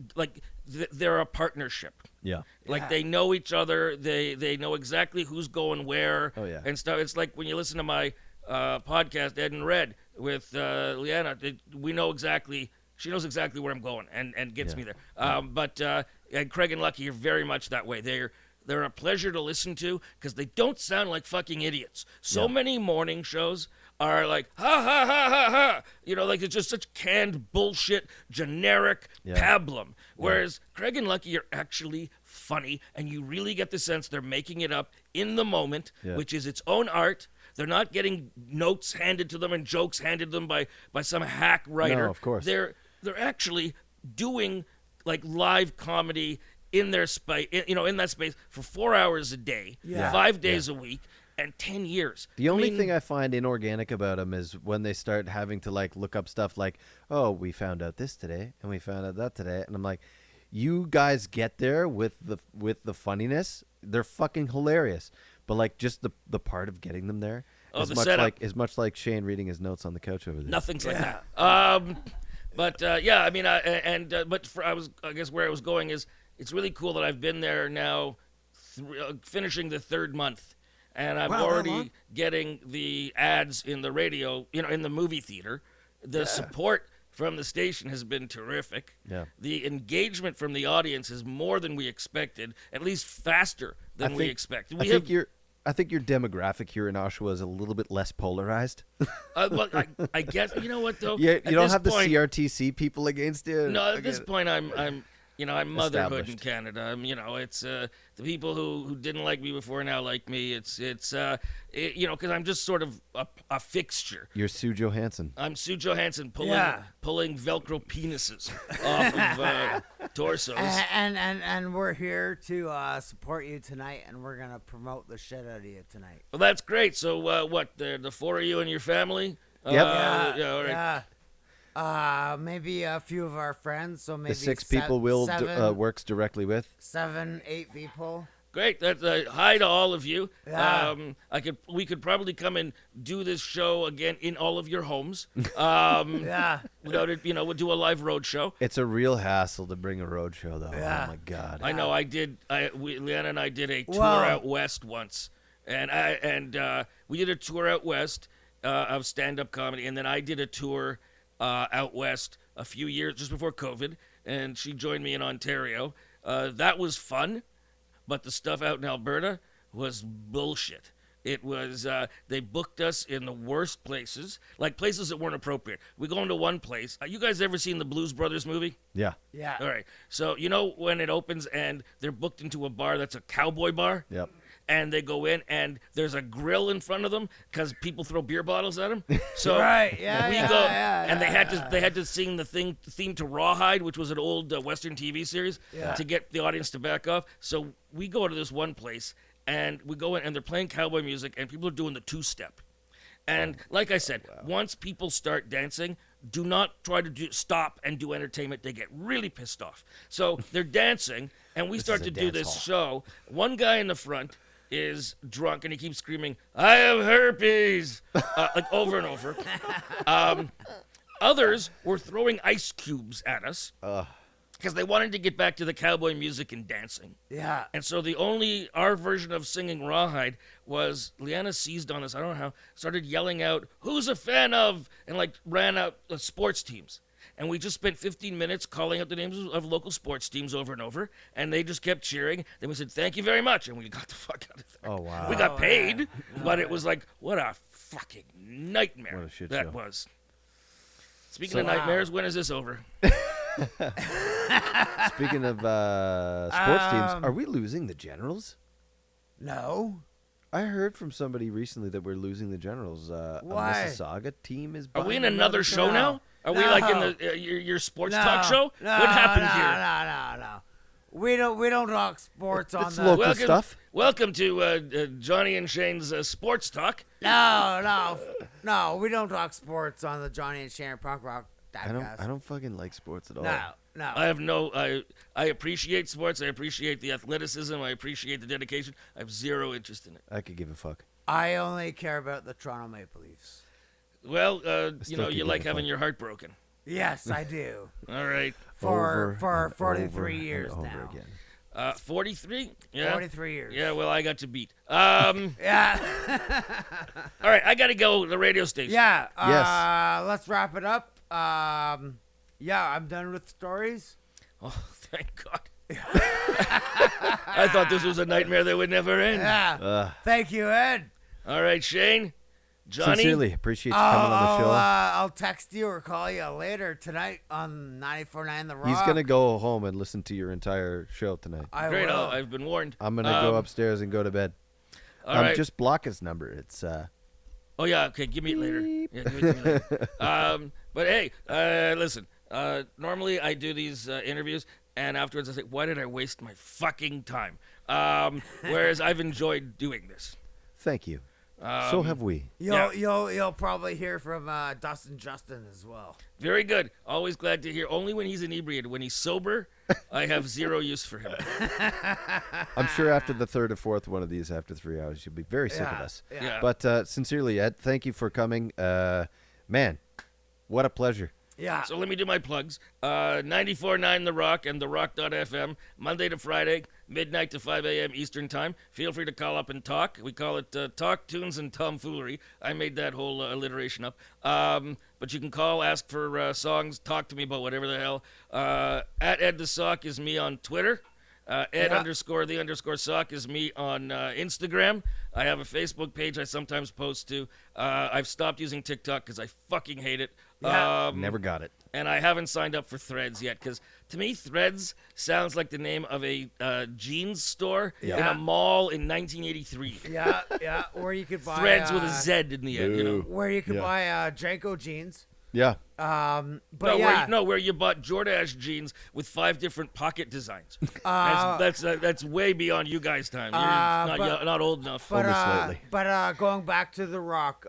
they're a partnership. Yeah. Like Yeah. they know each other. They know exactly who's going where. Oh, yeah. And stuff. It's like when you listen to my podcast Ed and Red with Leanna. We know exactly. She knows exactly where I'm going and gets me there. But and Craig and Lucky are very much that way. They're a pleasure to listen to because they don't sound like fucking idiots. So many morning shows are like, ha, ha, ha, ha, ha. You know, like it's just such canned bullshit, generic pablum. Whereas Craig and Lucky are actually funny, and you really get the sense they're making it up in the moment, which is its own art. They're not getting notes handed to them and jokes handed to them by some hack writer. No, of course. They're actually doing like live comedy in their space, in that space for 4 hours a day, 5 days a week, and 10 years. The only thing I find inorganic about them is when they start having to like look up stuff like, oh, we found out this today and we found out that today, and I'm like, you guys get there with the funniness. They're fucking hilarious. But like just the part of getting them there Oh, is the much setup. like Shane reading his notes on the couch over there. Nothing's like Yeah. that. But yeah, I mean, I guess where I was going is it's really cool that I've been there now, finishing the third month, and I'm Wow, that already long? getting the ads in the radio, in the movie theater. The support from the station has been terrific. Yeah. The engagement from the audience is more than we expected, at least faster than we expected. I think your demographic here in Oshawa is a little bit less polarized. Well, I guess you know what though. Yeah, At you don't this have the point- CRTC people against you. No, at this point, I'm motherhood in Established. Canada. It's the people who didn't like me before now like me. It's because I'm just sort of a fixture. You're Sue Johansson. I'm Sue Johansson Yeah. pulling Velcro penises off of torsos. And we're here to support you tonight, and we're gonna promote the shit out of you tonight. Well, that's great. So what? The four of you and your family? Yep. Yeah. All right. Yeah. Maybe a few of our friends. So maybe The 6 people Will seven, works directly with. 7, 8 people. Great. That's hi to all of you. Yeah. We could probably come and do this show again in all of your homes. Yeah. Without it, we'll do a live road show. It's a real hassle to bring a road show, though. Yeah. Oh my god. I know. Leanna and I did a tour Wow. out west once, and we did a tour out west of stand-up comedy, and then I did a tour out west a few years just before COVID, and she joined me in Ontario. That was fun, but the stuff out in Alberta was bullshit. It was they booked us in the worst places, like places that weren't appropriate. We go into one place. You guys ever seen the Blues Brothers movie? Yeah. Yeah. All right. So when it opens and they're booked into a bar that's a cowboy bar, Yep. and they go in and there's a grill in front of them because people throw beer bottles at them. So Right, yeah, we yeah, go yeah, and yeah, they had to sing the theme to Rawhide, which was an old Western TV series, Yeah. to get the audience to back off. So we go to this one place and we go in and they're playing cowboy music and people are doing the 2-step. And like I said, once people start dancing, do not try to stop and do entertainment. They get really pissed off. So they're dancing, and we start is to a do dance this hall. show. One guy in the front is drunk, and he keeps screaming, "I have herpes," like over and over. Others were throwing ice cubes at us Ugh. because they wanted to get back to the cowboy music and dancing. Yeah. And so our version of singing Rawhide was Leanna seized on us, I don't know how, started yelling out, "Who's a fan of?" and like ran out sports teams. And we just spent 15 minutes calling out the names of local sports teams over and over, and they just kept cheering. Then we said, "Thank you very much," and we got the fuck out of there. Oh wow. We got Oh, paid, yeah. but it was like, what a fucking nightmare What a shit that show. was. Speaking So- of nightmares, when is this over? Speaking of sports teams, Um, are we losing the Generals? No. I heard from somebody recently that we're losing the Generals. Why? A Mississauga team is. Are we in buying another show No. now? Are we like in No. the your sports No. talk show? No, What happened no, here? No. We don't talk sports on It's the. local Welcome- stuff. Welcome to Johnny and Shane's sports talk. No. We don't talk sports on the Johnny and Sharon Punk Rock. I don't fucking like sports at all. No. I have I appreciate sports. I appreciate the athleticism. I appreciate the dedication. I have zero interest in it. I could give a fuck. I only care about the Toronto Maple Leafs. Well, still could you give like a having fuck. your heart broken. Yes, I do. All right. Over For and 43 over years and now. over again. 43. Yeah. 43 years. Yeah. Well, I got to beat. Yeah. All right. I got to go. The radio station. Yeah. Yes. Let's wrap it up. Yeah, I'm done with stories. Oh, thank God. I thought this was a nightmare that would never end. Yeah. Thank you, Ed. All right, Shane. Johnny. Sincerely, appreciate you coming on the show. I'll text you or call you later tonight on 94.9 The Rock. He's gonna go home and listen to your entire show tonight. I Great. will. I've been warned. I'm gonna go upstairs and go to bed. All right. Just block his number. It's Oh yeah, okay. Give me it later. Yeah, give it to me later. But hey, listen. Normally I do these interviews, and afterwards I say, "Why did I waste my fucking time?" Whereas I've enjoyed doing this. Thank you. So have we. You'll probably hear from Dustin Justin as well. Very good. Always glad to hear. Only when he's inebriated. When he's sober, I have zero use for him. I'm sure after the third or fourth one of these, after 3 hours, you'll be very sick of us. Yeah. But sincerely, Ed, thank you for coming. Man, what a pleasure. Yeah. So let me do my plugs. 94.9 The Rock and TheRock.fm, Monday to Friday, midnight to 5 a.m. Eastern Time. Feel free to call up and talk. We call it Talk, Tunes, and Tomfoolery. I made that whole alliteration up. But you can call, ask for songs, talk to me about whatever the hell. At Ed the Sock is me on Twitter. Ed_the_sock is me on Instagram. I have a Facebook page I sometimes post to. I've stopped using TikTok because I fucking hate it. Never got it. And I haven't signed up for Threads yet because to me, Threads sounds like the name of a jeans store in a mall in 1983. Yeah. Or you could buy Threads with a Z in the end, you know. Where you could Yeah. buy Janko jeans. Yeah. But yeah, Where you bought Jordache jeans with 5 different pocket designs. Uh, That's way beyond you guys' time. You're not old enough. but Only slightly. going back to The Rock,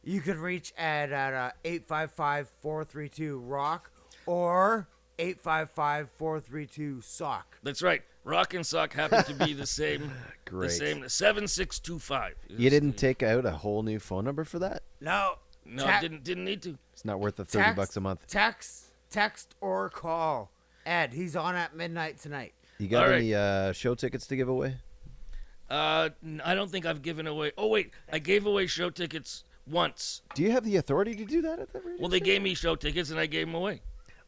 you could reach Ed at 855-432-ROCK or 855-432-SOCK. That's right. Rock and Sock happen to be the same. Great. The same 7625. You didn't take out a whole new phone number for that? No. No, didn't need to. It's not worth the $30 a month. Text or call Ed. He's on at midnight tonight. You got All any show tickets to give away? I don't think I've given away. Oh wait, I gave away show tickets once. Do you have the authority to do that at the radio? Well, they gave me show tickets and I gave them away.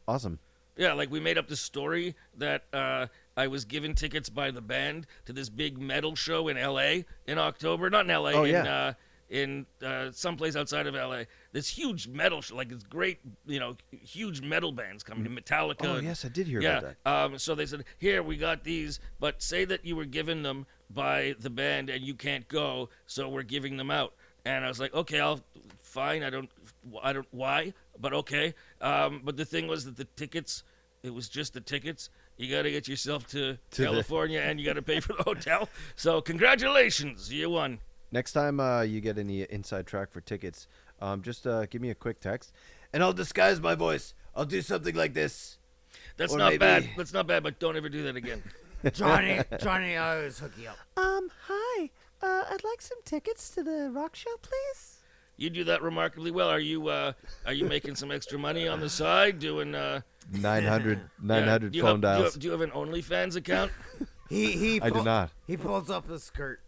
Awesome. Yeah, like we made up the story that I was given tickets by the band to this big metal show in L.A. in October. Not in L.A. Oh, in yeah. in someplace outside of LA. This huge metal show, like it's great, huge metal bands coming in, Metallica. Oh, and- yes, I did hear yeah. about that. So they said, here, we got these, but say that you were given them by the band and you can't go, so we're giving them out. And I was like, okay, fine. I don't, why, but okay. But the thing was that the tickets, it was just the tickets. You got to get yourself to California and you got to pay for the hotel. So congratulations, you won. Next time you get any inside track for tickets, just give me a quick text, and I'll disguise my voice. I'll do something like this. That's Or not maybe- bad. That's not bad, but don't ever do that again. Johnny, I was hooking up. Hi. I'd like some tickets to the rock show, please. You do that remarkably well. Are you making some extra money on the side doing 900 do you phone have, dials. Do you have an OnlyFans account? He I do not. He pulls up his skirt.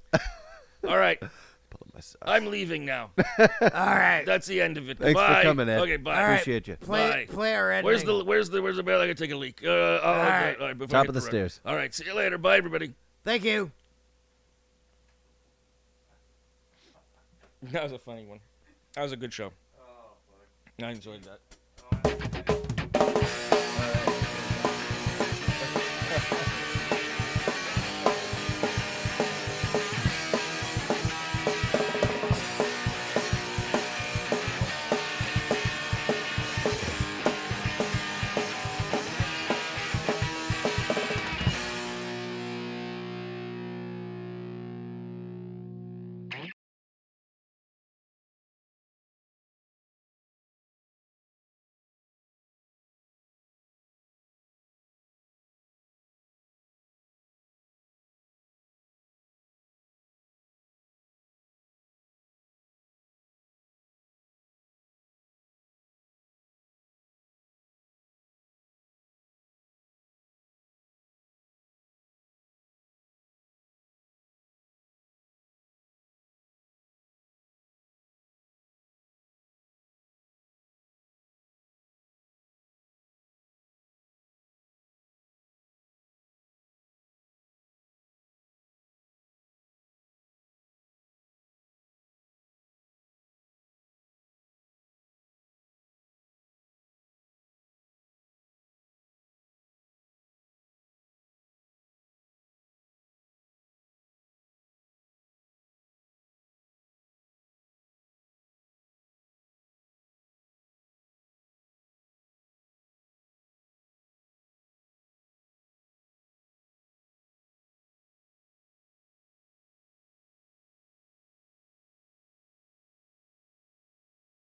All right, Pull up my socks. I'm leaving now. All right. That's the end of it. Thanks for Bye. coming, Ed. Okay, bye. All right. Appreciate you. Bye. Play our ending. Where's the bell? I gotta take a leak. right. Before I Top hit of the road. stairs. All right, see you later. Bye, everybody. Thank you. That was a funny one. That was a good show. I enjoyed that.